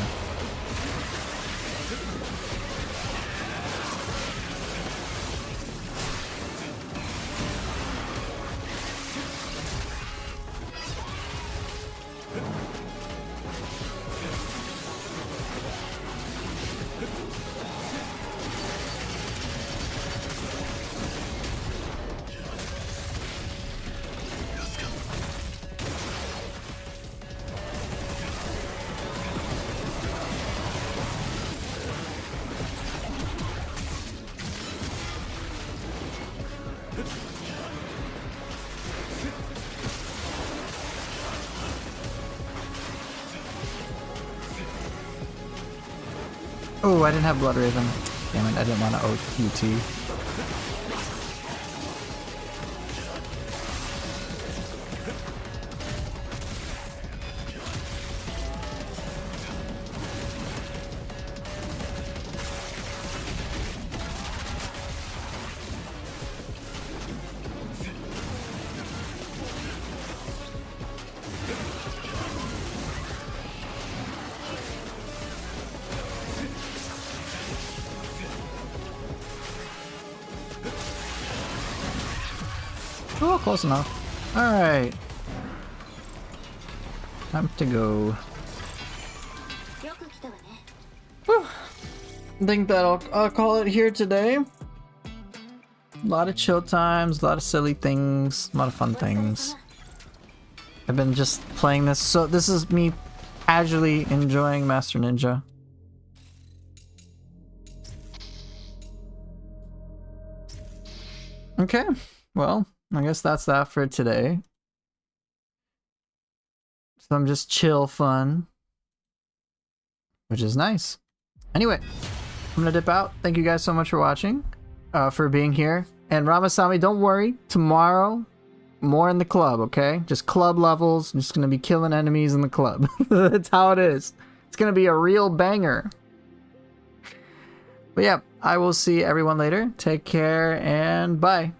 S1: Oh, I didn't have Blood Raven. Damn it, I didn't want to OQT. Oh, close enough. Alright. Time to go. Whew. I think that I'll call it here today. A lot of chill times, a lot of silly things, a lot of fun things. I've been just playing this, so this is me casually enjoying Master Ninja. Okay, well, I guess that's that for today. Some just chill fun, which is nice. Anyway, I'm gonna dip out. Thank you guys so much for watching, for being here. And Ramasami, don't worry. Tomorrow, more in the club, okay? Just club levels. I'm just gonna be killing enemies in the club. That's how it is. It's gonna be a real banger. But yeah, I will see everyone later. Take care and bye.